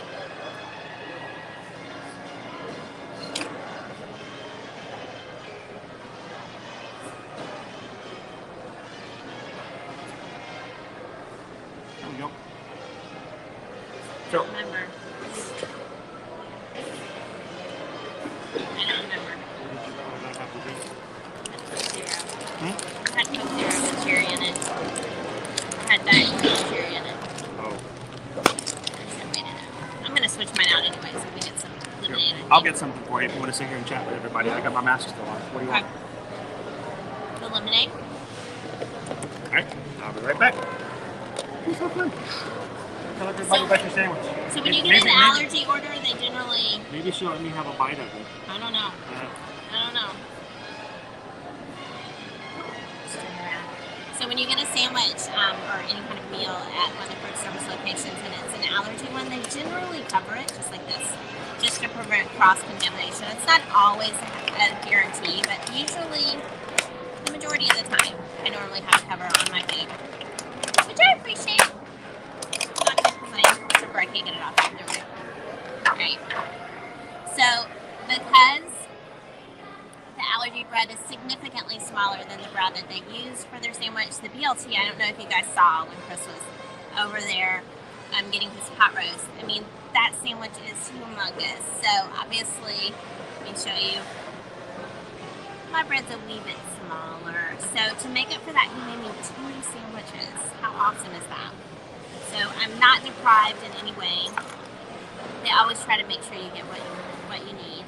There we go. So, Remember. I don't remember. I had Coke Zero with cherry in it. I had Diet Coke with cherry in it. oh. I'm going to switch mine out anyway, so we get some lemonade. I'll get something for you if you want to sit here and chat with everybody. I got my mask still on. What do you want? The lemonade? All right, I'll be right back. It's so fun. Tell everybody about your sandwich. So when you get an allergy order, they generally... Maybe she'll let me have a bite of it. I don't know. I don't know. So when you get a sandwich or any kind of meal at one of the food service locations and it's an allergy one, they generally cover it just like this, just to prevent cross-contamination. It's not always a guarantee, but usually, the majority of the time, I normally have cover on my food, which I appreciate. Not just because I can't get it off. There we go. Right. So because the allergy bread is significantly smaller than the bread that they use for their sandwich, the BLT, I don't know if you guys saw when Chris was over there getting his pot roast. I mean, that sandwich is humongous. So obviously, let me show you. My bread's a wee bit smaller. So to make up for that, he made me 2 sandwiches. How awesome is that? So I'm not deprived in any way. They always try to make sure you get what you need.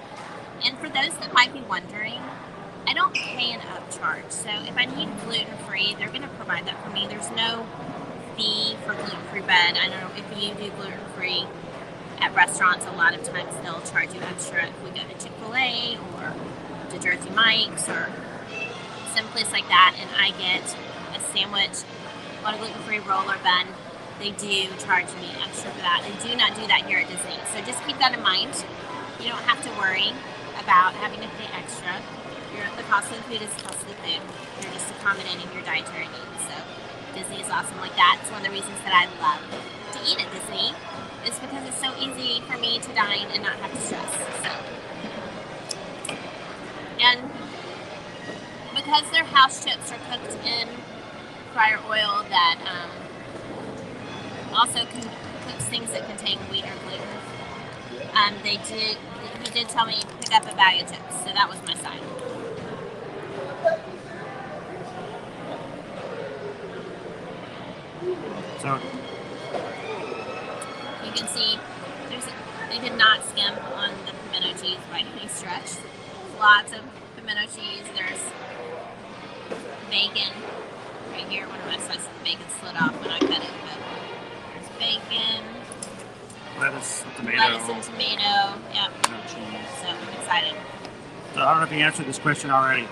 And for those that might be wondering, I don't pay an upcharge. So if I need gluten-free, they're going to provide that for me. There's no fee for gluten-free bread. I don't know if you do gluten-free at restaurants. A lot of times they'll charge you extra if we go to Chick-fil-A or to Jersey Mike's or someplace like that, and I get a sandwich on a gluten-free roll or bun. They do charge me extra for that. They do not do that here at Disney. So just keep that in mind. You don't have to worry about having to pay extra. The cost of the food is the cost of the food. You're just accommodating your dietary needs. So Disney is awesome like that. It's one of the reasons that I love to eat at Disney. Is because it's so easy for me to dine and not have to stress. So, and because their house chips are cooked in fryer oil that also cooks things that contain wheat or gluten, he did tell me to pick up a bag of chips, so that was my sign. So You can see they did not skim on the pimento cheese by any stretch. Lots of pimento cheese. There's bacon, right here. One of my slices of bacon slid off when I cut it, but there's bacon, Lettuce, tomato, lettuce and tomato. Yep. no cheese. So I'm excited. So I don't know if you answered this question already.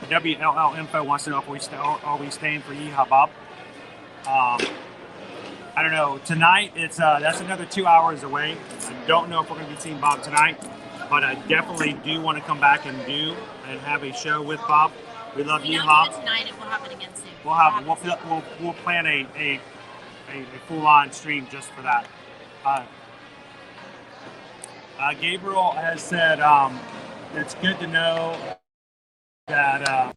WLL Info wants to know if are we staying for Yeehaw Bob. I don't know. Tonight, that's another 2 hours away. I don't know if we're going to be seeing Bob tonight, but I definitely do want to come back and have a show with Bob. We love We don't Yeehaw. do it tonight. It will happen again soon. We'll plan a full-on stream just for that. Gabriel has said it's good to know that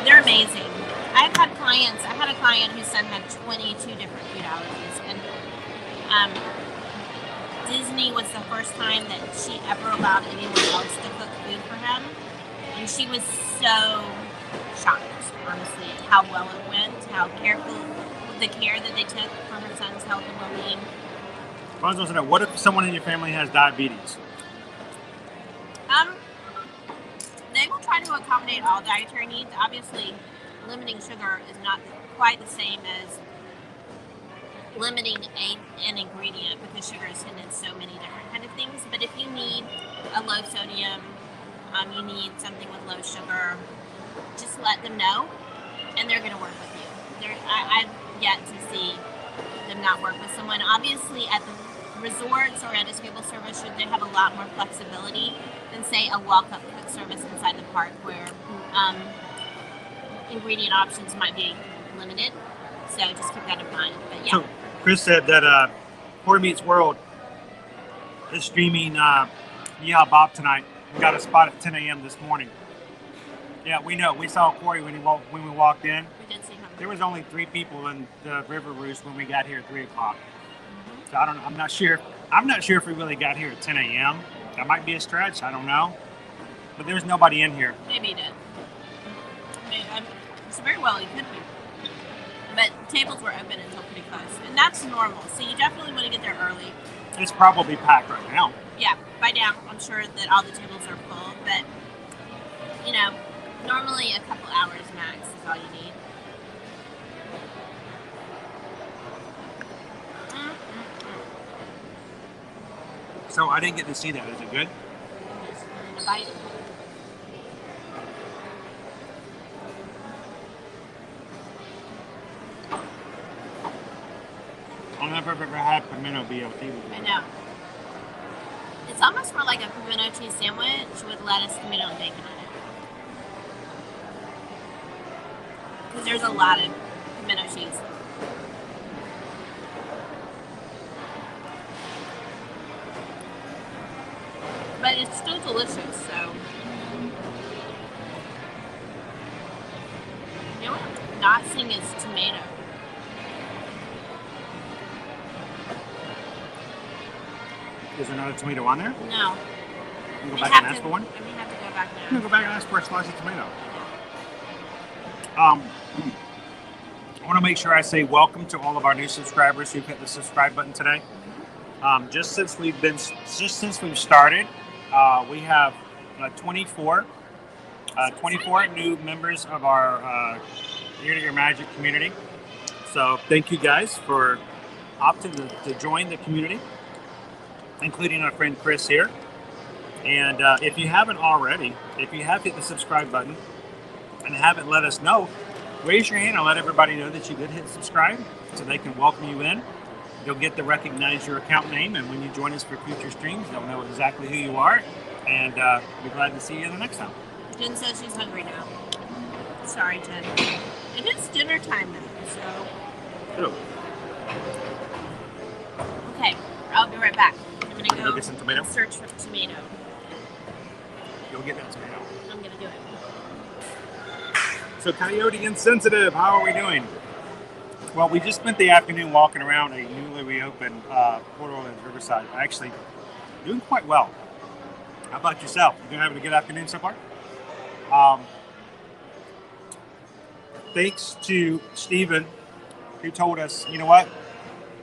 They're amazing. I had a client whose son had 22 different food allergies, and Disney was the first time that she ever allowed anyone else to cook food for him, and she was so shocked, honestly, at how well it went, how careful, the care that they took for her son's health and well-being. I was going to know, what if someone in your family has diabetes? They will try to accommodate all dietary needs. Obviously, limiting sugar is not quite the same as limiting an ingredient, because sugar is in so many different kind of things. But if you need a low sodium, you need something with low sugar, just let them know, and they're going to work with you. I've yet to see them not work with someone. Obviously, at the resorts or at a table service, they have a lot more flexibility than, say, a walk-up quick service inside the park, where ingredient options might be limited. So just keep that in mind. But yeah. So Chris said that Corey Meets World is streaming Yeehaw Bob tonight. We got a spot at 10 a.m. this morning. Yeah, we know. We saw Corey when we walked in. We did see him. There was only 3 people in the River Roost when we got here at 3 o'clock. So I'm not sure if we really got here at 10 a.m. That might be a stretch. I don't know. But there's nobody in here. Maybe he did. It's very well, he could be. But tables were open until pretty close. And that's normal. So you definitely want to get there early. It's probably packed right now. Yeah, by now I'm sure that all the tables are full. But, normally a couple hours max is all you need. So I didn't get to see that. Is it good? Just a bite. I don't know if I've ever had pimento BLT before. I know. It's almost more like a pimento cheese sandwich with lettuce, tomato, and bacon on it. Because there's a lot of pimento cheese. But it's still delicious, so. You know what I'm not seeing is tomato. Is there another tomato on there? No. You can go back and ask for one? I may have to go back I'm now. gonna go back and ask for a slice of tomato. I want to make sure I say welcome to all of our new subscribers who've hit the subscribe button today. Just since we've started, we have 24 new members of our Ear to Ear Magic community. So thank you guys for opting to join the community, including our friend Chris here. And if you haven't already, if you have hit the subscribe button and haven't let us know, raise your hand and let everybody know that you did hit subscribe so they can welcome you in. You'll get to recognize your account name, and when you join us for future streams, they'll know exactly who you are, and we're glad to see you the next time. Jen says she's hungry now. Sorry, Jen. It is dinner time now, so. Oh, Okay, I'll be right back. I'm gonna go get some tomato? search for tomato. You'll get that tomato. I'm gonna do it. So Coyote Insensitive, how are we doing? Well, we just spent the afternoon walking around a newly reopened Port Orleans Riverside. Actually, doing quite well. How about yourself? You having a good afternoon so far? Thanks to Steven, who told us, you know what?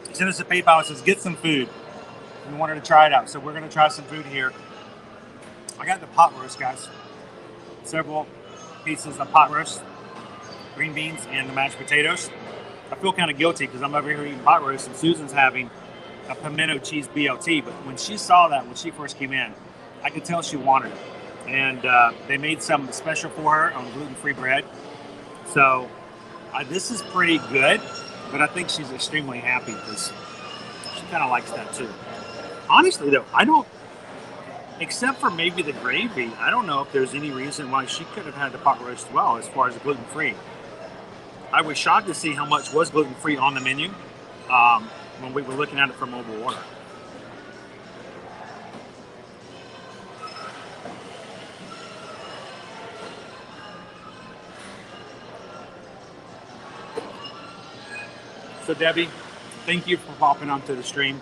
He sent us a PayPal and says, get some food. We wanted to try it out. So we're going to try some food here I got the pot roast, guys. Several pieces of pot roast, green beans, and the mashed potatoes. I feel kind of guilty because I'm over here eating pot roast, and Susan's having a pimento cheese BLT. But when she saw that when she first came in, I could tell she wanted it. And they made some special for her on gluten-free bread. So this is pretty good, but I think she's extremely happy because she kind of likes that too. Honestly, though, I don't, except for maybe the gravy, I don't know if there's any reason why she could have had the pot roast as well as far as gluten-free. I was shocked to see how much was gluten-free on the menu when we were looking at it for mobile order. So Debbie, thank you for popping onto the stream.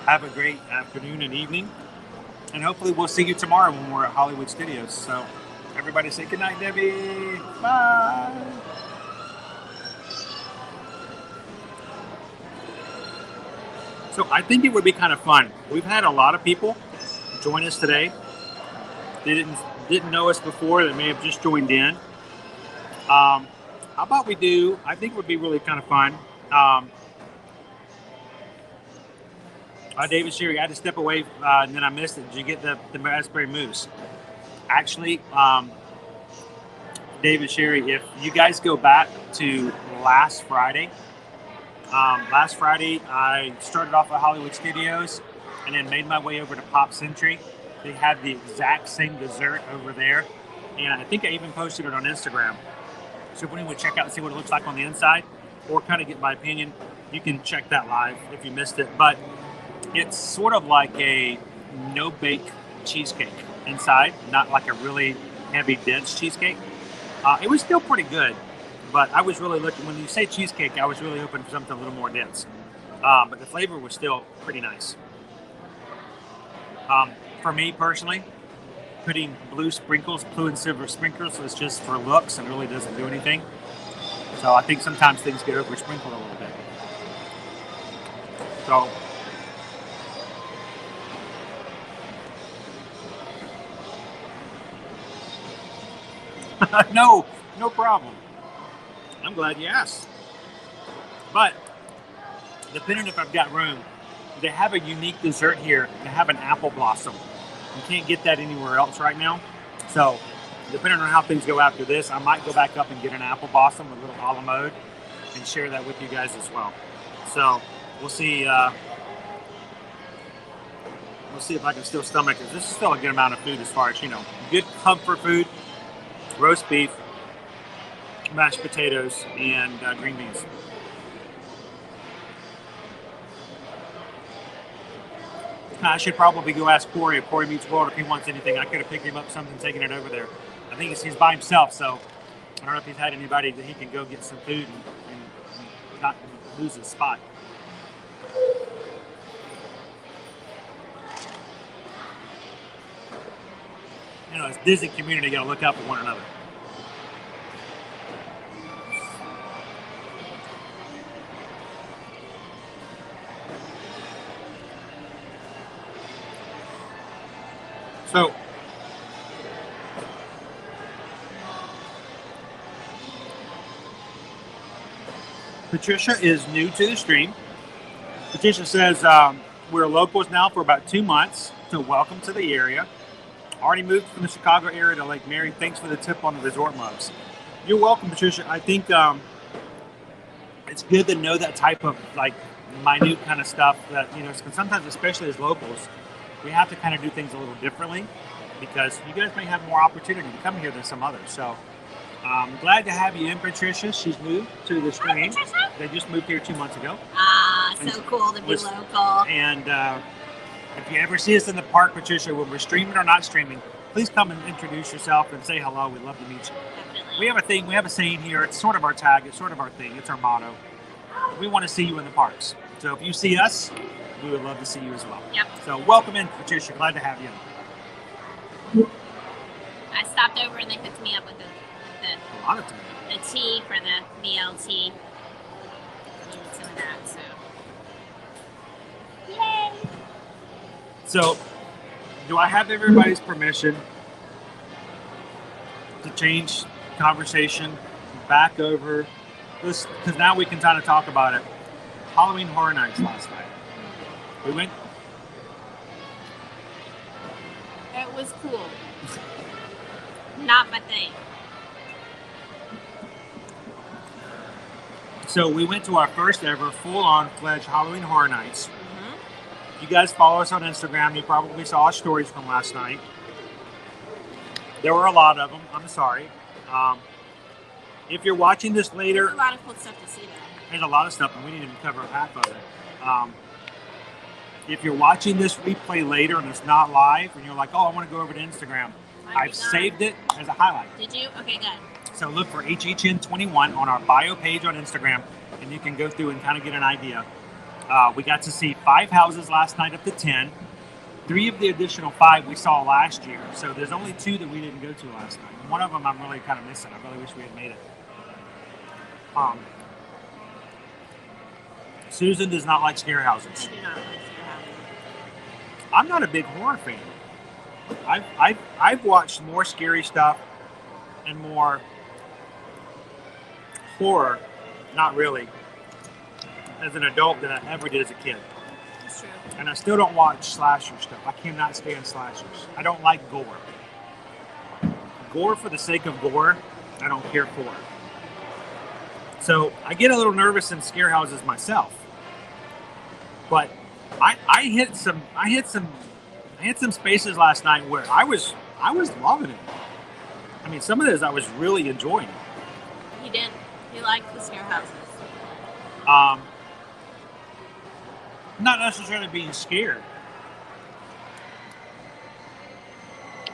Have a great afternoon and evening. And hopefully we'll see you tomorrow when we're at Hollywood Studios. So everybody say goodnight, Debbie. Bye. So I think it would be kind of fun. We've had a lot of people join us today. They didn't know us before. They may have just joined in. How about we do, I think it would be really kind of fun. David Sherry, I had to step away and then I missed it. Did you get the raspberry mousse? Actually, David Sherry, if you guys go back to last Friday I started off at Hollywood Studios and then made my way over to Pop Century. They had the exact same dessert over there. And I think I even posted it on Instagram. So if anyone would check out and see what it looks like on the inside or kind of get my opinion, you can check that live if you missed it. But it's sort of like a no-bake cheesecake inside, not like a really heavy, dense cheesecake. It was still pretty good, but I was really looking, when you say cheesecake, I was really hoping for something a little more dense. But the flavor was still pretty nice. For me personally, putting blue and silver sprinkles is just for looks and really doesn't do anything. So I think sometimes things get over sprinkled a little bit. So no problem. I'm glad you asked. But depending if I've got room, they have a unique dessert here. They have an apple blossom. You can't get that anywhere else right now. So depending on how things go after this, I might go back up and get an apple blossom with a little a la mode and share that with you guys as well. So we'll see. We'll see if I can still stomach it. This is still a good amount of food as far as, good comfort food. Roast beef, mashed potatoes, and green beans. I should probably go ask Corey if Corey Meets World if he wants anything. I could have picked him up something, taken it over there. I think he's by himself, so I don't know if he's had anybody that he can go get some food and not lose his spot. As Disney community, got to look out for one another. So, Patricia is new to the stream. Patricia says, we're locals now for about 2 months, so welcome to the area. Already moved from the Chicago area to Lake Mary. Thanks for the tip on the resort mugs. You're welcome, Patricia. I think it's good to know that type of minute kind of stuff that, sometimes, especially as locals, we have to kind of do things a little differently because you guys may have more opportunity to come here than some others. So I'm glad to have you in, Patricia. She's moved to the stream. They just moved here 2 months ago. So cool to be local. And if you ever see us in the park, Patricia, when we're streaming or not streaming, please come and introduce yourself and say hello. We'd love to meet you. Definitely. We have a saying here. It's sort of our tag. It's sort of our thing. It's our motto. We want to see you in the parks. So if you see us, we would love to see you as well. Yep. So welcome in, Patricia. Glad to have you. I stopped over and they hooked me up with A lot of time. the tea for the BLT. Needed some of that, so. Yay! So do I have everybody's permission to change conversation back over this? Because now we can kind of talk about it. Halloween Horror Nights last night. We went. It was cool. Not my thing. So we went to our first ever full-on fledged Halloween Horror Nights. If you guys follow us on Instagram, you probably saw our stories from last night. There were a lot of them. I'm sorry. If you're watching this later, There's a lot of cool stuff to see there. there's a lot of stuff, and we didn't even cover half of it. If you're watching this replay later and it's not live, and you're like, oh, I want to go over to Instagram, I've saved it as a highlight. Did you? Okay, good. So look for HHN21 on our bio page on Instagram, and you can go through and kind of get an idea. We got to see 5 houses last night up to 10. 3 of the additional 5 we saw last year. So there's only 2 that we didn't go to last night. One of them I'm really kind of missing. I really wish we had made it. Susan does not like scare houses. I do not like scare houses. I'm not a big horror fan. I've watched more scary stuff and more horror, not really, as an adult than I ever did as a kid. That's true. And I still don't watch slasher stuff. I cannot stand slashers. I don't like gore. Gore for the sake of gore, I don't care for. So I get a little nervous in scare houses myself. But I hit some spaces last night where I was loving it. I mean, some of those I was really enjoying. You did. You liked the scare houses. Not necessarily being scared,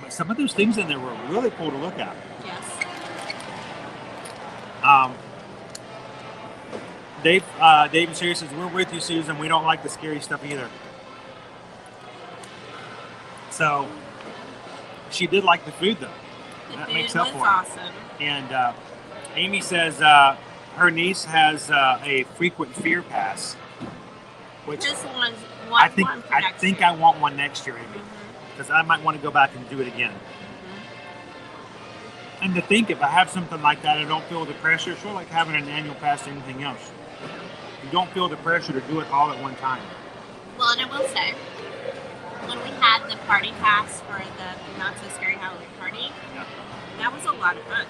but some of those things in there were really cool to look at. Yes. David Sherry says, we're with you, Susan. We don't like the scary stuff either. So she did like the food, though. The That food makes up was for it. awesome. And Amy says her niece has a frequent fear pass, which This one's I one think for I next think year. I want one next year, Amy, because I might want to go back and do it again. And to think, if I have something like that, I don't feel the pressure. It's sort of like having an annual pass to anything else. You don't feel the pressure to do it all at one time. Well, and I will say, when we had the party pass for the Not So Scary Halloween party, Yeah. that was a lot of fun.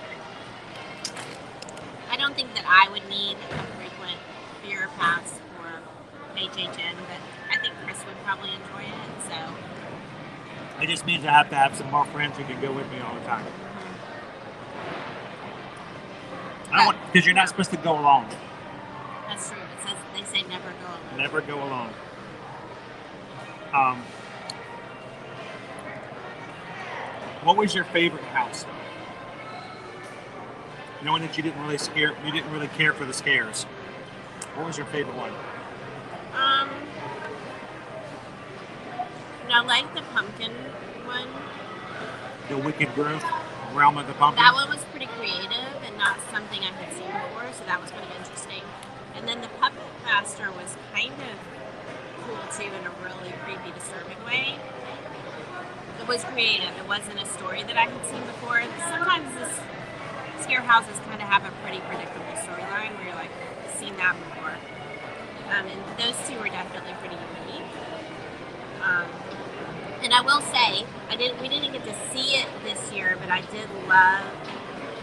I don't think that I would need a frequent fear pass for HHN, but I think Chris would probably enjoy it, so. It just means I have to have some more friends who can go with me all the time. I don't want, because you're not supposed to go alone. That's true. It says, they say never go alone. Never go alone. What was your favorite house? Knowing that you didn't really care for the scares. What was your favorite one? I like the pumpkin one. The Wicked Grove, Realm of the Pumpkin. That one was pretty creative and not something I had seen before, so that was kind of interesting. And then the Puppet Master was kind of cool too in a really creepy, disturbing way. It was creative. It wasn't a story that I had seen before. Sometimes this scare houses kind of have a pretty predictable storyline where you're like, I've seen that before. And those two were definitely pretty unique. And I will say, we didn't get to see it this year, but I did love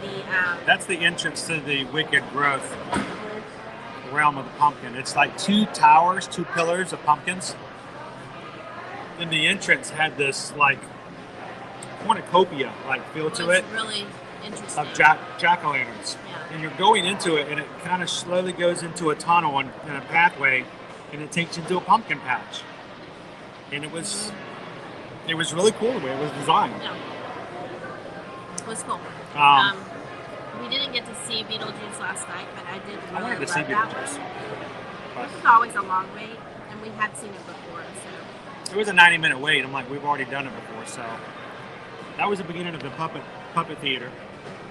the. That's the entrance to the Wicked Grove, Realm of the Pumpkin. It's like 2 towers, 2 pillars of pumpkins. And the entrance had this like cornucopia like feel to it Really interesting. of jack-o'-lanterns. Yeah. And you're going into it, and it kind of slowly goes into a tunnel and a pathway, and it takes you into a pumpkin patch. And it was really cool the way it was designed. Yeah. It was cool. We didn't get to see Beetlejuice last night, but I did really I wanted to love see that Beetlejuice. one. It was always a long wait, and we had seen it before, so. It was a 90-minute wait. I'm like, we've already done it before, so that was the beginning of the puppet theater,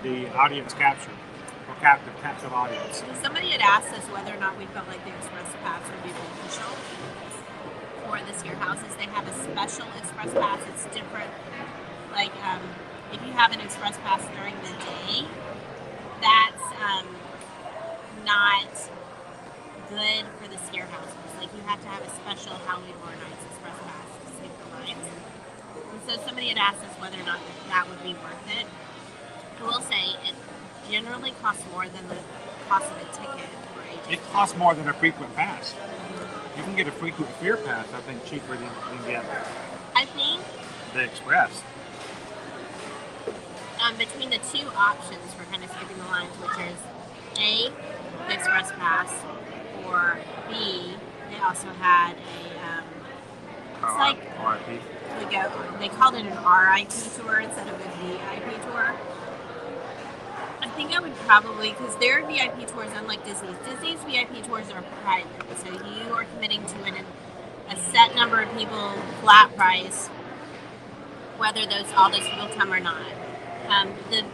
the audience capture, or captive audience. Somebody had asked us whether or not we felt like the Express Pass would be beneficial. for the scare houses, they have a special express pass. It's different. Like, if you have an express pass during the day, that's not good for the scare houses. Like, you have to have a special Halloween Horror Nights express pass to skip the lines. And so somebody had asked us whether or not that would be worth it. I will say it generally costs more than the cost of a ticket for a It costs more than a frequent pass. You can get a frequent fear pass, I think, cheaper than you can get I think the express. between the two options for kind of skipping the lines, which is A, the express pass, or B, they also had a it's like RIP. they called it an RIP tour instead of a VIP tour. I think I would probably, because their VIP tours, unlike Disney's VIP tours are private, so you are committing to a set number of people, flat price, whether all those people come or not. The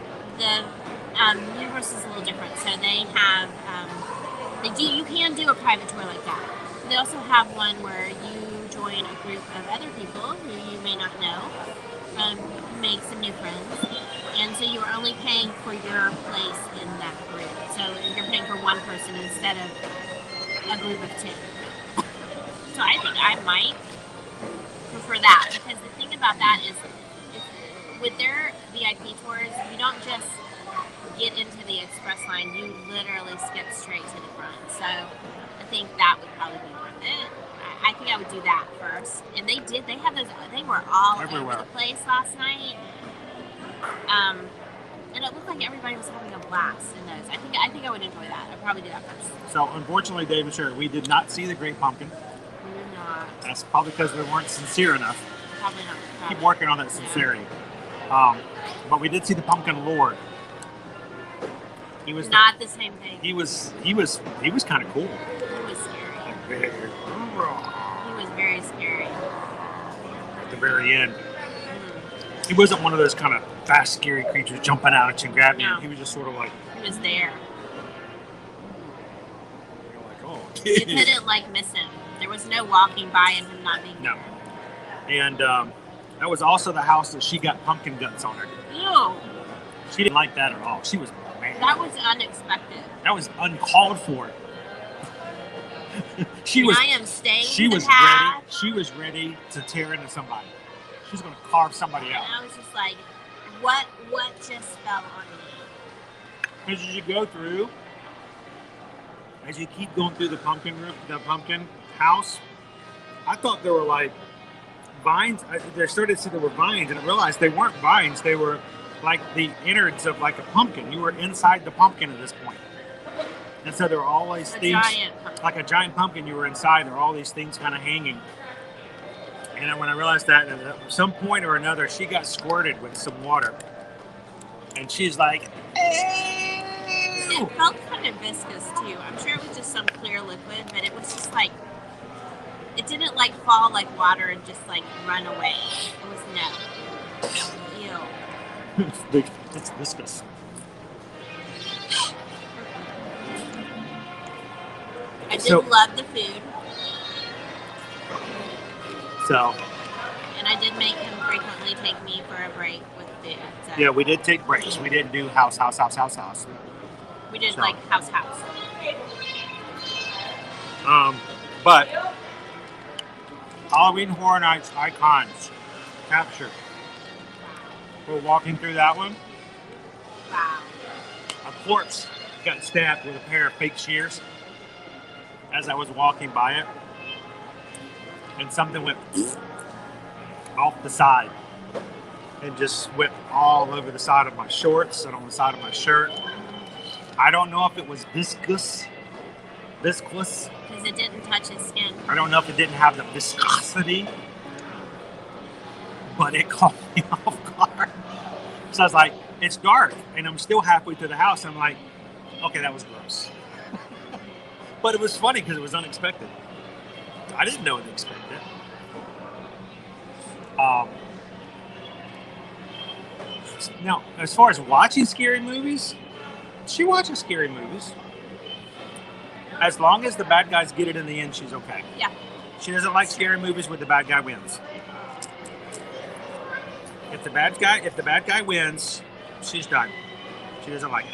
Universal is a little different, so they have you can do a private tour like that. They also have one where you join a group of other people who you may not know, make some new friends, and so you are only paying for your place in that group. So you're paying for one person instead of a group of two. So I think I might prefer that, because the thing about that is with their VIP tours, you don't just get into the express line, you literally skip straight to the front. So I think that would probably be worth it. I think I would do that first. And they had those, they were all everywhere over the place last night. And it looked like everybody was having a blast in those. I think I would enjoy that. I'd probably do that first. So, unfortunately, Dave and Sherry, we did not see the Great Pumpkin. We did not. That's probably because we weren't sincere enough. Probably not. Keep working on that sincerity. But we did see the Pumpkin Lord. He was not the same thing. He was kind of cool. He was scary. He was very scary. At the very end. He wasn't one of those kind of fast, scary creatures jumping out at you and grabbing you. He was just sort of like... He was there. You're like, oh. You couldn't, miss him. There was no walking by and him not being there. And that was also the house that she got pumpkin guts on her. Ew. She didn't like that at all. She was mad. That was unexpected. That was uncalled for. I am staying She was path. ready. She was ready to tear into somebody. She was going to carve somebody out. And I was just like, what just fell on me? Because as you go through, as you keep going through the pumpkin house, I thought there were vines. I started to see there were vines, and I realized they weren't vines. They were like the innards of like a pumpkin. You were inside the pumpkin at this point. And so there were all these things, like a giant pumpkin, you were inside. There were all these things kind of hanging. And then when I realized that, at some point or another, she got squirted with some water. And she's like, ew! It felt kind of viscous too. I'm sure it was just some clear liquid, but it was just it didn't fall like water and just run away. It was no. Ew. It's viscous. I did love the food. So. And I did make him frequently take me for a break with food. So. Yeah, we did take breaks. We didn't do house. We did house. But Halloween Horror Nights icons captured. We're walking through that one. Wow. A corpse got stabbed with a pair of fake shears as I was walking by it. And something went off the side and just went all over the side of my shorts and on the side of my shirt. I don't know if it was viscous. Because it didn't touch his skin. I don't know if it didn't have the viscosity, but it caught me off guard. So I was like, it's dark, and I'm still halfway through the house. And I'm like, okay, that was gross. But it was funny because it was unexpected. I didn't know to expect it. Now, as far as watching scary movies, she watches scary movies. As long as the bad guys get it in the end, she's okay. Yeah. She doesn't like scary movies where the bad guy wins. If the bad guy wins, she's done. She doesn't like it.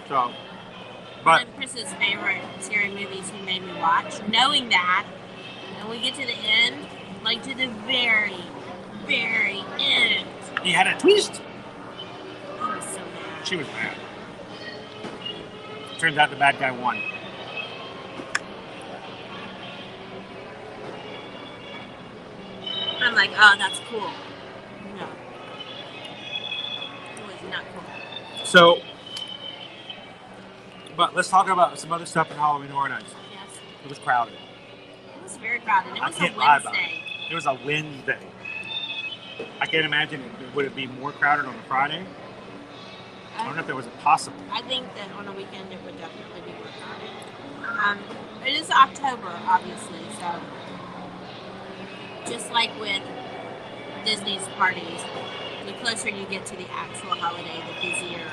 So, but one of Chris's favorite scary movies he made me watch, knowing that, and we get to the end, like to the very, very end. he had a twist. I was so mad. She was mad. Turns out the bad guy won. I'm like, oh, that's cool. No. It was not cool. So, but let's talk about some other stuff in Halloween Horror Nights. Yes. It was crowded. It was very crowded. It I was a can't lie about Wednesday. It was a Wednesday. I can't imagine would it be more crowded on a Friday? I don't know if that was possible. I think that on a weekend it would definitely be more crowded. It is October, obviously, so just like with Disney's parties, the closer you get to the actual holiday, the busier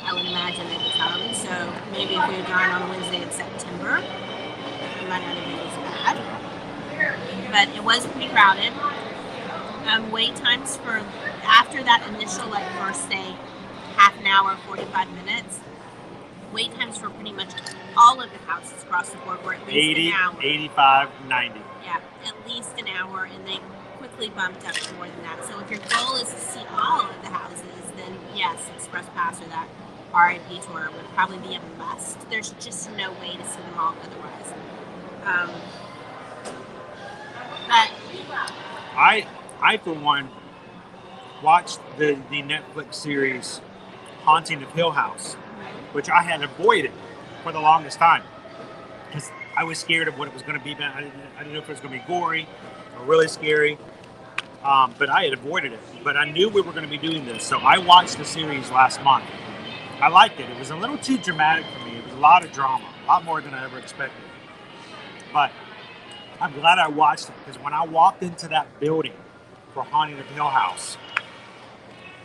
I would imagine it becomes. So maybe if we had gone on a Wednesday in September, it might not have been as bad. But it was pretty crowded. Wait times for after that initial like first day, half an hour, 45 minutes. Wait times for pretty much all of the houses across the board were at least 80, an hour. 85, 90. Yeah, at least an hour, and they quickly bumped up to more than that. So if your goal is to see all of the houses, then yes, Express Pass or that RIP tour would probably be a must. There's just no way to see them all otherwise. But I for one watched the Netflix series Haunting of Hill House, which I had avoided for the longest time because I was scared of what it was going to be. I didn't know if it was going to be gory or really scary, but I had avoided it. But I knew we were going to be doing this, so I watched the series last month. I liked it. It was a little too dramatic for me. It was a lot of drama, a lot more than I ever expected. But I'm glad I watched it because when I walked into that building for Haunting of Hill House,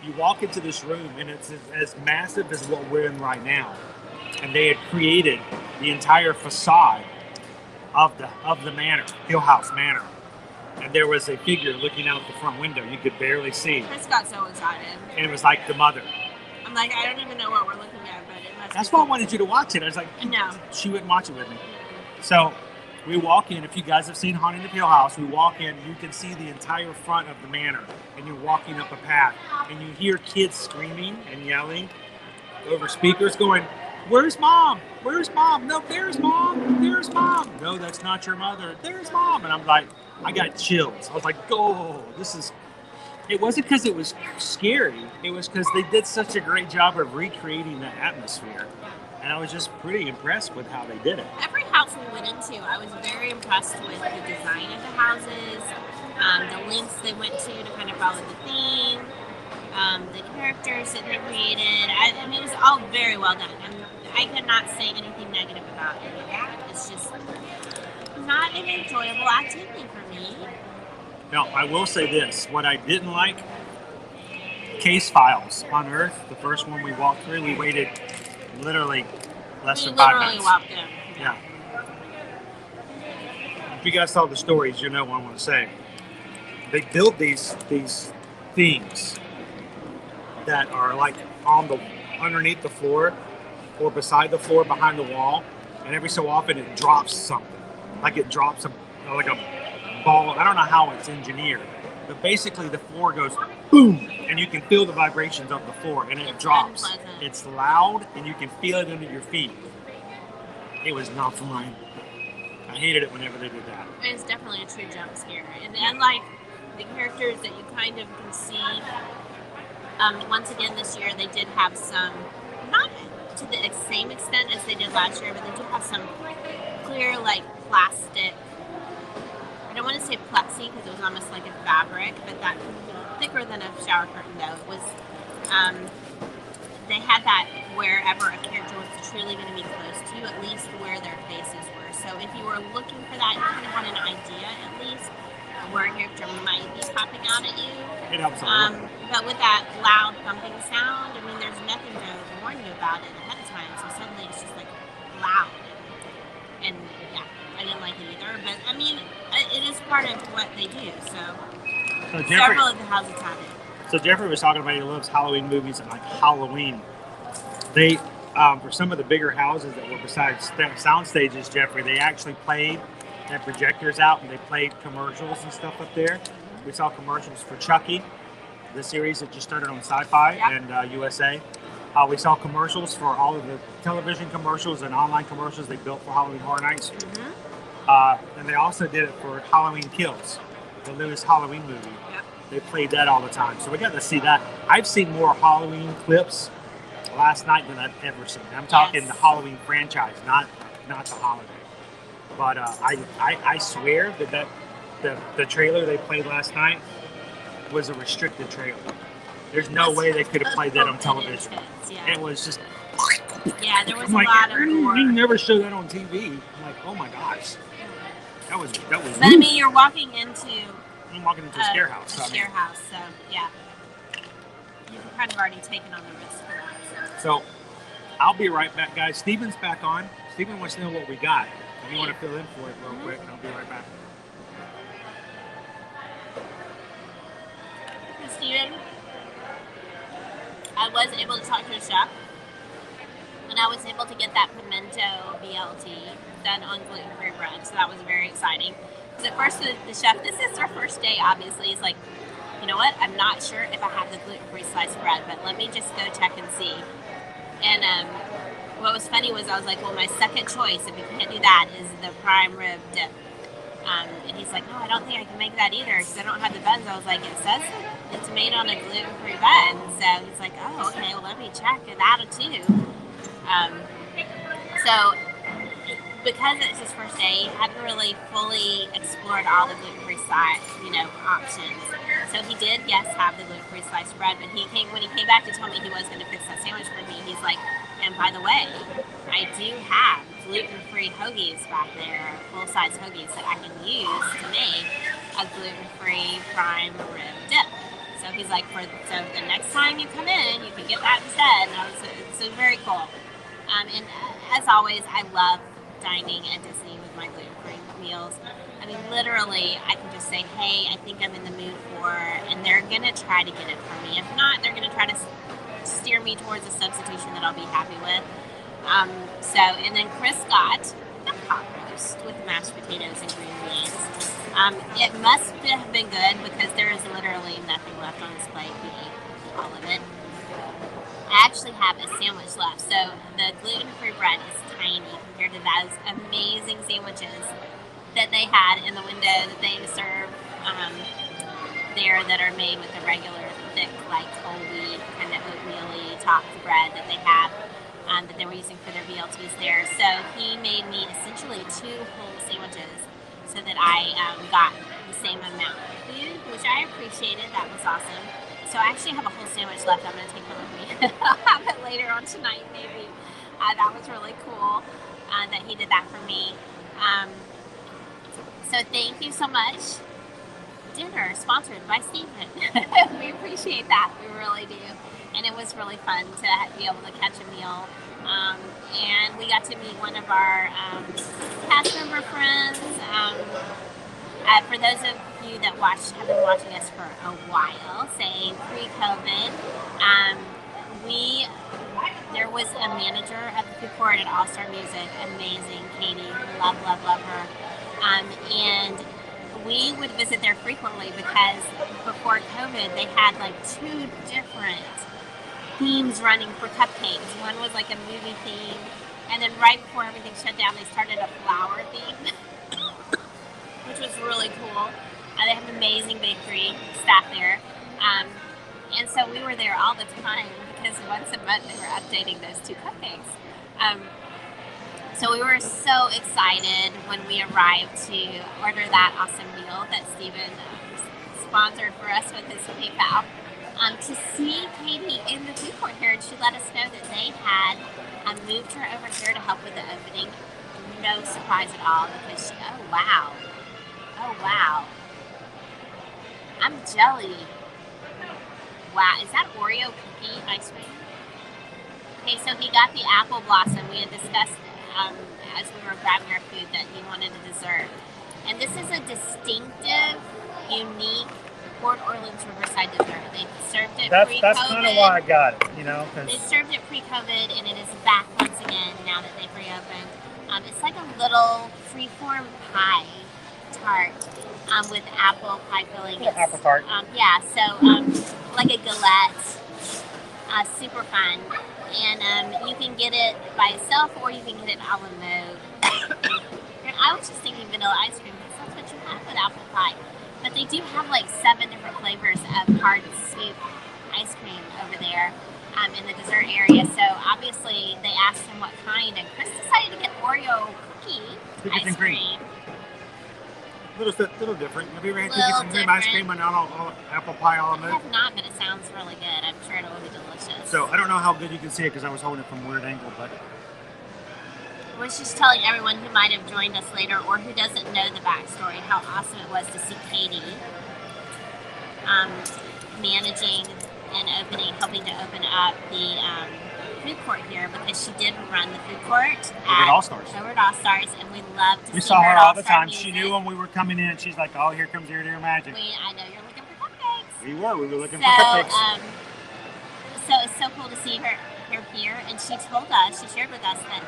you walk into this room and it's as massive as what we're in right now. And they had created the entire facade of the manor, Hill House Manor. And there was a figure looking out the front window you could barely see. Chris got so excited. And it was like the mother. I'm like, I don't even know what we're looking at, but it must That's be why I cool. wanted you to watch it. I was like, No. she wouldn't watch it with me. So we walk in. If you guys have seen Haunting of Hill House, we walk in. You can see the entire front of the manor, and you're walking up a path, and you hear kids screaming and yelling over speakers, going, "Where's mom? Where's mom? No, there's mom. There's mom. No, that's not your mother. There's mom." And I'm like, I got chills. I was like, "Oh, this is." It wasn't because it was scary. It was because they did such a great job of recreating the atmosphere. And I was just pretty impressed with how they did it. Every house we went into, I was very impressed with the design of the houses, the links they went to kind of follow the theme, the characters that they created. I mean, it was all very well done. I could not say anything negative about any of that. It's just not an enjoyable activity for me. Now, I will say this. What I didn't like, Case Files on Earth, the first one we walked through, we waited literally less than 5 minutes. Walked in. Yeah. If you guys saw the stories, you know what I want to say. They build these things that are like underneath the floor or beside the floor behind the wall, and every so often it drops something. Like it drops a ball. I don't know how it's engineered, but basically the floor goes boom, and you can feel the vibrations of the floor, and it drops. Unpleasant. It's loud, and you can feel it under your feet. It was not fun. I hated it whenever they did that. It's definitely a true jump scare. And like the characters that you kind of can see, once again this year they did have some, not to the same extent as they did last year, but they do have some clear like plastic, I don't want to say plexi because it was almost like a fabric, but that thicker than a shower curtain though. It was, they had that wherever a character was truly going to be close to, at least where their faces were. So if you were looking for that, you kind of want an idea at least of where a character might be popping out at you. It helps a lot. But with that loud thumping sound, I mean, there's nothing to warn you about it ahead of time. So suddenly it's just like loud. And part of what they do. So So Jeffrey, several of the houses have it. so Jeffrey was talking about he loves Halloween movies and like Halloween. They, for some of the bigger houses that were besides sound stages, Jeffrey, they actually played, they had projectors out and they played commercials and stuff up there. We saw commercials for Chucky, the series that just started on Sci-Fi and USA. We saw commercials for all of the television commercials and online commercials they built for Halloween Horror Nights. And they also did it for Halloween Kills, the newest Halloween movie. Yep. They played that all the time. So we got to see that. I've seen more Halloween clips last night than I've ever seen. I'm talking the Halloween franchise, not the holiday. But I swear that the trailer they played last night was a restricted trailer. There's no way they could have played that on television. It was just... Yeah, there was I'm a lot of gore. You never show that on TV. I'm like, oh my gosh. That was. But I mean, you're walking into I'm walking into a scare house. A scare house, so yeah. You've kind of already taken on the risk for that. So I'll be right back, guys. Steven's back on. Steven wants to know what we got. If you want to fill in for it real quick, and I'll be right back. Steven, I was able to talk to the chef, and I was able to get that pimento BLT done on gluten-free bread, so that was very exciting. Because at first the chef, this is our first day, obviously, he's like, you know what, I'm not sure if I have the gluten-free sliced bread, but let me just go check and see. And what was funny was I was like, well, my second choice, if you can't do that, is the prime rib dip. And he's like, no, I don't think I can make that either because I don't have the buns. I was like, it says it's made on a gluten-free bun. So he's like, oh, okay, well, let me check that too. So because it's his first day, he hadn't really fully explored all the gluten-free options. So he did, yes, have the gluten-free sliced bread, but when he came back to tell me he was going to fix that sandwich for me, he's like, and by the way, I do have gluten-free hoagies back there, full-size hoagies that I can use to make a gluten-free prime rib dip. So he's like, so the next time you come in, you can get that instead. And so very cool. And as always, I love dining at Disney with my gluten-free meals. I mean, literally, I can just say, hey, I think I'm in the mood for, and they're going to try to get it for me. If not, they're going to try to steer me towards a substitution that I'll be happy with. And then Chris got the pot roast with mashed potatoes and green beans. It must have been good because there is literally nothing left on his plate. He ate all of it. I actually have a sandwich left. So the gluten-free bread is tiny compared to those amazing sandwiches that they had in the window that they serve there that are made with the regular thick, like whole wheat, kind of oatmeal-y topped bread that they have that they were using for their BLTs there. So he made me essentially 2 whole sandwiches so that I got the same amount of food, which I appreciated. That was awesome. So I actually have a whole sandwich left I'm going to take home with me. I'll have it later on tonight, maybe. That was really cool that he did that for me. So thank you so much. Dinner sponsored by Stephen. We appreciate that. We really do. And it was really fun to be able to catch a meal. And we got to meet one of our cast member friends. For those of you that have been watching us for a while, say pre-COVID, there was a manager at the food court at All-Star Music, amazing, Katie, love her. And we would visit there frequently because before COVID, they had like 2 different themes running for cupcakes. One was like a movie theme, and then right before everything shut down, they started a flower theme, which was really cool. They have an amazing bakery staff there. And so we were there all the time because once a month they were updating those 2 cupcakes. So we were so excited when we arrived to order that awesome meal that Stephen sponsored for us with his PayPal. To see Katie in the food court here, and she let us know that they had moved her over here to help with the opening. No surprise at all because oh wow. I'm jelly. Wow, is that Oreo cookie ice cream? Okay, so he got the apple blossom. We had discussed as we were grabbing our food that he wanted a dessert. And this is a distinctive, unique Port Orleans Riverside dessert. They served it pre-COVID. That's kind of why I got it, you know. They served it pre-COVID, and it is back once again now that they've reopened. It's like a little freeform pie tart with apple pie filling. Apple tart. Yeah, so like a galette, super fun. And you can get it by itself, or you can get it a la mode. And I was just thinking vanilla ice cream, because that's what you have with apple pie. But they do have like 7 different flavors of hard scoop ice cream over there in the dessert area. So obviously they asked him what kind, and Chris decided to get Oreo cookie ice cream. Little different. Have you ever had Little cookies and cream ice cream and all apple pie all in I it? have not, but it sounds really good. I'm sure it will be delicious. So I don't know how good you can see it because I was holding it from a weird angle, but I was just telling everyone who might have joined us later or who doesn't know the backstory how awesome it was to see Katie managing and helping to open up the food court here, because she did run the food court over at All Stars. Over at All Stars, and we loved to We see saw her all the All-Star time. music. She knew when we were coming in. She's like, "Oh, here comes Ear to Ear Magic." I know you're looking for cupcakes. We were looking So, for cupcakes. so it's so cool to see her here, and she shared with us that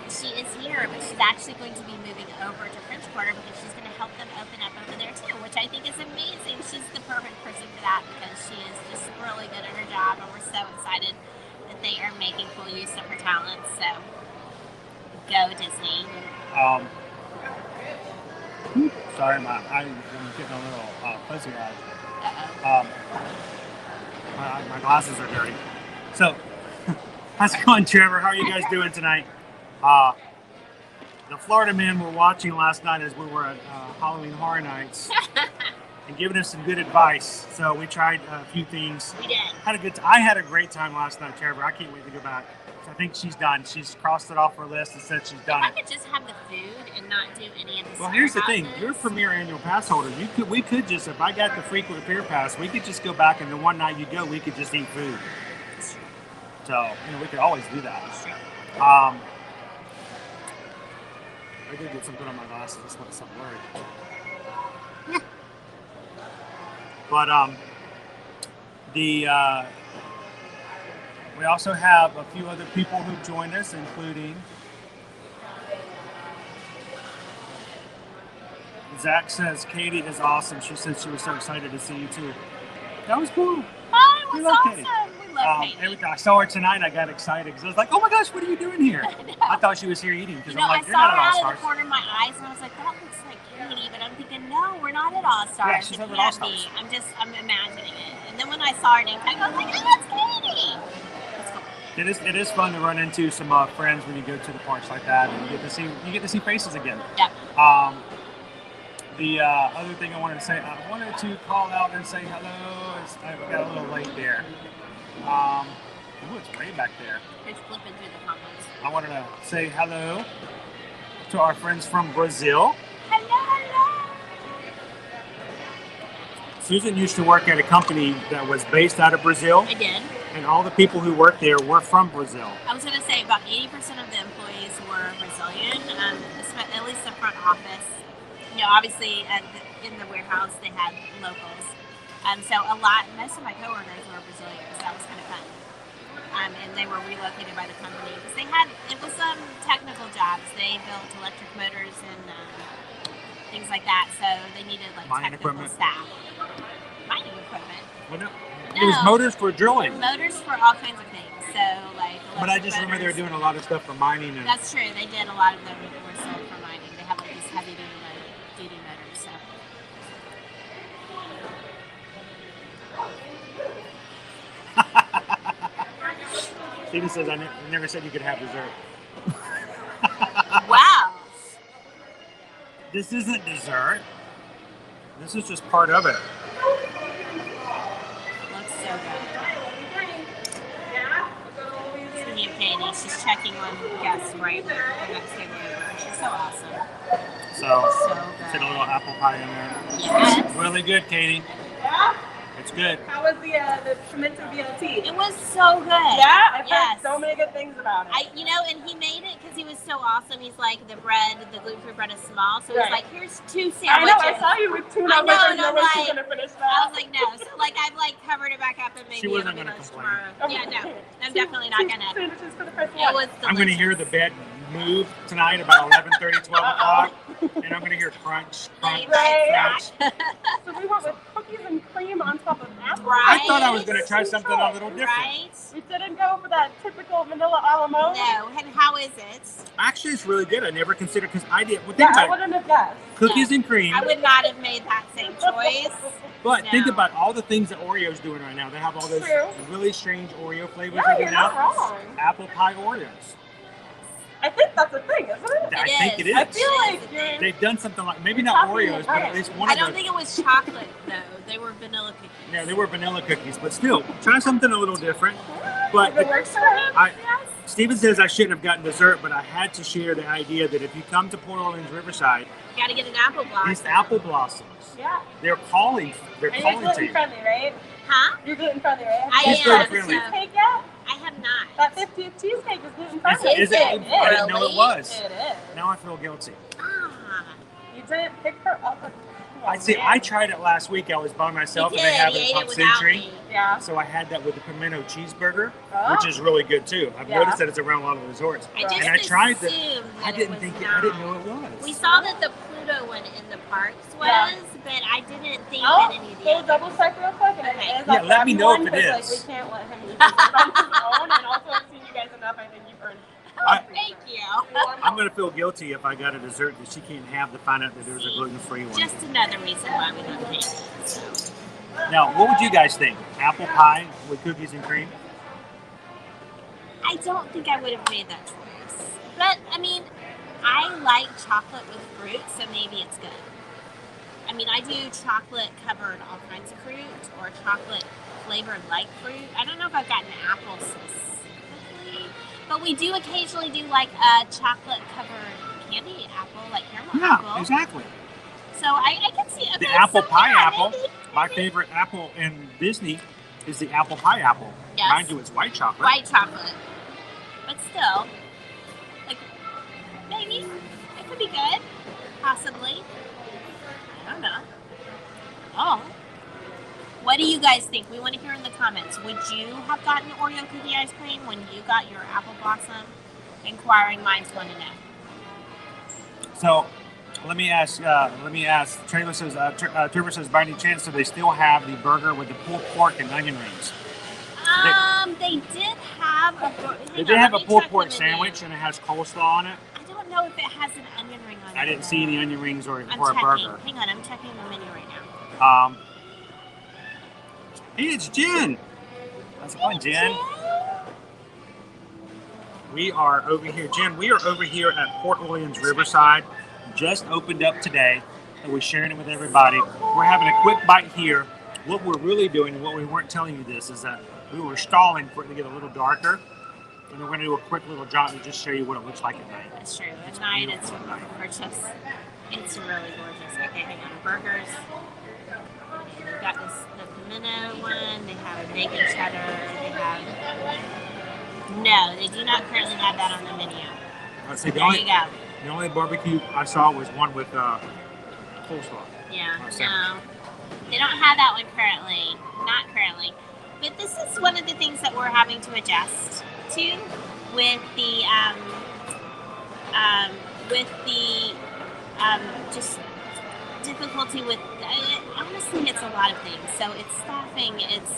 she is here, but she's actually going to be moving over to French Quarter because she's going to help them open up over there too, which I think is amazing. She's the perfect person for that because she is just really good at her job, and we're so excited that they are making full use of her talents. So go Disney. Sorry, I'm getting a little fuzzy eyed. My glasses are dirty. So, how's it going, Trevor? How are you guys doing tonight? The Florida men were watching last night as we were at Halloween Horror Nights and giving us some good advice. So we tried a few things. We did. I had a great time last night, Trevor. I can't wait to go back. So I think she's done. She's crossed it off her list and said she's done If I it. could just have the food and not do any of the Well, here's the thing. houses. You're a premier annual pass holder. We could just, if I got the frequent appear pass, we could just go back, and the one night you go, we could just eat food. So, we could always do that. I did get something on my glasses. That's why it's not blurry. But we also have a few other people who joined us, including Zach says Katie is awesome. She said she was so excited to see you too. That was cool. Oh, it We was love awesome. Katie. We love Katie. Every time I saw her tonight, I got excited because I was like, "Oh my gosh, what are you doing here?" I thought she was here eating because I'm like, I "You're saw not her at All out of Stars." the corner of my eyes, and I was like, that looks like Katie, but I'm thinking, no, we're not at All Stars. Yeah, she's It over at can't All Stars. be. I'm imagining it. And then when I saw her name tag, I was like, oh, that's Katie. That's cool. It is fun to run into some friends when you go to the parks like that, and you get to see faces again. Yeah. The other thing I wanted to say, I wanted to call out and say hello. I got a little late there. It's way back there. It's flipping through the comments. I wanted to say hello to our friends from Brazil. Hello. Susan used to work at a company that was based out of Brazil, I did. and all the people who worked there were from Brazil. I was going to say about 80% of the employees were Brazilian, at least the front office. Obviously in the warehouse they had locals. So most of my coworkers were Brazilian, so that was kind of fun. And they were relocated by the company because it was technical jobs. They built electric motors and things like that, so they needed Mining technical equipment. staff. Mining equipment. Well, no. It was motors for drilling. Motors for all kinds of things. So But I just remember they were doing a lot of stuff for mining. And That's true. They did a lot of them were sold for mining. They have these heavy duty motors. So. Steven says, I never said you could have dessert. Wow. This isn't dessert. This is just part of it. Looks so good. Speaking of Katie, she's checking on guests right the next table over. She's so awesome. So good. put a little apple pie in there. Yes. Really good, Katie. Yeah? It's good. How was the pimento BLT? It was so good. Yeah? I've Yes. heard so many good things about it. And he made it because because he was so awesome. He's like, the gluten-free bread is small, so he's Right. like, here's 2 sandwiches. I know, I saw you with 2 I numbers. know, There's and no I'm way she's like- gonna finish I that. was like, no. So like, I've like covered it back up and maybe She wasn't it'll be gonna lunch complain. tomorrow. Yeah, no, I'm definitely not gonna. Sandwiches for the price of It one. was I'm going to hear the delicious. bed move tonight about 11:30, 12 o'clock, and I'm going to hear crunch, crunch, Late Right. night crunch. snack. So we went with cookies and cream on top of apple. Right. I thought I was going to try something a little different. Right? We didn't go for that typical vanilla a la mode. No, and how is it? Actually, it's really good. I never considered because I did. Well, Yeah, think I about it. wouldn't have guessed. Cookies and cream. I would not have made that same choice. But think No. about all the things that Oreo's doing right now. They have all those True. really strange Oreo flavors Yeah, right you're now. not wrong. Apple pie Oreos. I think that's a thing, isn't it? I think it is. I feel like It is. you're. They've done something like maybe not Chocolate Oreos, but at least one I of don't the. think it was chocolate though. They were vanilla cookies. Yeah, they were vanilla cookies, but still, try something a little different. But If it works for me, I- yes. Steven says I shouldn't have gotten dessert, but I had to share the idea that if you come to Port Orleans Riverside, You gotta get an apple blossom. these apple blossoms, Yeah. they're calling And you're to gluten you. friendly, right? Huh? You're gluten friendly, right? I Have She's you am. tried the gluten-friendly. cheesecake yet? I have not. That 50th cheesecake is gluten friendly. Is it? I didn't know it Really? was. It is. Now I feel guilty. Ah. You didn't pick her up. I see. I tried it last week. I was by myself, He and they did. have He it ate at it Pop without Century. me. Yeah. So I had that with the pimento cheeseburger, Oh. which is really good too. I've Yeah. noticed that it's around a lot of resorts. I just And I tried the- assumed that I didn't it think was I didn't not. know it was. We saw that the Pluto one in the parks was, Yeah. but I didn't think Oh, that any of the we'll others. double check real quick. And Okay. it is Yeah, I'll let grab me you know if one, it 'cause, is. Like, we can't let him use it on his own. And also, I've seen you guys enough. I think you've earned. Thank you. I'm gonna feel guilty if I got a dessert that she can't have to find out that there's a gluten-free one. Just another reason why we don't take it. So. Now, what would you guys think? Apple pie with cookies and cream? I don't think I would have made that choice. But, I mean, I like chocolate with fruit, so maybe it's good. I mean, I do chocolate covered all kinds of fruit or chocolate flavored like fruit. I don't know if I've gotten apple specifically, but we do occasionally do like a chocolate covered candy apple, like caramel apple. exactly. So I can see okay, The apple so pie yeah, apple. maybe. My favorite apple in Disney is the apple pie apple. Yes. Mind you, it's white chocolate. White chocolate. But still, like, maybe it could be good. Possibly. I don't know. Oh. What do you guys think? We want to hear in the comments. Would you have gotten Oreo cookie ice cream when you got your apple blossom? Inquiring minds want to know. So, let me ask. Trevor says, Trevor says, by any chance, do they still have the burger with the pulled pork and onion rings? They did have a. They did have a pulled pork sandwich, and it has coleslaw on it. I don't know if it has an onion ring on it. I didn't see any onion rings or I'm a checking. burger. Hang on, I'm checking the menu right now. Hey, it's Jen. How's it going, Jen? We are over here, Jen. We are over here at Port Orleans Riverside. Just opened up today, and we're sharing it with everybody. We're having a quick bite here. What we're really doing, and what we weren't telling you this, is that we were stalling for it to get a little darker, and we're going to do a quick little jaunt and just show you what it looks like at night. That's true. At night, it's gorgeous. It's really gorgeous. Okay, hang on. Burgers. They've got this the pimento one. They have a bacon cheddar. They have. No, they do not currently have that on the menu. Let's see, There you go. the only barbecue I saw was one with coleslaw. Yeah, Oh, no. sandwich. They don't have that one currently. Not currently. But this is one of the things that we're having to adjust to with the just difficulty with honestly it's a lot of things. So it's staffing, it's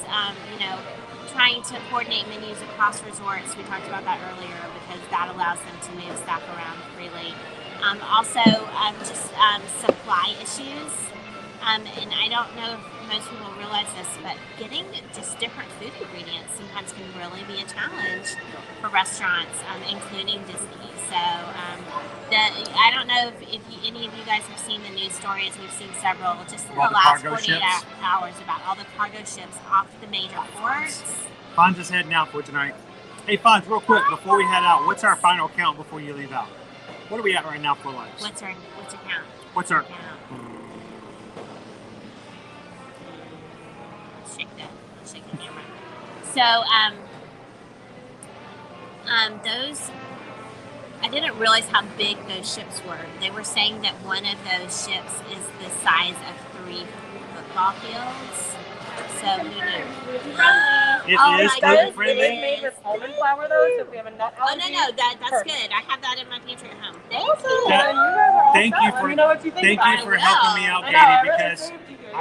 trying to coordinate menus across resorts. We talked about that earlier because that allows them to move staff around freely. Just supply issues. And I don't know if most people realize this, but getting just different food ingredients sometimes can really be a challenge for restaurants, including Disney. So I don't know if any of you guys have seen the news stories. We've seen several just in the About the last cargo 48 ships? hours about all the cargo ships off the major ports. Fonz is heading out for tonight. Hey, Fonz, real quick, before we head out, what's our final count before you leave out? What are we at right now for lunch? What's your count? What's our... Count. Shake the camera. So, those I didn't realize how big those ships were. They were saying that one of those ships is the size of 3 football fields. So who knew? It Oh is my gluten goodness. friendly. It's made with almond flour though, so if we have a nut Oh allergy. no, that's Perfect. good. I have that in my pantry at home. Thank Awesome. you. That- Then you guys are all thank set. you Let for- me know what you think Thank about you it. for helping me out, I know, I Katie, really because saved you here.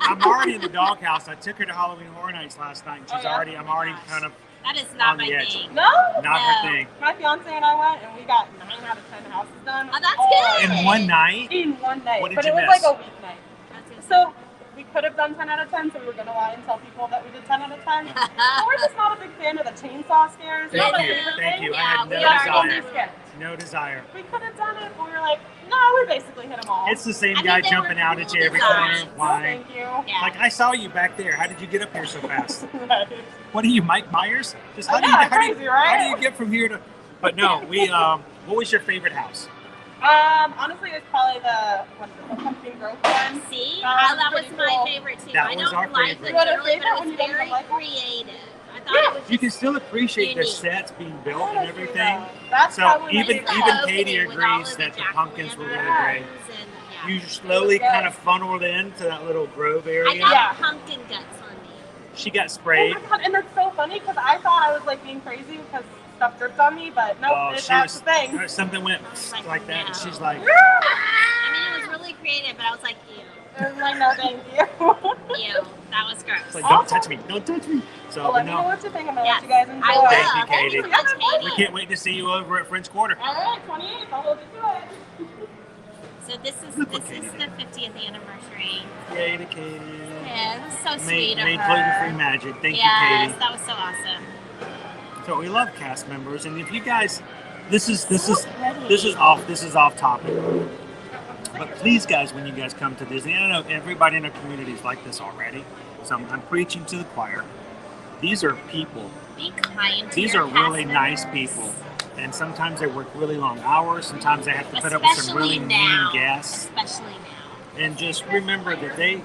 I'm already in the doghouse. I took her to Halloween Horror Nights last night, and Oh, yeah? I'm already Gosh. kind of That is not On my the edge. thing. No? not No. her thing. My fiance and I went, and we got 9 out of 10 houses done. Oh, that's All good. In one night. In one night. What did But you it was miss? like a weeknight. So we could have done 10 out of 10, so we were going to lie and tell people that we did 10 out of 10. But we're just not a big fan of the chainsaw scares. Thank Not a you. favorite Thank thing. you. I Yeah, had no we We are are. desire. scared. No desire. We could have done it, but we were like, no, we basically hit them all. It's the same I mean, guy they jumping were out cool at you every designs. corner. No, Why? thank you. Yeah. Like, I saw you back there. How did you get up here so fast? What are you, Mike Myers? Just how Oh, yeah, how crazy, right? How do you get from here to? But no, we. What was your favorite house? Honestly, it's probably the pumpkin growth one. See, That that was was my pretty cool. favorite too. That I was don't our like favorite. it You had a generally, but favorite it when was you didn't very like it? creative. I thought Yeah. it was You can still appreciate the Unique. sets being built and Honestly, everything. though, that's So probably my even favorite. even Katie agrees that the pumpkins were really great. You slowly Yes. kind of funneled into that little grove I area. got Yeah. pumpkin guts on me. She got Oh sprayed. my god, and it's so funny because I thought I was like being crazy because stuff dripped on me, but nope, Oh, that's the thing. or something went like that, and she's like, I mean, it was really creative, but I was like, ew, I was like, no, thank you. ew, that was gross. it's like, don't touch me, don't touch me. So Well, let me know no, what you think. I'm gonna Yes, let you guys enjoy. I will. Thank you, Katie. so much, we Katie. can't wait to see you over at French Quarter. All right, 28th. I'll hold you to it. So this is Look what the Katie 50th anniversary. Yay to Katie. Yeah, it was so Made sweet of gluten-free her. magic. Thank Yes, you, Katie. that was so awesome. So we love cast members, and if you guys, this is off topic. But please, guys, when you guys come to Disney, I know everybody in the community is like this already. So I'm preaching to the choir. These are people. Be kind to These your are really cast nice members. people. And sometimes they work really long hours. Sometimes they have to put up with some really Especially now. mean guests. Especially now. And just remember that they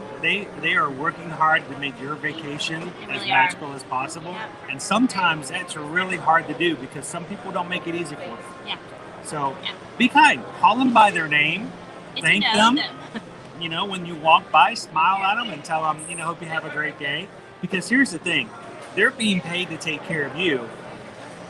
are working hard to make your vacation They as really are. magical as possible. Yep. And sometimes that's really hard to do because some people don't make it easy for you. Yeah. So Yeah. be kind. Call them by their name. If Thank you know them. You know, when you walk by, smile at them and tell them, you know, hope you have a great day. Because here's the thing, they're being paid to take care of you.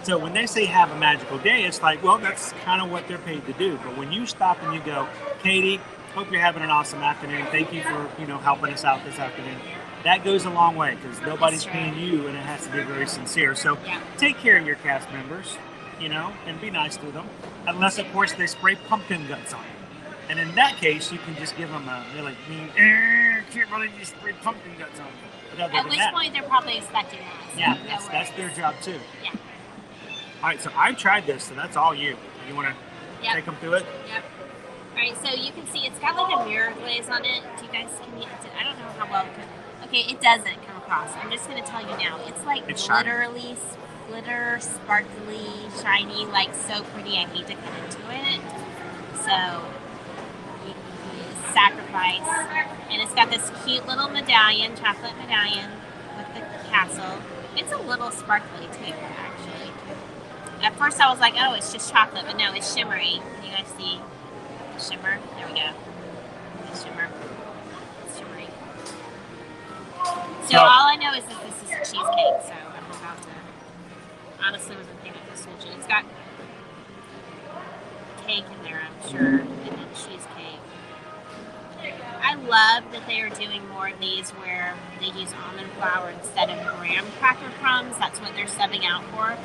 So when they say have a magical day, it's like, well, that's kind of what they're paid to do. But when you stop and you go, Katie, hope you're having an awesome afternoon. Thank you for, you know, helping us out this afternoon. That goes a long way because nobody's true. paying you and it has to be very sincere. So Yeah. take care of your cast members, you know, and be nice to them. Unless, of course, they spray pumpkin guts on you. And in that case, you can just give them a really mean, can't really just spray pumpkin guts on you. But other At than which that, point they're probably expecting that. So yeah, no that's their worries. job too. Yeah. All right, so I've tried this, so that's all you. You want to Yep. take them through it? Yep. All right, so you can see it's got like a mirror glaze on it. Do you guys can you? I don't know how well it could. Okay, it doesn't come across. I'm just gonna tell you now. It's like It's shiny. literally glitter, sparkly, shiny, like so pretty. I hate to cut into it. So you sacrifice, and it's got this cute little medallion, chocolate medallion with the castle. It's a little sparkly too, actually. At first I was like, oh, it's just chocolate, but no, it's shimmery. Can you guys see the shimmer? There we go. The shimmer. It's shimmery. So No. all I know is that this is a cheesecake, so I'm about to honestly wasn't paying attention. It's got cake in there, I'm sure, and then cheesecake. I love that they are doing more of these where they use almond flour instead of graham cracker crumbs. That's what they're subbing out for.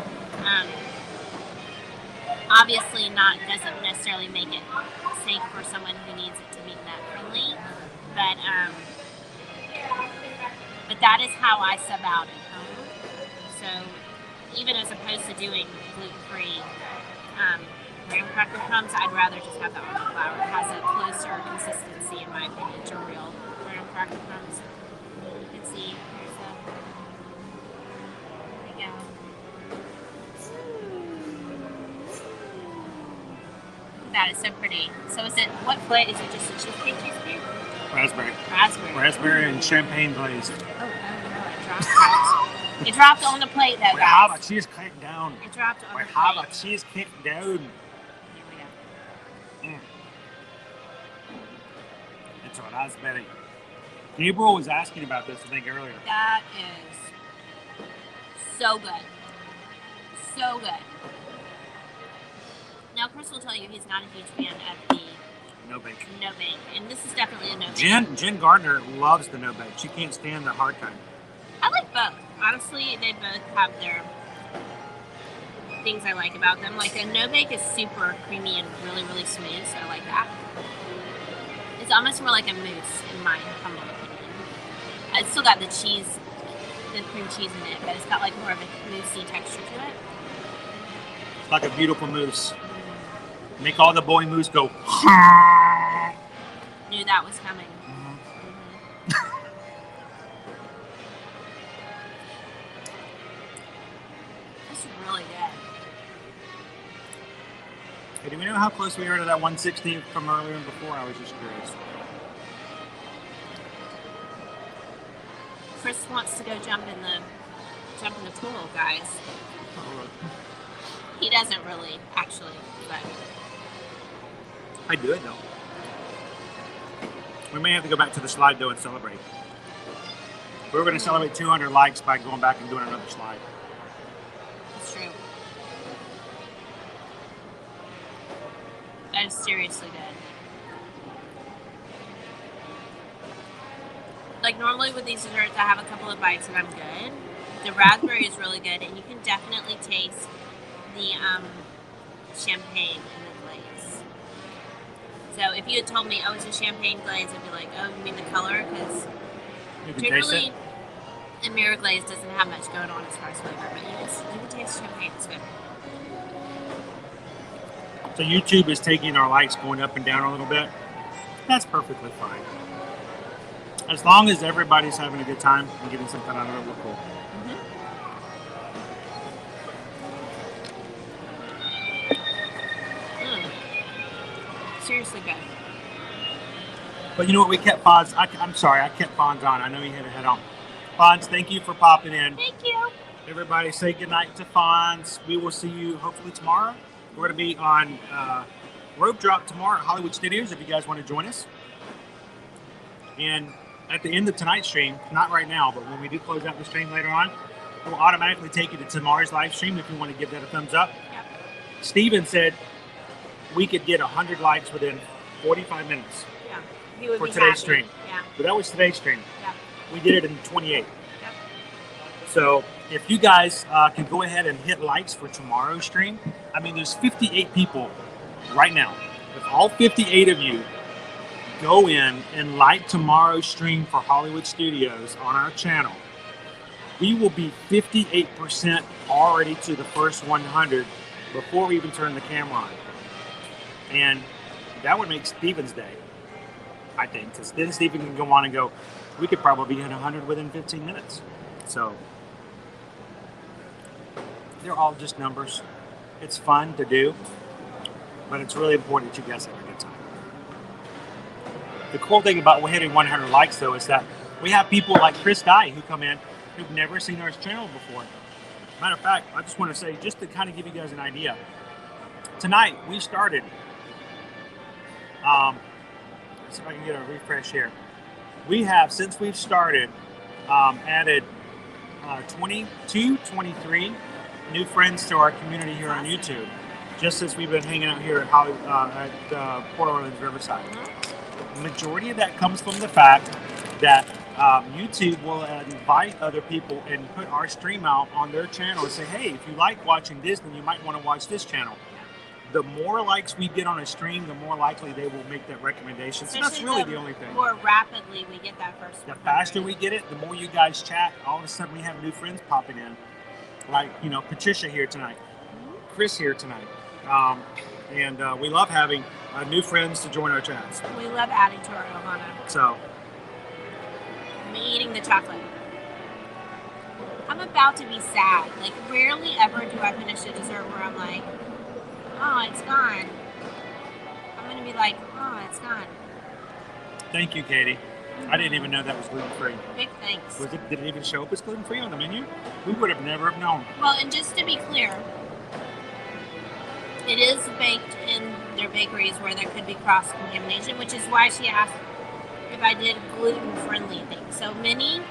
Obviously, doesn't necessarily make it safe for someone who needs it to be nut friendly, but that is how I sub out at home. So even as opposed to doing gluten-free graham cracker crumbs, I'd rather just have the almond flour. It has a closer consistency, in my opinion, to real graham cracker crumbs. You can see there's a. There we go. That is so pretty. So is it what flavor? Is it just a cheesecake? Raspberry. Raspberry. Raspberry and champagne glazed. Oh no, it dropped. It dropped on the plate though, We have a guys. cheesecake down. It dropped on We the have a plate. cheesecake down. to it. I was betting. Gabriel was asking about this, I think, earlier. That is so good. So good. Now, Chris will tell you he's not a huge fan of the No bake. no bake, and this is definitely a no bake. Jen Gardner loves the no bake. She can't stand the hard kind. I like both. Honestly, they both have their things I like about them. Like a no bake is super creamy and really, really smooth, so I like that. It's almost more like a mousse in my humble opinion. It's still got the cheese, the cream cheese in it, but it's got like more of a moussey texture to it. It's like a beautiful mousse. Make all the boy mousse go. Knew that was coming. It's really good. Hey, do we know how close we are to that 160 from earlier and before? I was just curious. Chris wants to go jump in the pool, guys. He doesn't really, actually, but I do it though. We may have to go back to the slide though and celebrate. We're going to celebrate 200 likes by going back and doing another slide. it's true. That is seriously good. Like normally with these desserts, I have a couple of bites and I'm good. The raspberry is really good, and you can definitely taste the champagne in the glaze. So if you had told me, oh, it's a champagne glaze, I'd be like, oh, you mean the color? Because You can taste generally, it. a mirror glaze doesn't have much going on as far as flavor, but you can taste champagne. It's good. So YouTube is taking our likes going up and down a little bit. That's perfectly fine. As long as everybody's having a good time and getting something out of it, we're cool. Seriously good. But you know what? We kept Fonz. I'm sorry, I kept Fonz on. I know you had to head on. Fonz, thank you for popping in. Thank you. Everybody say goodnight to Fonz. We will see you hopefully tomorrow. We're going to be on Rope Drop tomorrow at Hollywood Studios if you guys want to join us. And at the end of tonight's stream, not right now, but when we do close out the stream later on, we'll automatically take you to tomorrow's live stream if you want to give that a thumbs up. Yep. Steven said we could get 100 likes within 45 minutes Yeah. He would for be today's happy. stream. Yeah. But that was today's stream. Yeah. We did it in 28. Yep. So if you guys can go ahead and hit likes for tomorrow's stream, I mean, there's 58 people right now. If all 58 of you go in and like tomorrow's stream for Hollywood Studios on our channel, we will be 58% already to the first 100 before we even turn the camera on. And that would make Steven's day, I think, because then Steven can go on and go, we could probably hit 100 within 15 minutes. So they're all just numbers. It's fun to do, but it's really important that you guys have a good time. The cool thing about hitting 100 likes, though, is that we have people like Chris Dye who come in who've never seen our channel before. Matter of fact, I just want to say, just to kind of give you guys an idea, tonight we started, let's see if I can get a refresh here. We have, since we've started, added 23 new friends to our community here on YouTube, just since we've been hanging out here at Port Orleans Riverside. The majority of that comes from the fact that YouTube will invite other people and put our stream out on their channel and say, hey, if you like watching Disney, you might want to watch this channel. The more likes we get on a stream, the more likely they will make that recommendation. So that's really the only thing. The more rapidly we get that first. The faster we get it, the more you guys chat. All of a sudden we have new friends popping in. Like, you know, Patricia here tonight, Chris here tonight. And we love having new friends to join our chats. We love adding to our Ohana. So, Me eating the chocolate. I'm about to be sad. Like, rarely ever do I finish a dessert where I'm like, oh, it's gone. I'm going to be like, oh, it's gone. thank you, Katie. I didn't even know that was gluten-free. Big thanks. Did it even show up as gluten-free on the menu? We would have never have known. Well, and just to be clear, it is baked in their bakeries where there could be cross-contamination, which is why she asked if I did gluten-friendly things. So many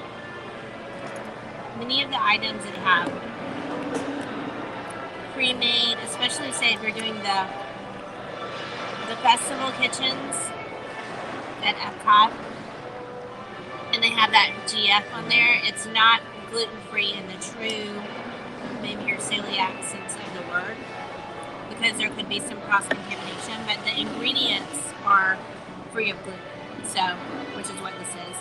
of the items that have pre-made, especially say if you're doing the festival kitchens at Epcot, and they have that GF on there, it's not gluten-free in the true, maybe your celiac sense of the word, because there could be some cross-contamination, but the ingredients are free of gluten, so, which is what this is.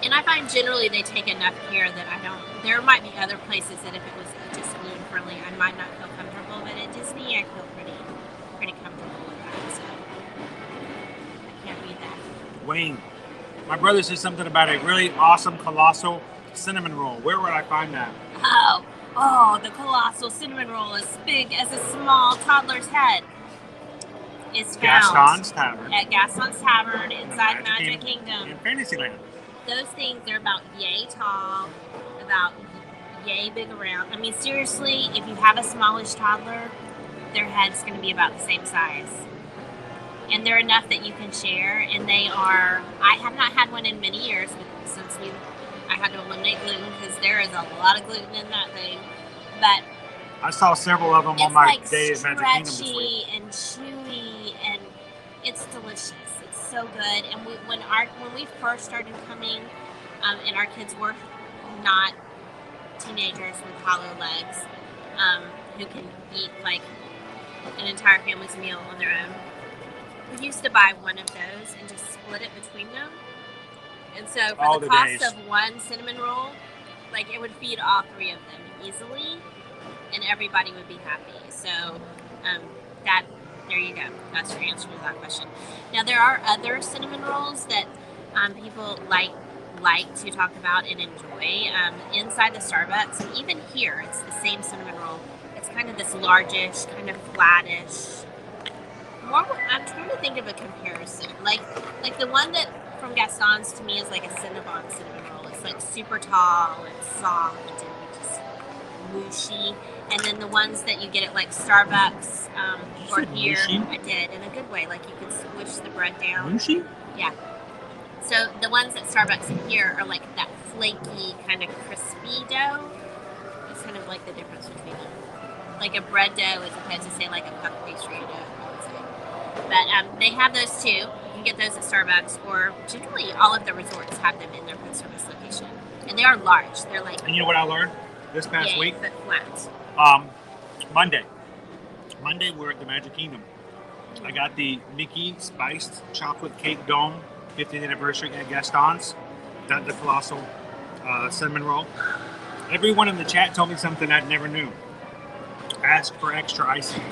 And I find generally they take enough care that I don't, there might be other places that if it was just gluten-friendly, I might not feel comfortable, but at Disney I feel pretty comfortable with that, so I can't beat that. Wayne, my brother said something about a really awesome colossal cinnamon roll. Where would I find that? Oh, the colossal cinnamon roll is big as a small toddler's head. It's found Gaston's Tavern. at Gaston's Tavern in the inside Magic Kingdom. In Fantasyland. Those things, they're about yay tall, about yay big around. I mean, seriously, if you have a smallish toddler, their head's going to be about the same size. And they're enough that you can share, and they are, I have not had one in many years since I had to eliminate gluten because there is a lot of gluten in that thing. But I saw several of them it's on my like day at Magic Kingdom this stretchy week. and chewy, and it's delicious. It's so good. And when we first started coming, and our kids were not teenagers with hollow legs, who can eat like an entire family's meal on their own, we used to buy one of those and just split it between them. And so for All the the cost days. of one cinnamon roll, like it would feed all three of them easily, and everybody would be happy. So there you go. That's your answer to that question. Now there are other cinnamon rolls that people like to talk about and enjoy. Inside the Starbucks, and even here, it's the same cinnamon roll. It's kind of this largish, kind of flattish. I'm trying to think of a comparison. Like the one that from Gaston's to me is like a Cinnabon cinnamon roll. It's like super tall and soft and just mushy. And then the ones that you get at like Starbucks or said here, mushy? I did in a good way. Like you could squish the bread down. Mushy? Yeah. So the ones at Starbucks in here are like that flaky kind of crispy dough. It's kind of like the difference between them. Like a bread dough as opposed to say like a puff pastry dough, I would say. But they have those too. You can get those at Starbucks, or generally all of the resorts have them in their food service location. And they are large. They're like And you know what I learned this past yay, week? but flat. Monday we're at the Magic Kingdom. I got the Mickey Spiced Chocolate Cake Dome 50th anniversary at Gaston's. Got the colossal cinnamon roll. Everyone in the chat told me something I never knew. Ask for extra icing.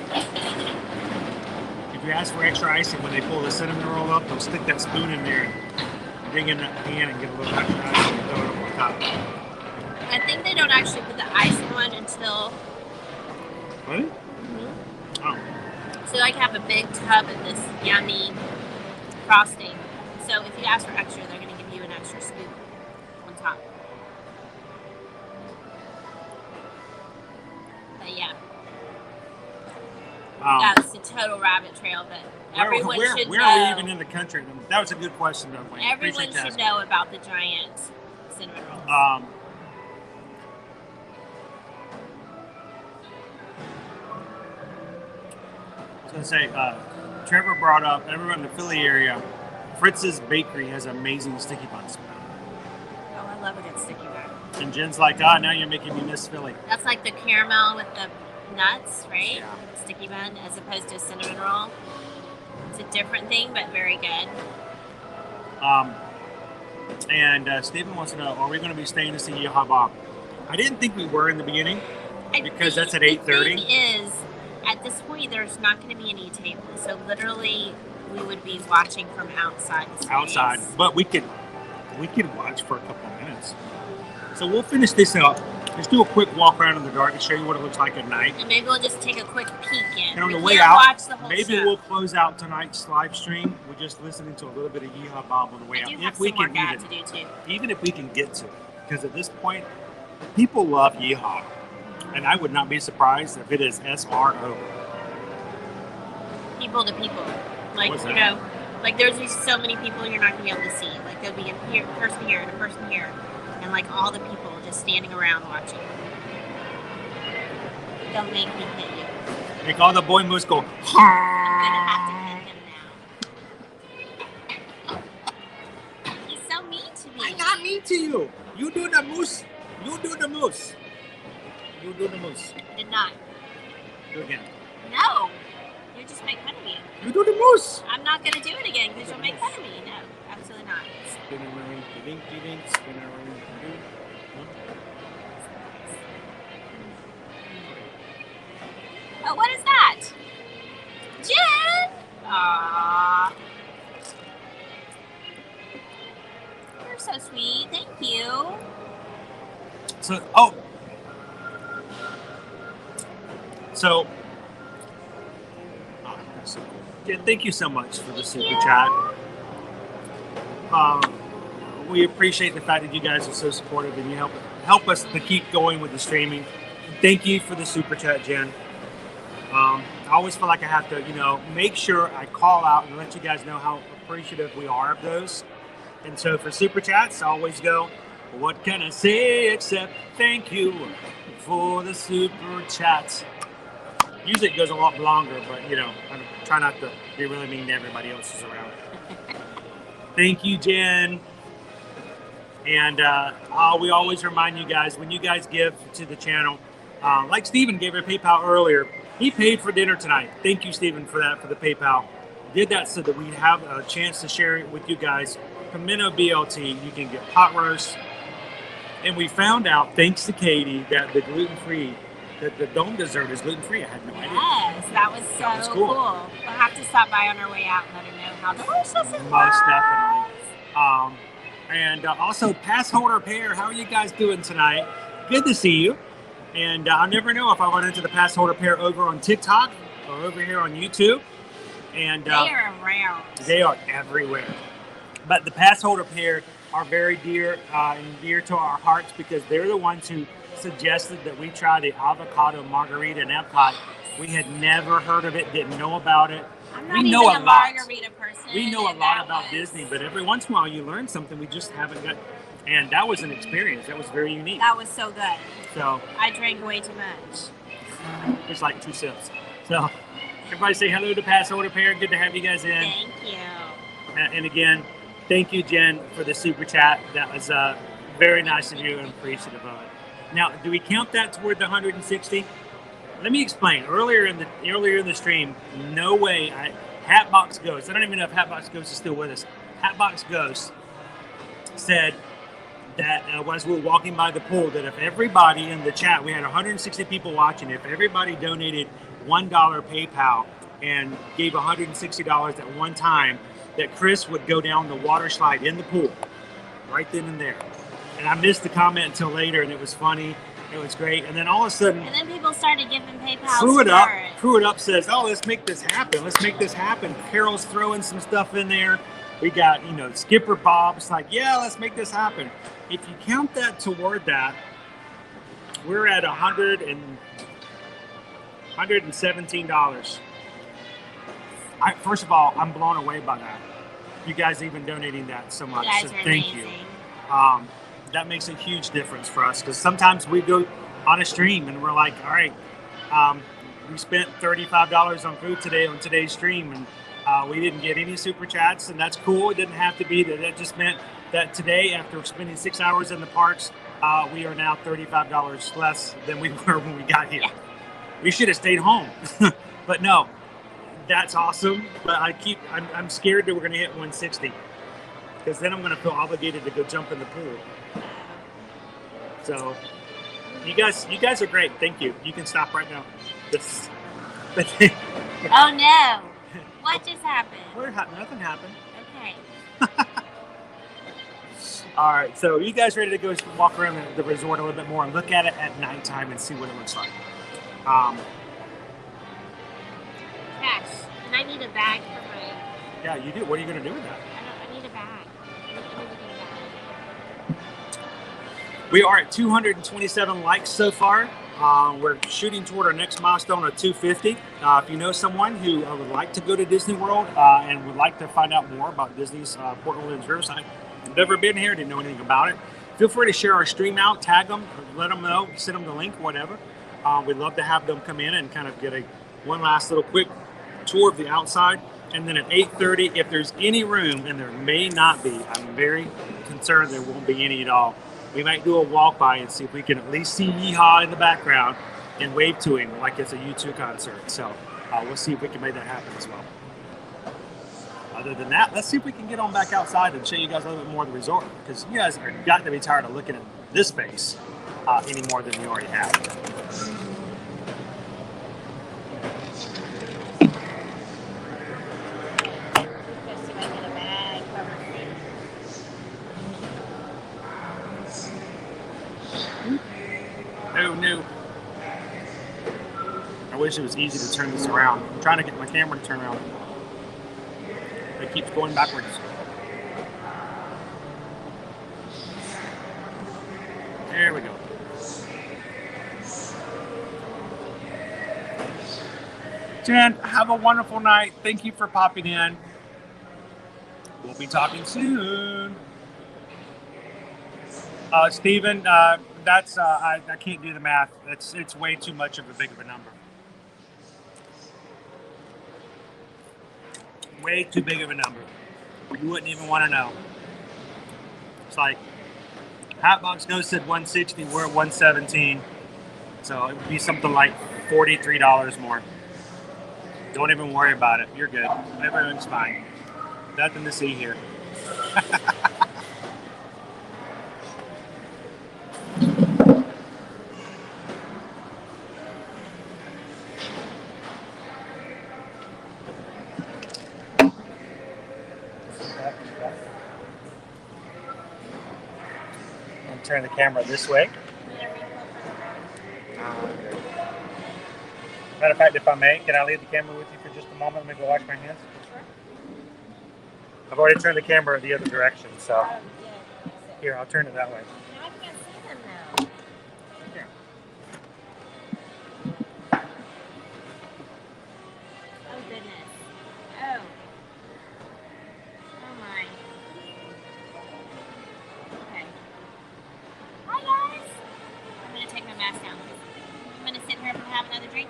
If you ask for extra icing, when they pull the cinnamon roll up, they'll stick that spoon in there and dig in that pan and get a little extra icing and throw it on top. I think they don't actually put the icing on until Really? Oh. so like have a big tub of this yummy frosting. So if you ask for extra, they're going to give you an extra scoop on top. But yeah, that's the total rabbit trail. But everyone should where know. are we even in the country? That was a good question, though, Wayne. Everyone Appreciate you should asking. know about the giant cinnamon rolls. I was going to say, Trevor brought up, everyone in the Philly area, Fritz's Bakery has amazing sticky buns. Oh, I love a good sticky bun. And Jen's like, now you're making me miss Philly. That's like the caramel with the nuts, right? Yeah. Sticky bun as opposed to a cinnamon roll. It's a different thing, but very good. And Stephen wants to know, are we going to be staying to see Yeehaw Bob? I didn't think we were in the beginning, because that's at 8:30. The thing is, at this point, there's not going to be any tables. So literally, we would be watching from outside the space. Outside. But we could watch for a couple of minutes. So we'll finish this up. Let's do a quick walk around in the dark and show you what it looks like at night. And maybe we'll just take a quick peek in. And on the We way can't out, watch the whole maybe show. we'll close out tonight's live stream. We're just listening to a little bit of Yeehaw Bob on the way I out. do have If we some more can gab to do too. even if we can get to it. Because at this point, people love Yeehaw. And I would not be surprised if it is SRO. People to people. Like, What's you that? know, Like there's just so many people you're not gonna be able to see. Like there'll be a person here and a person here, and like all the people just standing around watching. Don't make me hit you. Make all the boy moose go. I'm gonna have to hit him now. He's so mean to me. I'm not mean to you. You do the moose. You do the moose. You do the moose. Did not. Do it again. No. You just make fun of me. You do the moose. I'm not gonna do it again because you'll make fun of me. No, absolutely not. Spin around, ding, ding, spin around, ding. Oh, what is that? Jen! Aww. You're so sweet. Thank you. So, that's so cool. Yeah, thank you so much for the super chat. We appreciate the fact that you guys are so supportive and you help us to keep going with the streaming. Thank you for the super chat, Jen. I always feel like I have to, make sure I call out and let you guys know how appreciative we are of those. And so for super chats, I always go, what can I say except thank you for the super chats. Usually it goes a lot longer, but I try not to be really mean to everybody else who's around. Thank you, Jen. And we always remind you guys, when you guys give to the channel, like Steven gave a PayPal earlier, he paid for dinner tonight. Thank you, Steven, for that, for the PayPal. Did that so that we have a chance to share it with you guys. Pimento BLT, you can get pot roast. And we found out, thanks to Katie, that the gluten-free, that the dome dessert is gluten-free. I had no idea. Yes, that was so cool. We'll have to stop by on our way out and let her know how delicious it was. Most definitely. And also, pass holder pair, how are you guys doing tonight? Good to see you. And I'll never know if I run into the pass holder pair over on TikTok or over here on YouTube. And they are around. They are everywhere. But the pass holder pair are very dear and dear to our hearts because they're the ones who suggested that we try the avocado margarita in Epcot. We had never heard of it, didn't know about it. I'm not even a margarita person. We know a lot about Disney, but every once in a while you learn something we just haven't got. And that was an experience. That was very unique. That was so good. So I drank way too much. It's like 2 sips. So everybody say hello to Pass Holder Pair. Good to have you guys in. Thank you. And again, thank you, Jen, for the super chat. That was very nice of you and appreciative of it. Now, do we count that toward the 160? Let me explain. Earlier in the stream, no way. Hatbox Ghost. I don't even know if Hatbox Ghost is still with us. Hatbox Ghost said that as we were walking by the pool, that if everybody in the chat, we had 160 people watching, if everybody donated $1 PayPal and gave $160 at one time, that Chris would go down the water slide in the pool right then and there. And I missed the comment until later, and it was funny. It was great. And then all of a sudden, and then people started giving PayPal. Crew It Up says, "Oh, let's make this happen. Let's make this happen." Carol's throwing some stuff in there. We got, Skipper Bob's like, "Yeah, let's make this happen." If you count that toward that, we're at $117. First of all, I'm blown away by that. You guys even donating that so much. So thank you. That makes a huge difference for us because sometimes we go on a stream and we're like, all right, we spent $35 on food today on today's stream and we didn't get any super chats, and that's cool. It didn't have to be that. That just meant that today, after spending 6 hours in the parks, we are now $35 less than we were when we got here. Yeah. We should have stayed home, but no. That's awesome, but I'm scared that we're going to hit 160 because then I'm going to feel obligated to go jump in the pool. So, you guys are great. Thank you. You can stop right now. Oh no! What just happened? Nothing happened. Okay. All right. So, you guys ready to go walk around the resort a little bit more and look at it at nighttime and see what it looks like? Cash. And I need a bag for my... Yeah, you do. What are you going to do with that? I need a bag. I need to get a bag. We are at 227 likes so far. We're shooting toward our next milestone of 250. If you know someone who would like to go to Disney World and would like to find out more about Disney's Port Orleans Riverside, never been here, didn't know anything about it, feel free to share our stream out, tag them, let them know, send them the link, whatever. We'd love to have them come in and kind of get one last little quick tour of the outside. And then at 8:30, if there's any room, and there may not be, I'm very concerned there won't be any at all, we might do a walk by and see if we can at least see Yeehaw in the background and wave to him like it's a U2 concert. So we'll see if we can make that happen as well. Other than that, let's see if we can get on back outside and show you guys a little bit more of the resort, because you guys are got to be tired of looking at this space any more than you already have. No. I wish it was easy to turn this around. I'm trying to get my camera to turn around. It keeps going backwards. There we go. Jen, have a wonderful night. Thank you for popping in. We'll be talking soon. Steven, that's I can't do the math. It's way too much of a big of a number. Way too big of a number. You wouldn't even want to know. It's like Hatbox Ghost said 160. We're at 117. So it would be something like $43 more. Don't even worry about it. You're good. Everyone's fine. Nothing to see here. Turn the camera this way. Matter of fact, if I may, can I leave the camera with you for just a moment? Let me go wash my hands. I've already turned the camera the other direction, so here, I'll turn it that way. I can't see them though. Here. Oh goodness. Oh. Oh my. Okay. Hi guys. I'm gonna take my mask down. I'm gonna sit here and have another drink.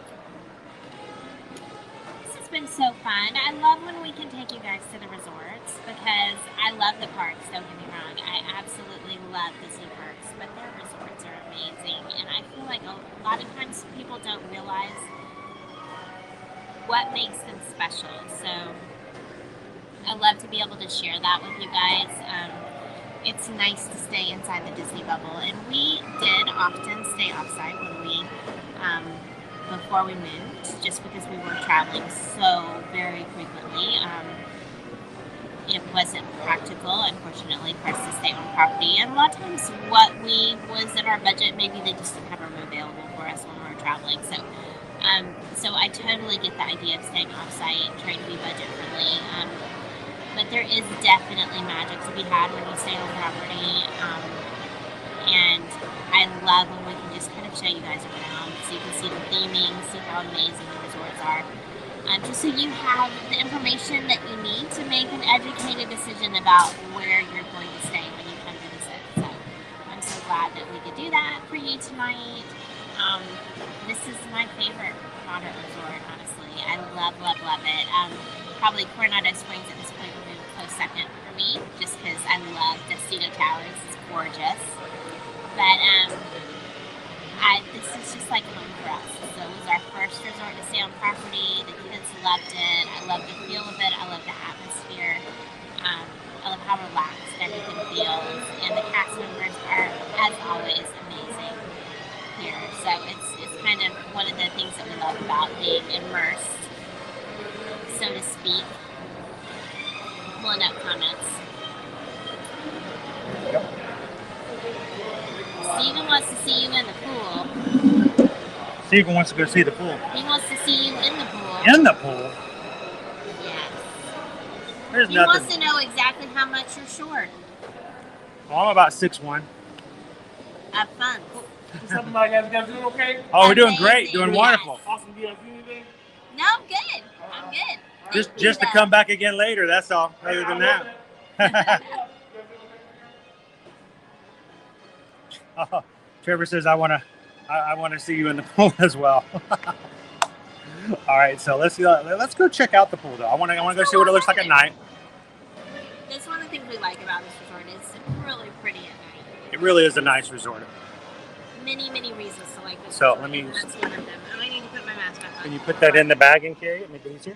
This has been so fun. I love when we can take you guys to the resorts because I love the parks, don't get me wrong. I absolutely love Disney parks, but their resorts are amazing. And I feel like a lot of times people don't realize what makes them special. So I love to be able to share that with you guys. It's nice to stay inside the Disney bubble, and we did often stay outside when we before we moved, just because we were traveling so very frequently. It wasn't practical, unfortunately, for us to stay on property, and a lot of times what was in our budget, maybe they just didn't have a room available for us when we were traveling. So I totally get the idea of staying off-site, trying to be budget friendly. But there is definitely magic to be had when you stay on property. And I love when we can just kind of show you guys around so you can see the theming, see how amazing the resorts are. Just so you have the information that you need to make an educated decision about where you're going to stay when you come to visit. So I'm so glad that we could do that for you tonight. This is my favorite modern resort, honestly. I love, love, love it. Probably Coronado Springs at this point will be a close second for me, just because I love Destino Towers. It's gorgeous. But this is just like home for us. So it was our first resort to stay on property. The kids loved it. I love the feel of it. I love the atmosphere. I love how relaxed everything feels. And the cast members are, as always, amazing here. So it's kind of one of the things that we love about being immersed, so to speak. Pulling up comments. Steven wants to see you in the pool. Steven wants to go see the pool. He wants to see you in the pool. In the pool? Yes. There's He nothing. wants to know exactly how much you're short. Well, I'm about 6'1". Have fun. Something like that. You guys doing okay? Oh, we're doing great, Amazing. doing Yes. wonderful. Awesome. Do you guys do anything? No, I'm good. I'm good. Just to come back again later. That's all. Other than that. Oh, Trevor says I want to see you in the pool as well. All right, so let's go check out the pool though. I want to go see what it looks like at night. That's one of the things we like about this resort. It's really pretty at night. It really is a nice resort. Many reasons to like this So, resort, let me- and that's one of them. I might need to put my mask back on. Can you put that in the bag and carry it? Make it easier.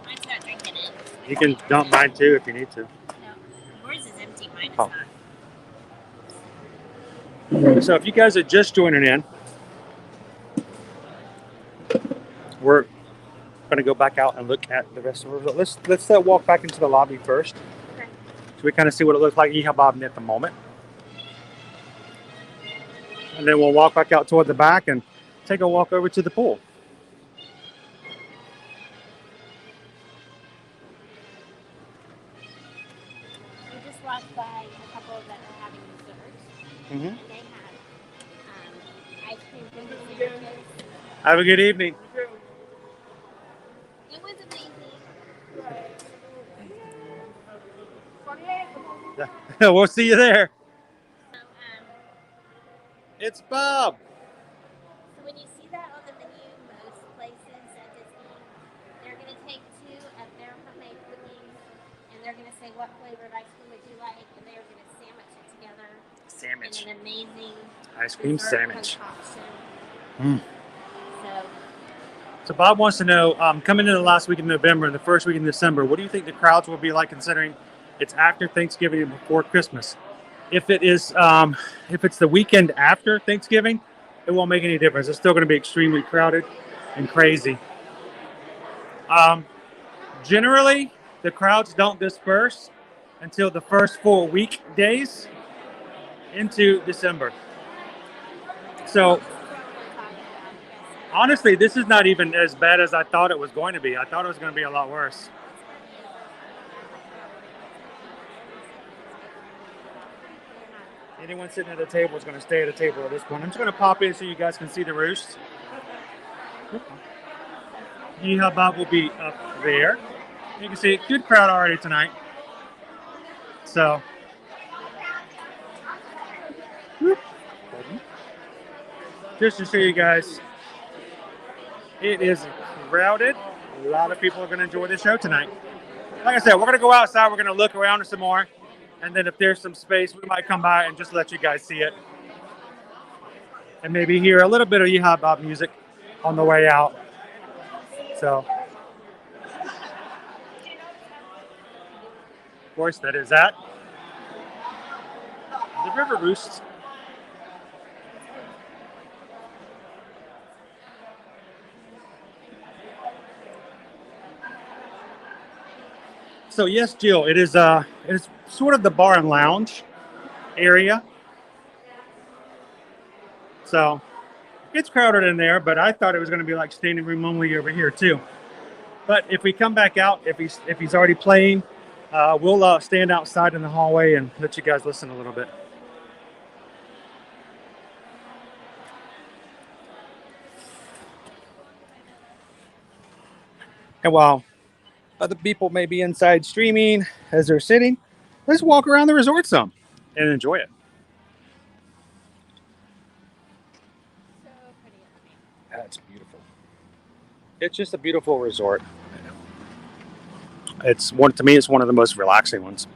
I start drinking it. You can dump mine too if you need to. No, yours is empty. Mine is Oh. not. So if you guys are just joining in, we're going to go back out and look at the rest of the resort. Let's walk back into the lobby first. Okay. So we kind of see what it looks like Bob at the moment. And then we'll walk back out toward the back and take a walk over to the pool. We just walked by a couple that are having desserts. Mm-hmm. And they had ice cream finger sandwiches. Have a good evening. It was amazing. We'll see you there. So, It's Bob. so when you see that on the menu, most places at Disney, they're going to take two of their homemade cookies, and they're going to say, what flavor of ice cream would you like? And they're going to sandwich it together Sandwich. in an amazing Ice cream dessert sandwich. concoction. Mm. So, So Bob wants to know, coming into the last week in November and the first week in December, what do you think the crowds will be like considering it's after Thanksgiving and before Christmas? If it is, if it's the weekend after Thanksgiving, it won't make any difference. It's still going to be extremely crowded and crazy. Generally, the crowds don't disperse until the first 4 weekdays into December. So honestly, this is not even as bad as I thought it was going to be. I thought it was going to be a lot worse. Anyone sitting at a table is going to stay at a table at this point. I'm just going to pop in so you guys can see the roost. Yeehaw Bob will be up there. You can see good crowd already tonight. So, just to show you guys, it is crowded. A lot of people are going to enjoy the show tonight. Like I said, we're going to go outside. We're going to look around some more. And then if there's some space, we might come by and just let you guys see it. And maybe hear a little bit of Yeehaw Bob music on the way out. So, of course, that is at the River Roost. So yes, Jill, it is sort of the bar and lounge area. So it's crowded in there, but I thought it was going to be like standing room only over here too. But if we come back out, if he's already playing, we'll stand outside in the hallway and let you guys listen a little bit. And while other people may be inside streaming as they're sitting, let's walk around the resort some and enjoy it. so pretty at the That's beautiful. It's just a beautiful resort. It's one, to me, it's one of the most relaxing ones.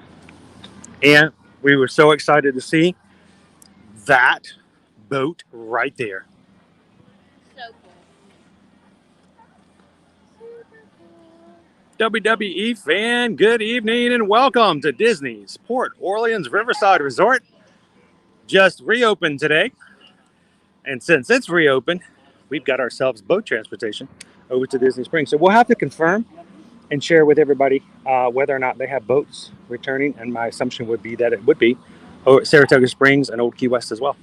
And we were so excited to see that boat right there. So cool. Super cool. WWE fan, good evening and welcome to Disney's Port Orleans Riverside Resort. Just reopened today. And since it's reopened, we've got ourselves boat transportation over to Disney Springs. So we'll have to confirm and share with everybody whether or not they have boats returning. And my assumption would be that it would be Saratoga Springs and Old Key West as well.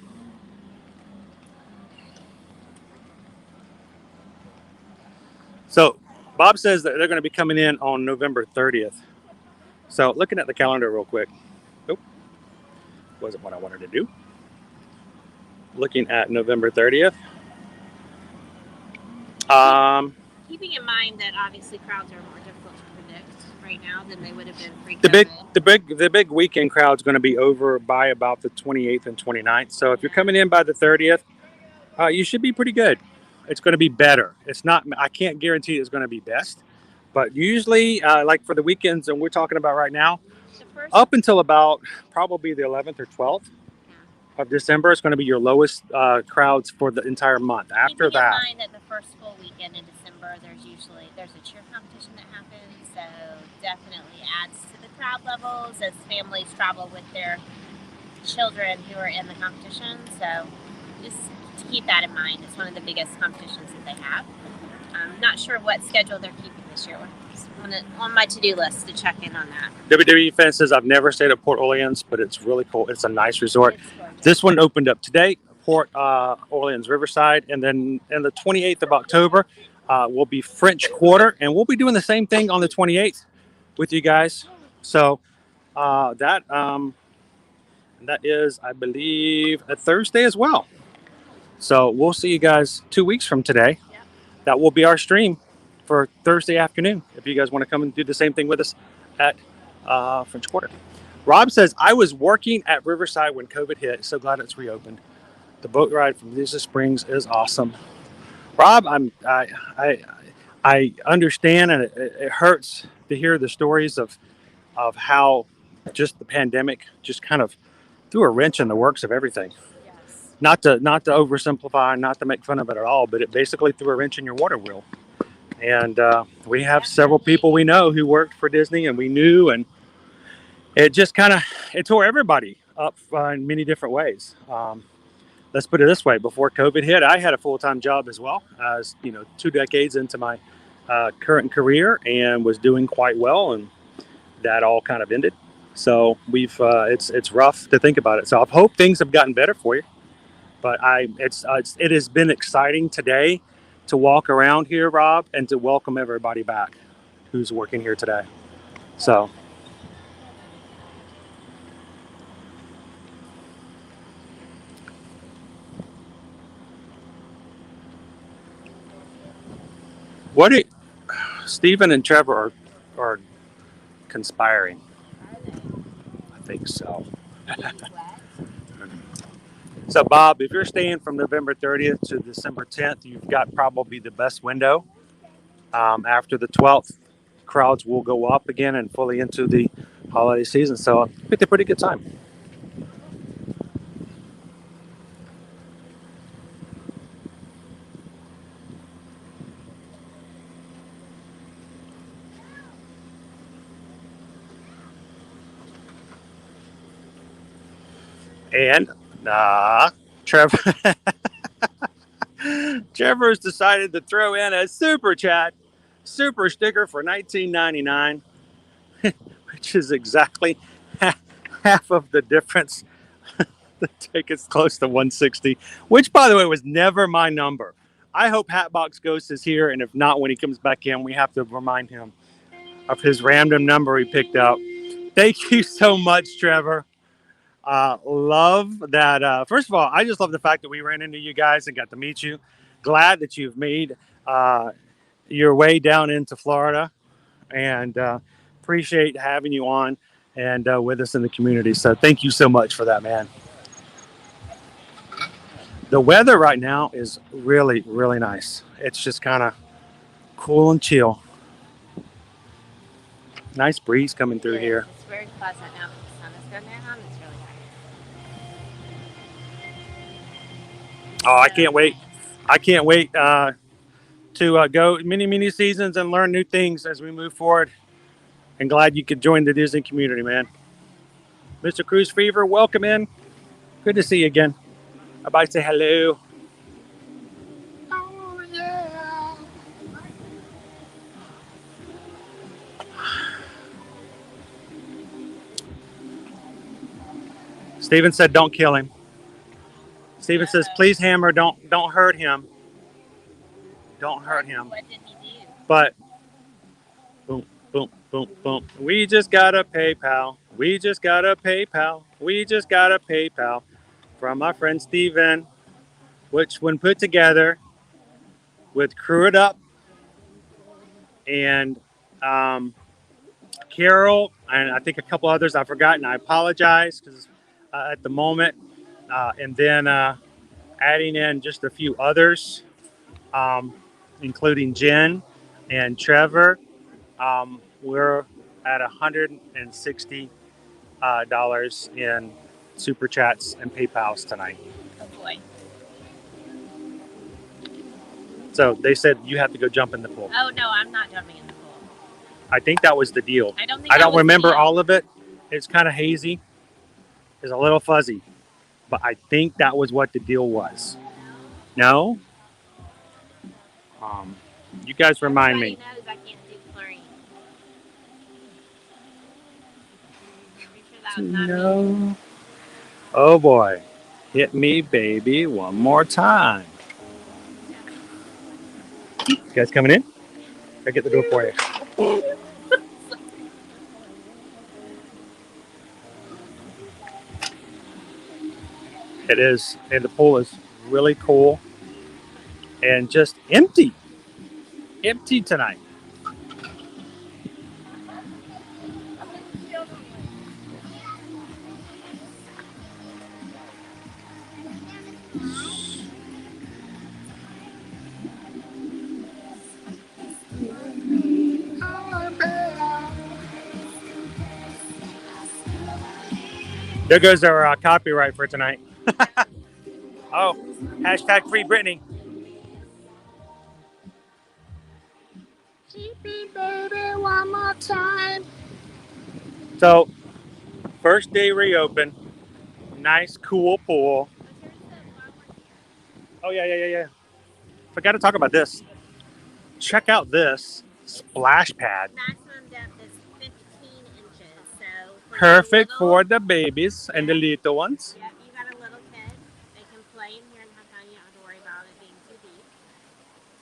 So Bob says that they're going to be coming in on November 30th. So looking at the calendar real quick. Nope. wasn't what I wanted to do. Looking at November 30th. Keeping in mind that obviously crowds are more difficult to predict right now than they would have been pre-COVID. The big weekend crowd's going to be over by about the 28th and 29th. So if you're coming in by the 30th, you should be pretty good. It's going to be better. It's not. I can't guarantee it's going to be best, but usually, like for the weekends, and we're talking about right now, up until about probably the 11th or 12th of December, it's going to be your lowest crowds for the entire month. After that, keeping in mind that the first full weekend in December, there's a cheer competition that happens, so definitely adds to the crowd levels as families travel with their children who are in the competition. So just to keep that in mind, it's one of the biggest competitions that they have. I'm not sure what schedule they're keeping this year. It's on my to-do list to check in on that. WWE fan says, I've never stayed at Port Orleans, but it's really cool. It's a nice resort. This one opened up today, Port Orleans Riverside, and then on the 28th of October will be French Quarter, and we'll be doing the same thing on the 28th with you guys. So that is, I believe, a Thursday as well. So we'll see you guys 2 weeks from today. Yep. That will be our stream for Thursday afternoon. If you guys want to come and do the same thing with us at French Quarter. Rob says, I was working at Riverside when COVID hit. So glad it's reopened. The boat ride from Disney Springs is awesome. Rob, I understand, and it hurts to hear the stories of how just the pandemic just kind of threw a wrench in the works of everything. Yes. Not to oversimplify, not to make fun of it at all, but it basically threw a wrench in your water wheel. And we have several people we know who worked for Disney, and we knew, and it just it tore everybody up in many different ways. Let's put it this way: before COVID hit, I had a full-time job as well, as 2 decades into my current career, and was doing quite well, and that all kind of ended. So it's rough to think about it. So I hope things have gotten better for you. But it has been exciting today to walk around here, Rob, and to welcome everybody back who's working here today. So. Stephen and Trevor are conspiring. I think so. So, Bob, if you're staying from November 30th to December 10th, you've got probably the best window. After the 12th, crowds will go up again and fully into the holiday season. So, it's a pretty good time. And Trevor's decided to throw in a super sticker for $19.99, which is exactly half of the difference. The ticket's close to $160, which, by the way, was never my number. I hope Hatbox Ghost is here, and if not, when he comes back in, we have to remind him of his random number he picked up. Thank you so much, Trevor. Love that. First of all, I just love the fact that we ran into you guys and got to meet you. Glad that you've made your way down into Florida, and appreciate having you on and with us in the community. So thank you so much for that, man. The weather right now is really, really nice. It's just kind of cool and chill. Nice breeze coming through here. It's very pleasant now that the sun is going down. It's really nice. Oh, I can't wait. I can't wait to go many seasons and learn new things as we move forward. And glad you could join the Disney community, man. Mr. Cruise Fever, welcome in. Good to see you again. Everybody say hello. Oh, yeah. Steven said, don't kill him. Steven says, please, Hammer, don't hurt him. Don't hurt him. What did he do? But, boom. Boom, boom, boom. We just got a PayPal. We just got a PayPal. We just got a PayPal from our friend Steven, which when put together with Crew It Up and Carol, and I think a couple others I've forgotten. I apologize because at the moment, and then adding in just a few others, including Jen and Trevor. We're at $160 in super chats and PayPal's tonight. Oh boy. So they said you have to go jump in the pool. Oh no, I'm not jumping in the pool. I think that was the deal. I don't think I that don't was the remember deal. all of it. It's kind of hazy. It's a little fuzzy. But I think that was what the deal was. No? You guys remind me. Everybody knows I can't do chlorine. Pretty sure that was not me. No. Oh boy. Hit me, baby, one more time. You guys coming in? I'll get the door for you. It is, and the pool is really cool and just empty. Empty tonight. There goes our copyright for tonight. Oh, hashtag free Britney. Keep me, baby, one more time. So, first day reopen. Nice, cool pool. Oh, yeah. Forgot to talk about this. Check out this splash pad. Maximum depth is 15 inches. So Perfect little, for the babies and the little ones. Yeah, you got a little kid. They can play in here and have fun. You don't have to worry about it being too deep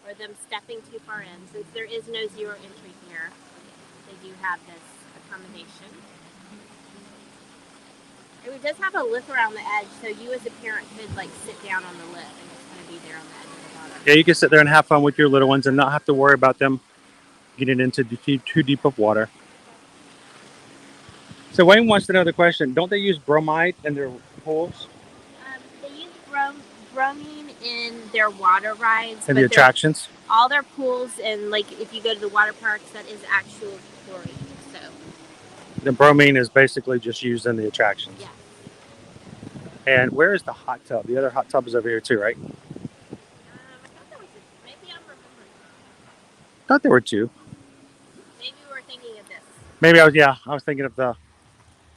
or them stepping too far in. Since there is no zero entry here, they do have this accommodation. It does have a lip around the edge, so you as a parent could like sit down on the lip and just kind of be there on the edge of the water. Yeah, you can sit there and have fun with your little ones and not have to worry about them getting into too deep of water. So Wayne wants to know the question: don't they use bromide in their pools? They use bromine in their water rides. And the attractions? All their pools and like if you go to the water parks, that is actual chlorine. So The bromine is basically just used in the attractions. yeah. And where is the hot tub? The other hot tub is over here too, right? I thought there was maybe I'm remembering. I thought there were two. Maybe we're thinking of this. Maybe I was thinking of the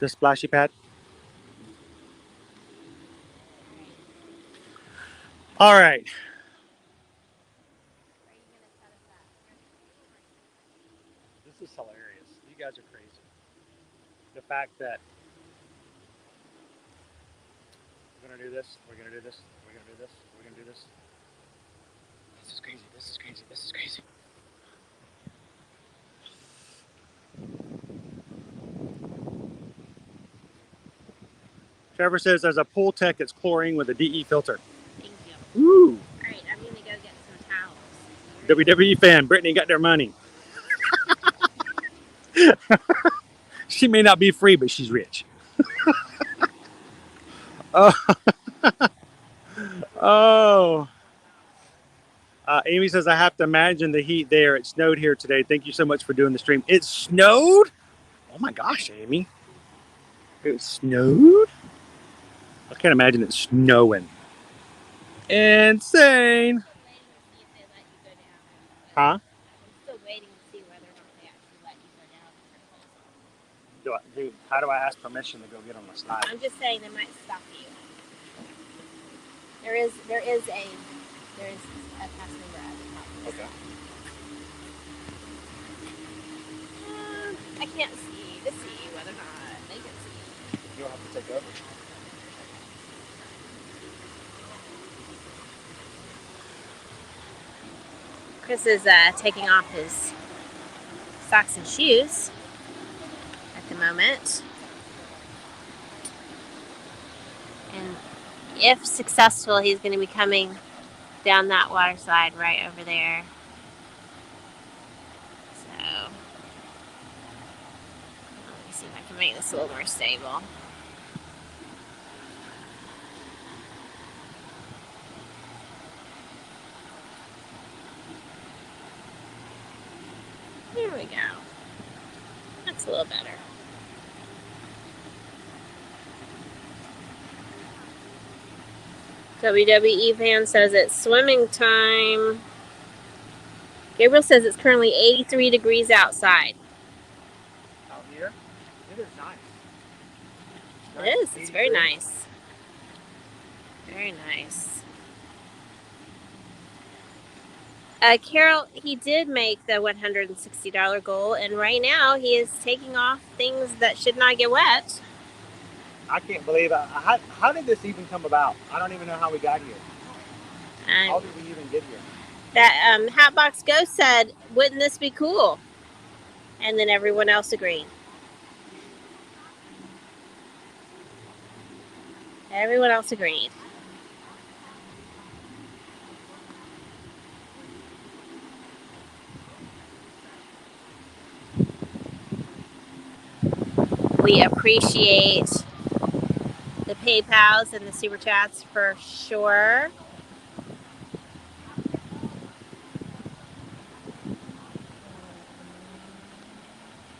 splashy pad. All right. This is hilarious. You guys are crazy. The fact that we're gonna do this, we're gonna do this, we're gonna do this, we're gonna do this. This is crazy. This is crazy. This is crazy. Trevor says, as a pool tech, it's chlorine with a DE filter. Thank you. Ooh. All right, I'm gonna go get some towels. WWE fan, Brittany got their money. She may not be free, but she's rich. Oh. Amy says, I have to imagine the heat there. It snowed here today. Thank you so much for doing the stream. It snowed? Oh my gosh, Amy. It snowed? I can't imagine it snowing. Insane. Huh? I'm still waiting to see whether or not they actually let you go down. How do I ask permission to go get on the slide? I'm just saying they might stop you. There is a passenger at the top. Okay. I can't see whether or not they can see. You'll have to take over. Chris is taking off his socks and shoes at the moment. And if successful, he's going to be coming down that water slide right over there. So, let me see if I can make this a little more stable. There we go. That's a little better. WWE fan says it's swimming time. Gabriel says it's currently 83 degrees outside. Out here, it is nice. It is. It's very nice. Very nice. Carol, he did make the $160 goal, and right now he is taking off things that should not get wet. I can't believe it. How did this even come about? I don't even know how we got here. How did we even get here? That Hatbox Ghost said, "Wouldn't this be cool?" And then everyone else agreed. Everyone else agreed. We appreciate the PayPals and the Super Chats for sure.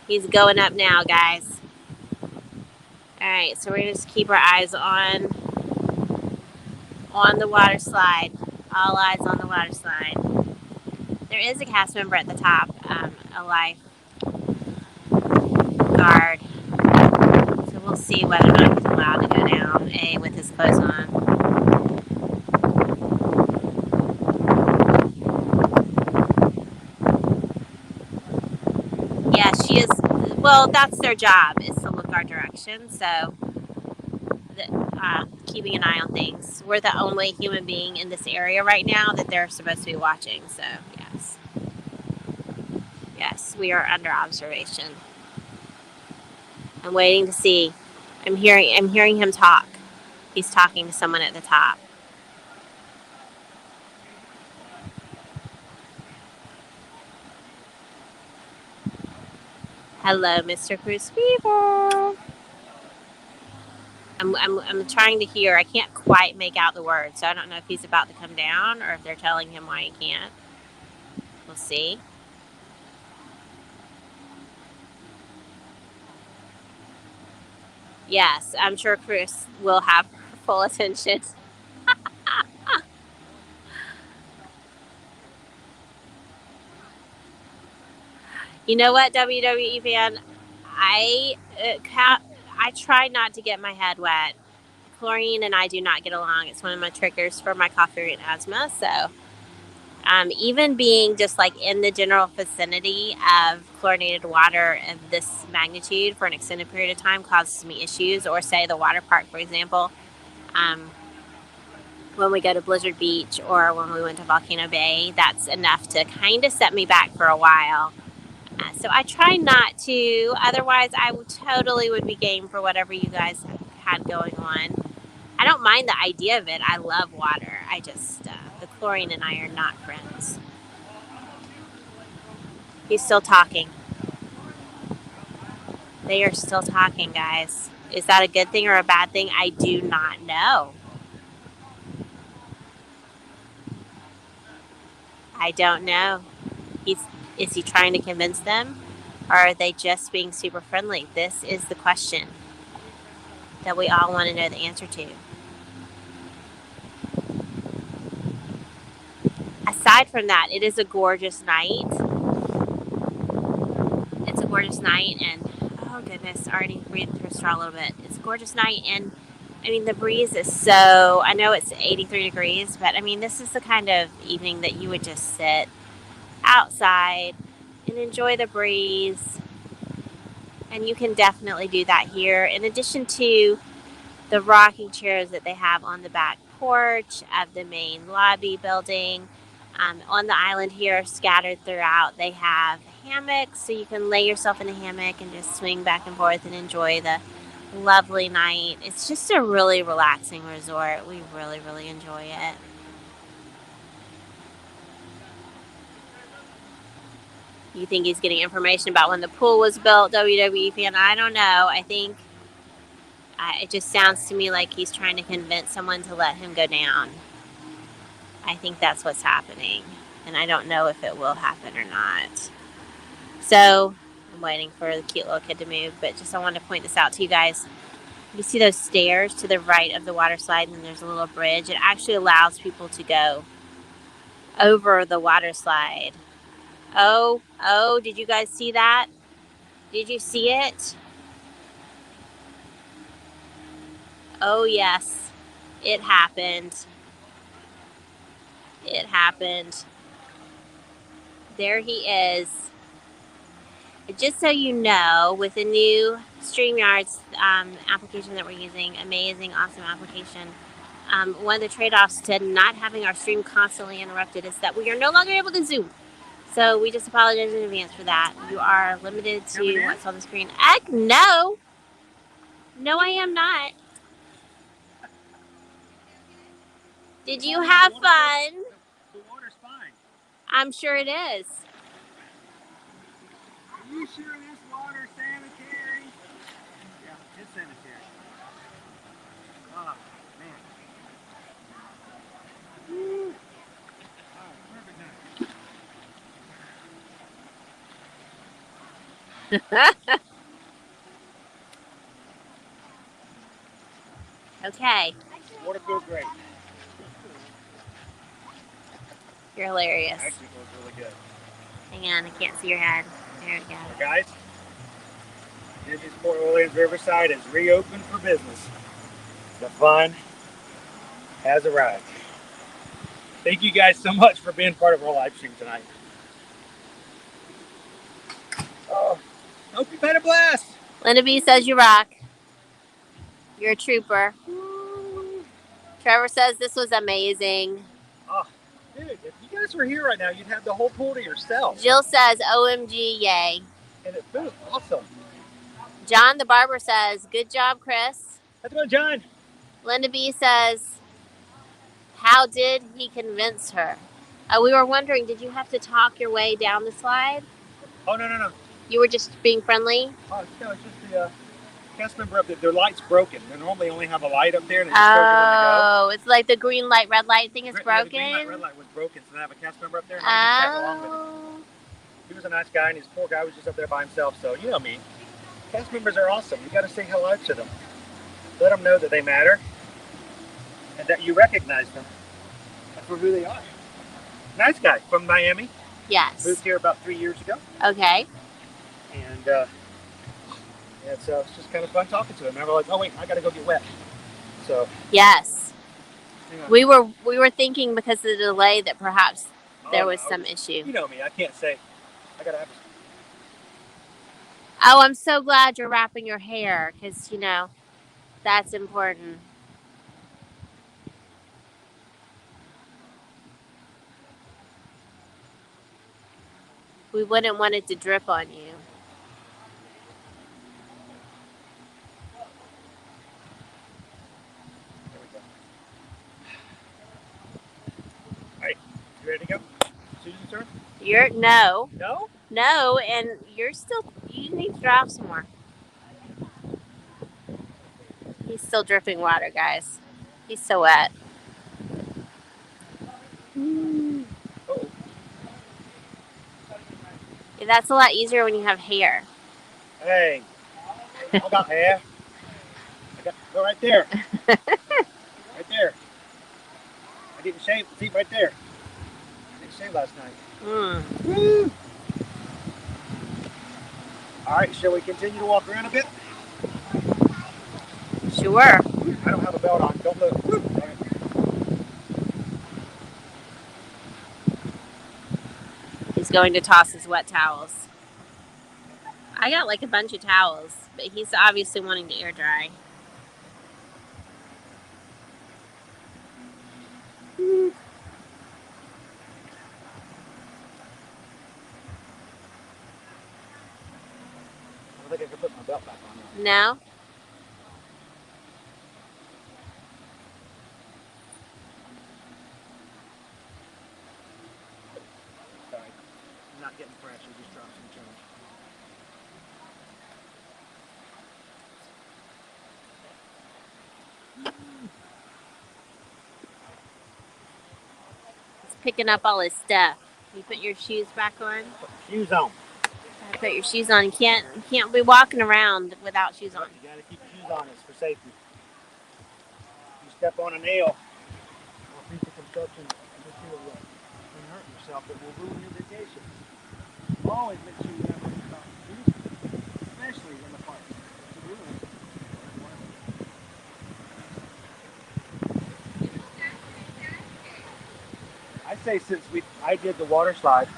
He's going up now, guys. All right, so we're going to just keep our eyes on the water slide. All eyes on the water slide. There is a cast member at the top, a life guard. So we'll see whether or not he's allowed to go down, with his clothes on. Yeah, she is. Well, that's their job, is to look our direction. So, keeping an eye on things. We're the only human being in this area right now that they're supposed to be watching. So, yes. Yes, we are under observation. I'm waiting to see. I'm hearing him talk. He's talking to someone at the top. Hello, Mr. Cruz Fever. I'm trying to hear. I can't quite make out the words, so I don't know if he's about to come down or if they're telling him why he can't. We'll see. Yes, I'm sure Chris will have full attention. You know what, WWE fan? I try not to get my head wet. Chlorine and I do not get along. It's one of my triggers for my cough and asthma. So even being just like in the general vicinity of chlorinated water of this magnitude for an extended period of time causes me issues. Or say the water park, for example, when we go to Blizzard Beach or when we went to Volcano Bay, that's enough to kind of set me back for a while. So I try not to. Otherwise, I totally would be game for whatever you guys had going on. I don't mind the idea of it. I love water. I just, the chlorine and I are not friends. He's still talking. They are still talking, guys. Is that a good thing or a bad thing? I do not know. I don't know. Is he trying to convince them? Or are they just being super friendly? This is the question that we all want to know the answer to. Aside from that, it is a gorgeous night. It's a gorgeous night, and oh goodness, already breathing through a straw a little bit. It's a gorgeous night, and I mean, the breeze is so, I know it's 83 degrees, but I mean, this is the kind of evening that you would just sit outside and enjoy the breeze. And you can definitely do that here. In addition to the rocking chairs that they have on the back porch of the main lobby building, on the island here, scattered throughout, they have hammocks, so you can lay yourself in a hammock and just swing back and forth and enjoy the lovely night. It's just a really relaxing resort. We really, really enjoy it. You think he's getting information about when the pool was built, WWE fan? I don't know. I think it just sounds to me like he's trying to convince someone to let him go down. I think that's what's happening. And I don't know if it will happen or not. So I'm waiting for the cute little kid to move, but just I wanted to point this out to you guys. You see those stairs to the right of the water slide, and there's a little bridge. It actually allows people to go over the water slide. Oh, did you guys see that? Did you see it? Oh, yes. It happened. It happened. There he is. Just so you know, with the new StreamYards application that we're using, amazing, awesome application, one of the trade-offs to not having our stream constantly interrupted is that we are no longer able to Zoom. So we just apologize in advance for that. You are limited to what's on the screen. Heck no! No, I am not. Did you have fun? The water's fine. I'm sure it is. Are you sure this water's sanitary? Yeah, it's sanitary. Oh, man. Woo. Oh, perfect night. Okay. Water feels great. You're hilarious. Actually feels really good. Hang on, I can't see your head. There we go. So guys, Disney's Port Orleans Riverside is reopened for business. The fun has arrived. Thank you guys so much for being part of our live stream tonight. Oh, hope you've had a blast. Linda B says you rock. You're a trooper. Trevor says this was amazing. Oh, dude, if you guys were here right now, you'd have the whole pool to yourself. Jill says OMG, yay. And it feels awesome. John the barber says, good job, Chris. How's it going, John? Linda B says, how did he convince her? We were wondering, did you have to talk your way down the slide? Oh, no. You were just being friendly? Oh, no, it's just the cast member up there. Their light's broken. They normally only have a light up there, and it's just broken when they go. Oh, it's like the green light, red light thing is broken? The green light, red light was broken, so they have a cast member up there, and I'm just tagging along with it. He was a nice guy, and his poor guy was just up there by himself, so you know me. Cast members are awesome. You got to say hello to them. Let them know that they matter, and that you recognize them for who they are. Nice guy from Miami. Yes. Moved here about 3 years ago. Okay. And it's just kind of fun talking to him. And we're like, oh wait, I gotta go get wet. So Yes. hang on. We were thinking because of the delay that perhaps there was some issue. You know me, I can't say. I gotta have. Oh, I'm so glad you're wrapping your hair because that's important. We wouldn't want it to drip on you. There we go. All right, you ready to go? Susan, sir? No, and you need to drop some more. He's still dripping water, guys. He's so wet. Uh-oh. Yeah, that's a lot easier when you have hair. Hey, I got hair. Go right there. Right there. I didn't shave. See, right there. I didn't shave last night. Woo! All right, shall we continue to walk around a bit? Sure. I don't have a belt on. Don't look. Woo! All right. He's going to toss his wet towels. I got like a bunch of towels, but he's obviously wanting to air dry. think I can put my belt back on No? now. Sorry. I'm not getting pressure, just drop some change. He's picking up all his stuff. You put your shoes back on? Put the shoes on. Put your shoes on. You can't be walking around without shoes on. You gotta keep shoes on, it's for safety. If you step on a nail or a piece of construction material and hurt yourself, it will ruin your vacation. Always make sure you have your shoes, especially in the park. It's a rule. I say since I did the water slide,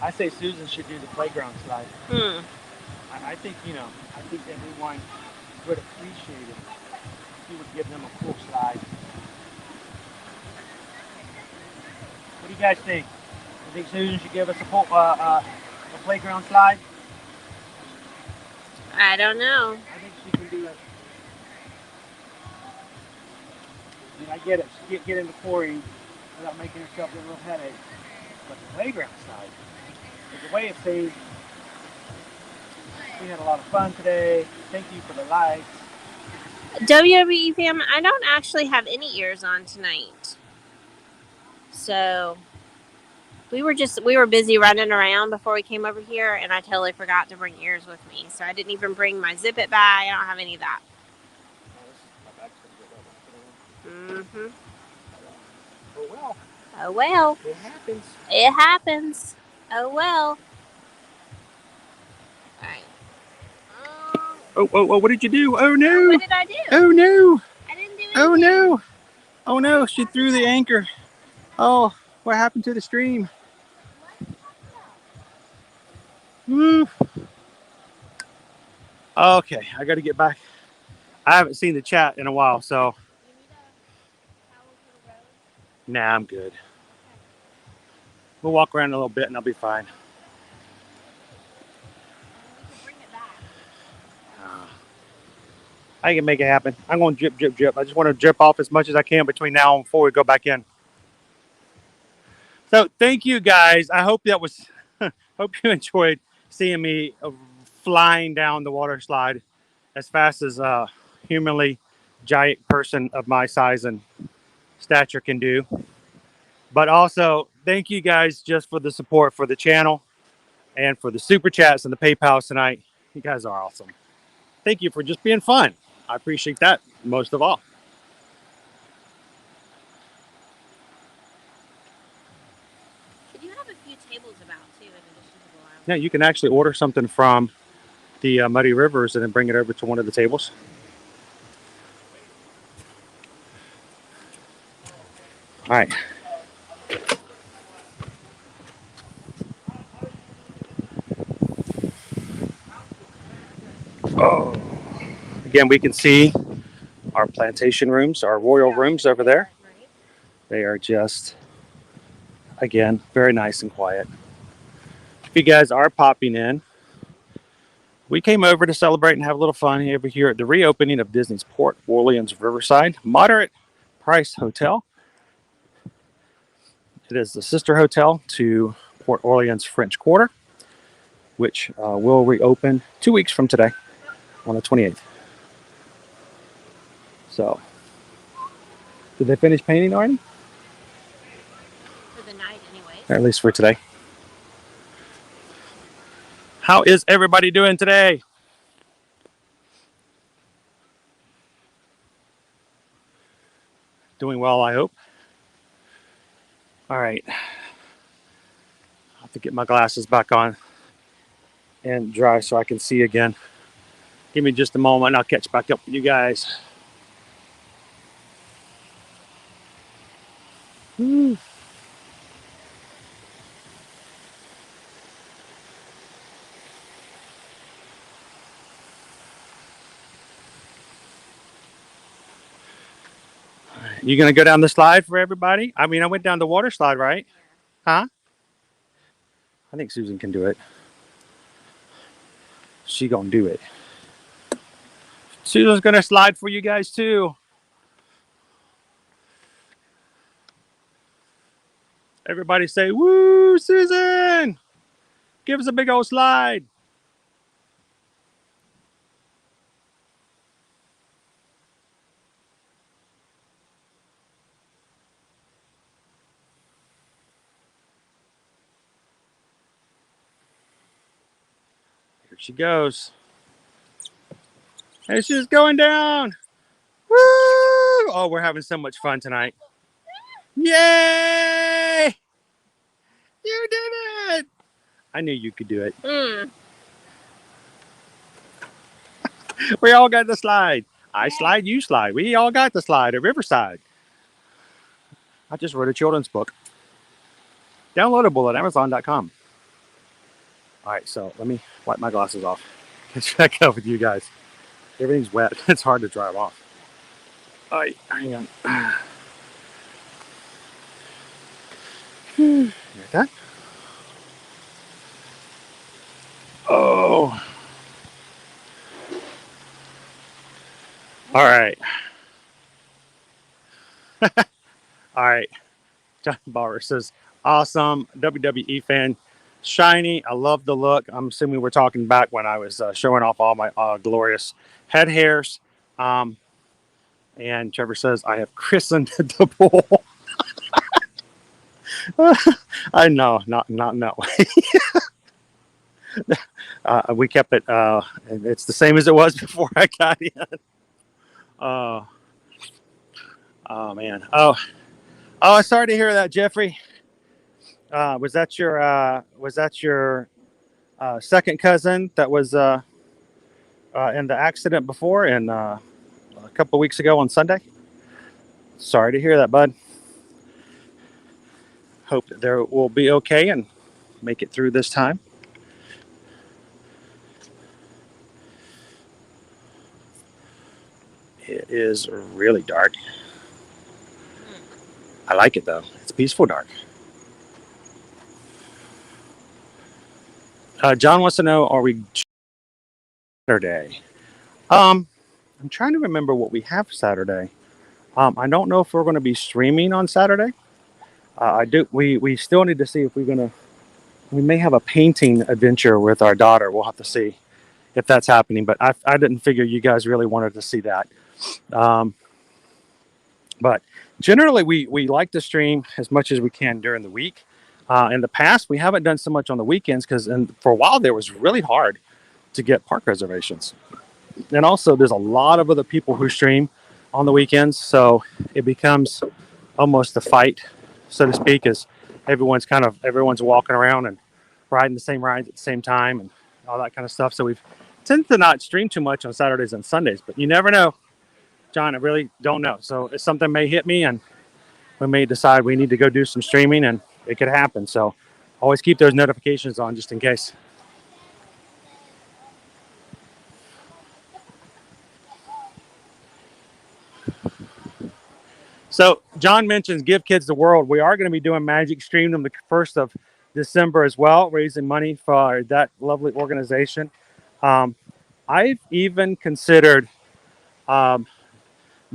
I say Susan should do the playground slide. I think, I think everyone would appreciate it if you would give them a cool slide. What do you guys think? You think Susan should give us a playground slide? I don't know. I think she can do it. I mean, I get it. She can't get into quarry without making herself a real headache. But the playground slide is a way of saying, we had a lot of fun today. Thank you for the likes. WWE fam, I don't actually have any ears on tonight. So we were busy running around before we came over here, and I totally forgot to bring ears with me. So I didn't even bring my zip it bag. I don't have any of that. Mm-hmm. Oh well. Oh well. It happens. It happens. Oh well. Alright. Oh, what did you do? Oh no. What did I do? Oh no. I didn't do anything. Oh no. Oh no, she threw the anchor. Oh, what happened to the stream? Woo. Okay, I got to get back. I haven't seen the chat in a while, so. Nah, I'm good. We'll walk around a little bit and I'll be fine. I can make it happen. I'm going to drip, drip, drip. I just want to drip off as much as I can between now and before we go back in. So thank you guys. I hope that was, hope you enjoyed seeing me flying down the water slide as fast as a humanly giant person of my size and stature can do. But also thank you guys just for the support for the channel and for the super chats and the PayPals tonight. You guys are awesome. Thank you for just being fun. I appreciate that most of all. You have a few tables about too, in addition to the lounge. Yeah, you can actually order something from the Muddy Rivers and then bring it over to one of the tables. All right. Oh. Again, we can see our plantation rooms, our royal rooms over there. They are just, again, very nice and quiet. If you guys are popping in, we came over to celebrate and have a little fun over here at the reopening of Disney's Port Orleans Riverside moderate price hotel. It is the sister hotel to Port Orleans French Quarter, which will reopen 2 weeks from today on the 28th. So, did they finish painting already? For the night, anyway. Or at least for today. How is everybody doing today? Doing well, I hope. All right. I have to get my glasses back on and dry so I can see again. Give me just a moment and I'll catch back up with you guys. Woo. You gonna go down the slide for everybody? I mean, I went down the water slide, right? Huh? I think Susan can do it. She gonna do it. Susan's gonna slide for you guys too. Everybody say, woo, Susan! Give us a big old slide. Here she goes. And she's going down. Woo! Oh, we're having so much fun tonight. Yay! You did it! I knew you could do it. We all got the slide. I slide, you slide. We all got the slide at Riverside. I just wrote a children's book. Downloadable at Amazon.com. All right, so let me wipe my glasses off. Catch back up with you guys. Everything's wet. It's hard to drive off. All right, hang on. Like that. Oh. All right. All right. John Bauer says, awesome WWE fan. Shiny. I love the look. I'm assuming we're talking back when I was showing off all my glorious head hairs. And Trevor says, I have christened the pool. I know, not in that way. We kept it. It's the same as it was before I got in. Oh man. Oh, sorry to hear that, Jeffrey. Was that your second cousin that was in the accident before and a couple of weeks ago on Sunday? Sorry to hear that, bud. Hope that there will be okay and make it through this time. It is really dark. I like it though. It's peaceful dark. John wants to know, are we Saturday? I'm trying to remember what we have Saturday. I don't know if we're going to be streaming on Saturday. We still need to see if we may have a painting adventure with our daughter. We'll have to see if that's happening, but I didn't figure you guys really wanted to see that. But generally we like to stream as much as we can during the week. In the past, we haven't done so much on the weekends because for a while there was really hard to get park reservations. And also there's a lot of other people who stream on the weekends. So it becomes almost a fight, so to speak, as everyone's walking around and riding the same rides at the same time and all that kind of stuff. So we've tended to not stream too much on Saturdays and Sundays, but you never know, John. I really don't know. So if something may hit me and we may decide we need to go do some streaming, and it could happen. So always keep those notifications on just in case. So John mentions Give Kids the World. We are going to be doing Magic Stream on the 1st of December as well, raising money for that lovely organization. I've even considered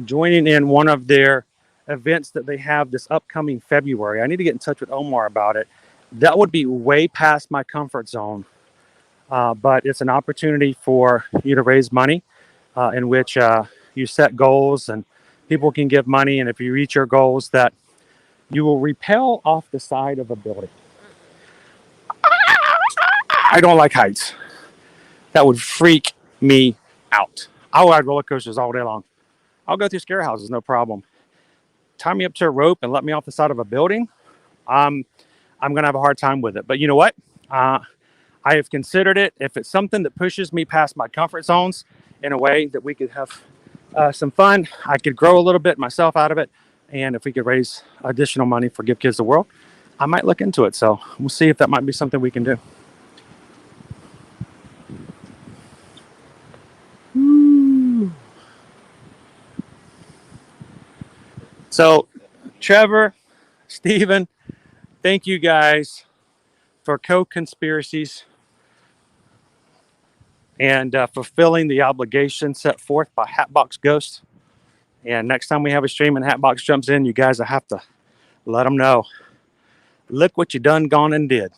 joining in one of their events that they have this upcoming February. I need to get in touch with Omar about it. That would be way past my comfort zone, but it's an opportunity for you to raise money in which you set goals and people can give money, and if you reach your goals, that you will rappel off the side of a building. I don't like heights. That would freak me out. I'll ride roller coasters all day long. I'll go through scare houses, no problem. Tie me up to a rope and let me off the side of a building. I'm going to have a hard time with it. But you know what? I have considered it. If it's something that pushes me past my comfort zones in a way that we could have some fun, I could grow a little bit myself out of it. And if we could raise additional money for Give Kids the World, I might look into it. So we'll see if that might be something we can do. So, Trevor, Stephen, thank you guys for co-conspiracies. and fulfilling the obligation set forth by Hatbox Ghost. And next time we have a stream and Hatbox jumps in, you guys, I have to let them know. Look what you done, gone, and did.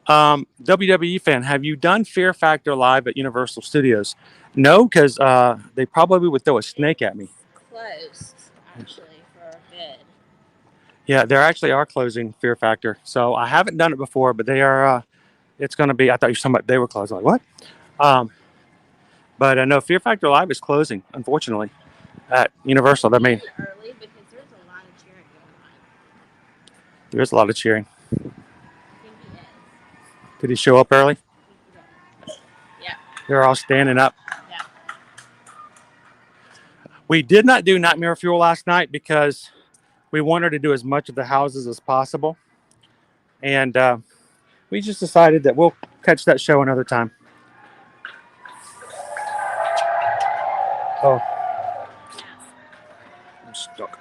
WWE fan, have you done Fear Factor live at Universal Studios? No, because they probably would throw a snake at me. Closed, actually, for a bit. Yeah, they actually are closing Fear Factor. So I haven't done it before, but they are. It's going to be. I thought you were talking about they were closing. Like what? But I know Fear Factor Live is closing, unfortunately, at Universal. That means Early because there's a lot of cheering going on. there is a lot of cheering. I think he is. Did he show up early? Yeah. They're all standing up. Yeah. We did not do Nightmare Fuel last night because we wanted to do as much of the houses as possible. And we just decided that we'll catch that show another time. Oh. I'm stuck.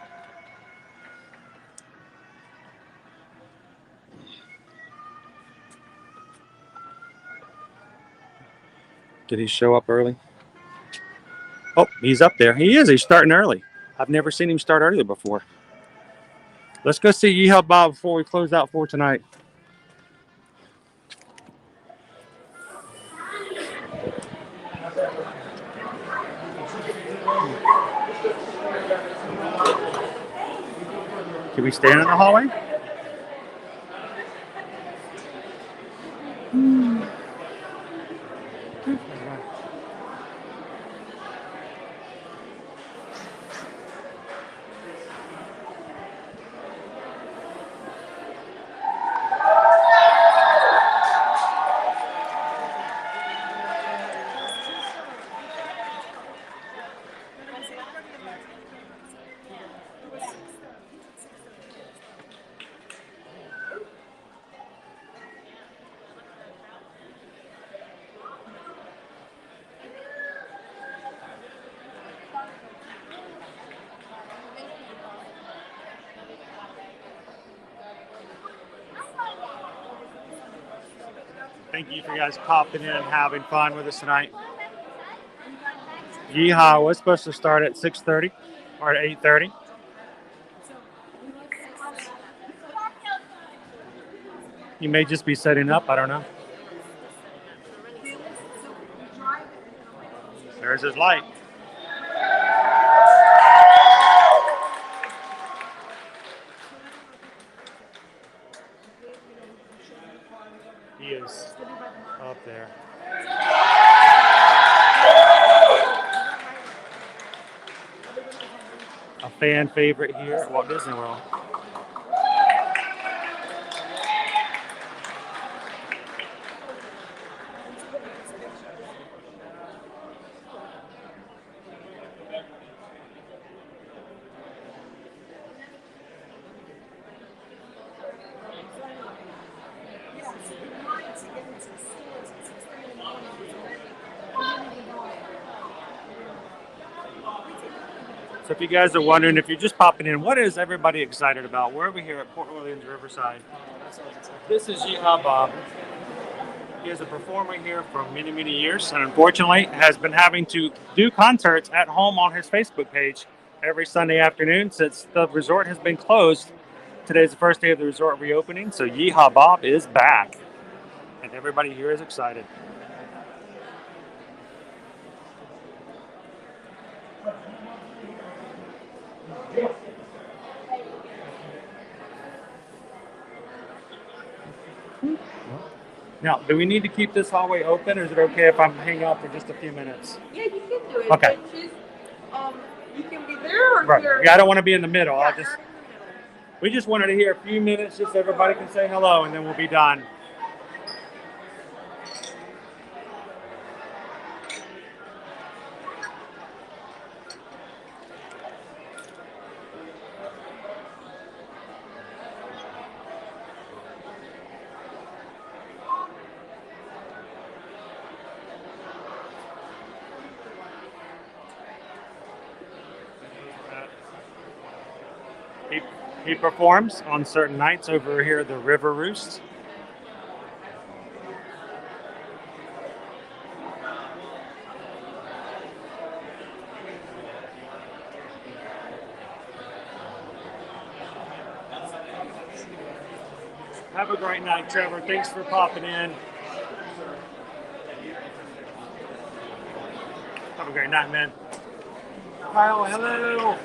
Did he show up early? Oh, he's up there. He is. He's starting early. I've never seen him start early before. Let's go see Yeehaw Bob before we close out for tonight. Can we stand in the hallway? Thank you for you guys popping in and having fun with us tonight. Yeehaw was supposed to start at 6:30 or at 8:30. You may just be setting up. I don't know. There's his light. He is up there. A fan favorite here at Walt Disney World. So if you guys are wondering, if you're just popping in, what is everybody excited about? We're over here at Port Orleans Riverside. This is Yeehaw Bob. He is a performer here for many, many years, and unfortunately has been having to do concerts at home on his Facebook page every Sunday afternoon since the resort has been closed. Today's the first day of the resort reopening, so Yeehaw Bob is back, and everybody here is excited. Now, do we need to keep this hallway open, or is it okay if I'm hanging out for just a few minutes? Yeah, you can do it. Okay. But just, you can be there or Right. here. Yeah, I don't want to be in the middle. Yeah, I'll just. We just wanted to hear a few minutes, just so everybody can say hello, and then we'll be done. He performs on certain nights over here at the River Roost. Have a great night, Trevor. Thanks for popping in. Have a great night, man. Kyle, hello.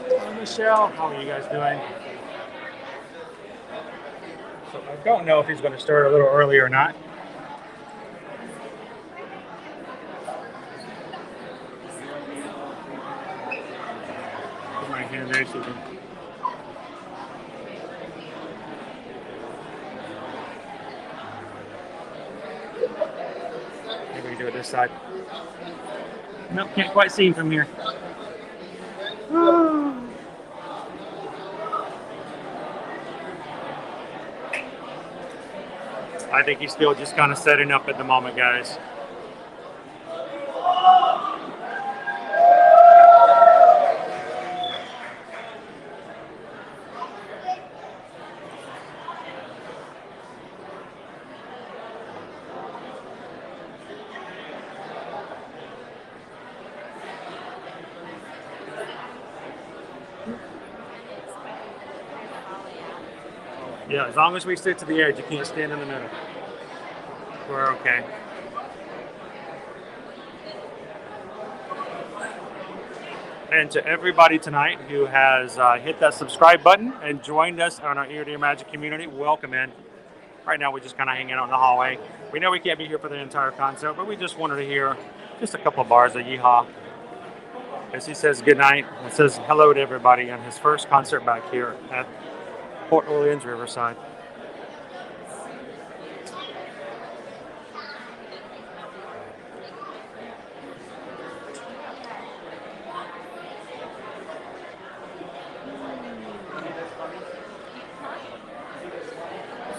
Hello, Michelle. How are you guys doing? So I don't know if he's going to start a little early or not. Put my hand there so you can... Maybe we do it this side. Nope, can't quite see him from here. I think he's still just kind of setting up at the moment, guys. Yeah, as long as we stick to the edge, you can't stand in the middle. We're okay. And to everybody tonight who has hit that subscribe button and joined us on our Ear to Ear Magic community, welcome in. Right now, we're just kind of hanging out in the hallway. We know we can't be here for the entire concert, but we just wanted to hear just a couple of bars of yeehaw. As he says goodnight and says hello to everybody on his first concert back here at Port Orleans, Riverside.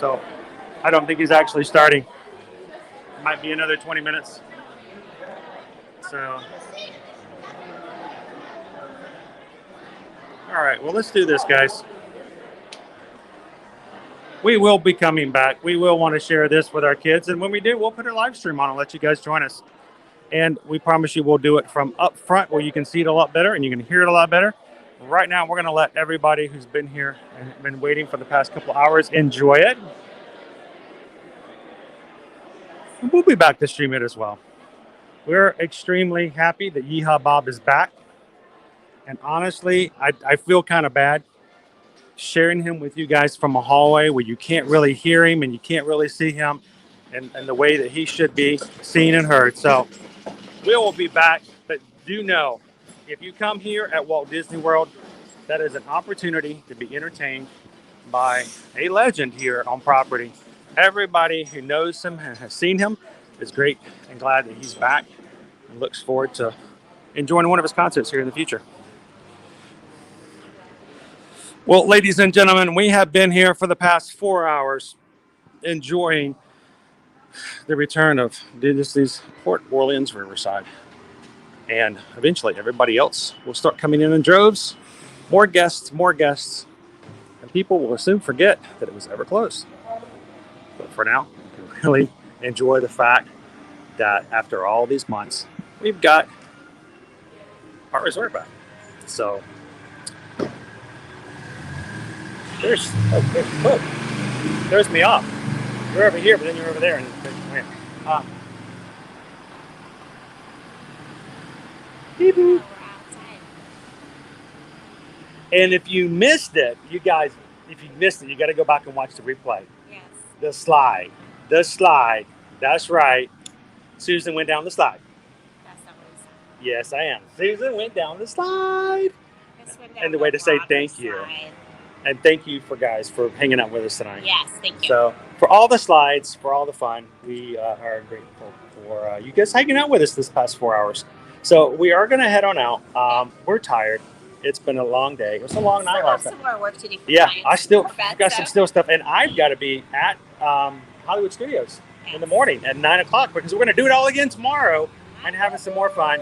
So I don't think he's actually starting. Might be another 20 minutes. So, all right, well, let's do this, guys. We will be coming back. We will want to share this with our kids. And when we do, we'll put a live stream on and let you guys join us. And we promise you we'll do it from up front where you can see it a lot better and you can hear it a lot better. Right now, we're going to let everybody who's been here and been waiting for the past couple hours enjoy it. And we'll be back to stream it as well. We're extremely happy that Yeehaw Bob is back. And honestly, I feel kind of bad sharing him with you guys from a hallway where you can't really hear him and you can't really see him and the way that he should be seen and heard. So we will be back, but do know, if you come here at Walt Disney World, that is an opportunity to be entertained by a legend here on property. Everybody who knows him and has seen him is great and glad that he's back and looks forward to enjoying one of his concerts here in the future. Well, ladies and gentlemen, we have been here for the past 4 hours enjoying the return of Disney's Port Orleans Riverside. And eventually everybody else will start coming in droves. More guests, and people will soon forget that it was ever closed. But for now, we can really enjoy the fact that after all these months, we've got our resort back. So there's me off. You're over here, but then you're over there. Beep, beep. And if you missed it, you guys, you got to go back and watch the replay. Yes. The slide. That's right. Susan went down the slide. That's not what he said. Yes, I am. Susan went down the slide. This one And the down way to say proper thank you. slide. And thank you for hanging out with us tonight. Yes, thank you. So for all the slides, for all the fun, we are grateful for you guys hanging out with us this past 4 hours. So we are going to head on out. We're tired. It's been a long day. It was a long night last night. Some more work to do. For Yeah, clients I still before bed, got so- some still stuff, and I've got to be at Hollywood Studios in the morning at 9 o'clock because we're going to do it all again tomorrow and having some more fun.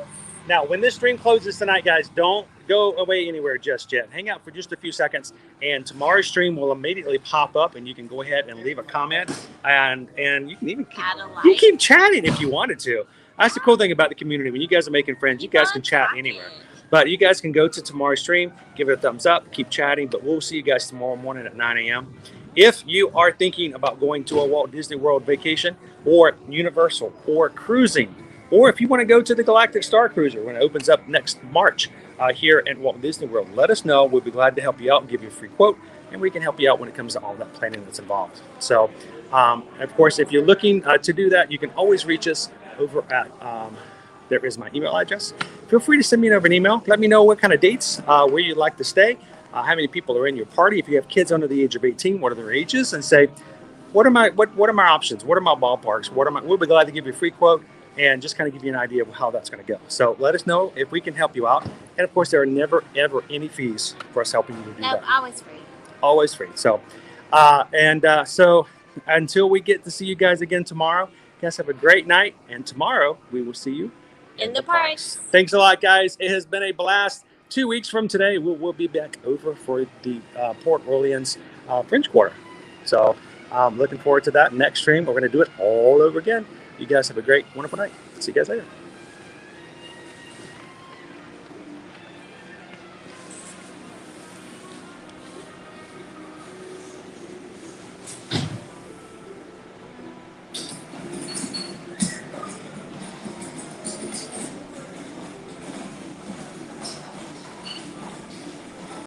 Now, when this stream closes tonight, guys, don't go away anywhere just yet. Hang out for just a few seconds, and tomorrow's stream will immediately pop up, and you can go ahead and leave a comment, and you can even keep chatting if you wanted to. That's the cool thing about the community. When you guys are making friends, you guys can chat anywhere. But you guys can go to tomorrow's stream, give it a thumbs up, keep chatting, but we'll see you guys tomorrow morning at 9 a.m. If you are thinking about going to a Walt Disney World vacation or Universal or cruising, or if you want to go to the Galactic Star Cruiser when it opens up next March here at Walt Disney World, let us know. We'll be glad to help you out and give you a free quote, and we can help you out when it comes to all that planning that's involved. So, of course, if you're looking to do that, you can always reach us over at, there is my email address. Feel free to send me over an email. Let me know what kind of dates, where you'd like to stay, how many people are in your party. If you have kids under the age of 18, what are their ages? And say, what are my options? What are my ballparks? We'll be glad to give you a free quote and just kind of give you an idea of how that's going to go. So let us know if we can help you out. And of course, there are never, ever any fees for us helping you to do that. Always free. Always free. So, so until we get to see you guys again tomorrow, guys have a great night. And tomorrow we will see you in the parks. Thanks a lot, guys. It has been a blast. 2 weeks from today, we'll be back over for the Port Orleans French Quarter. So looking forward to that next stream. We're going to do it all over again. You guys have a great, wonderful night. See you guys later.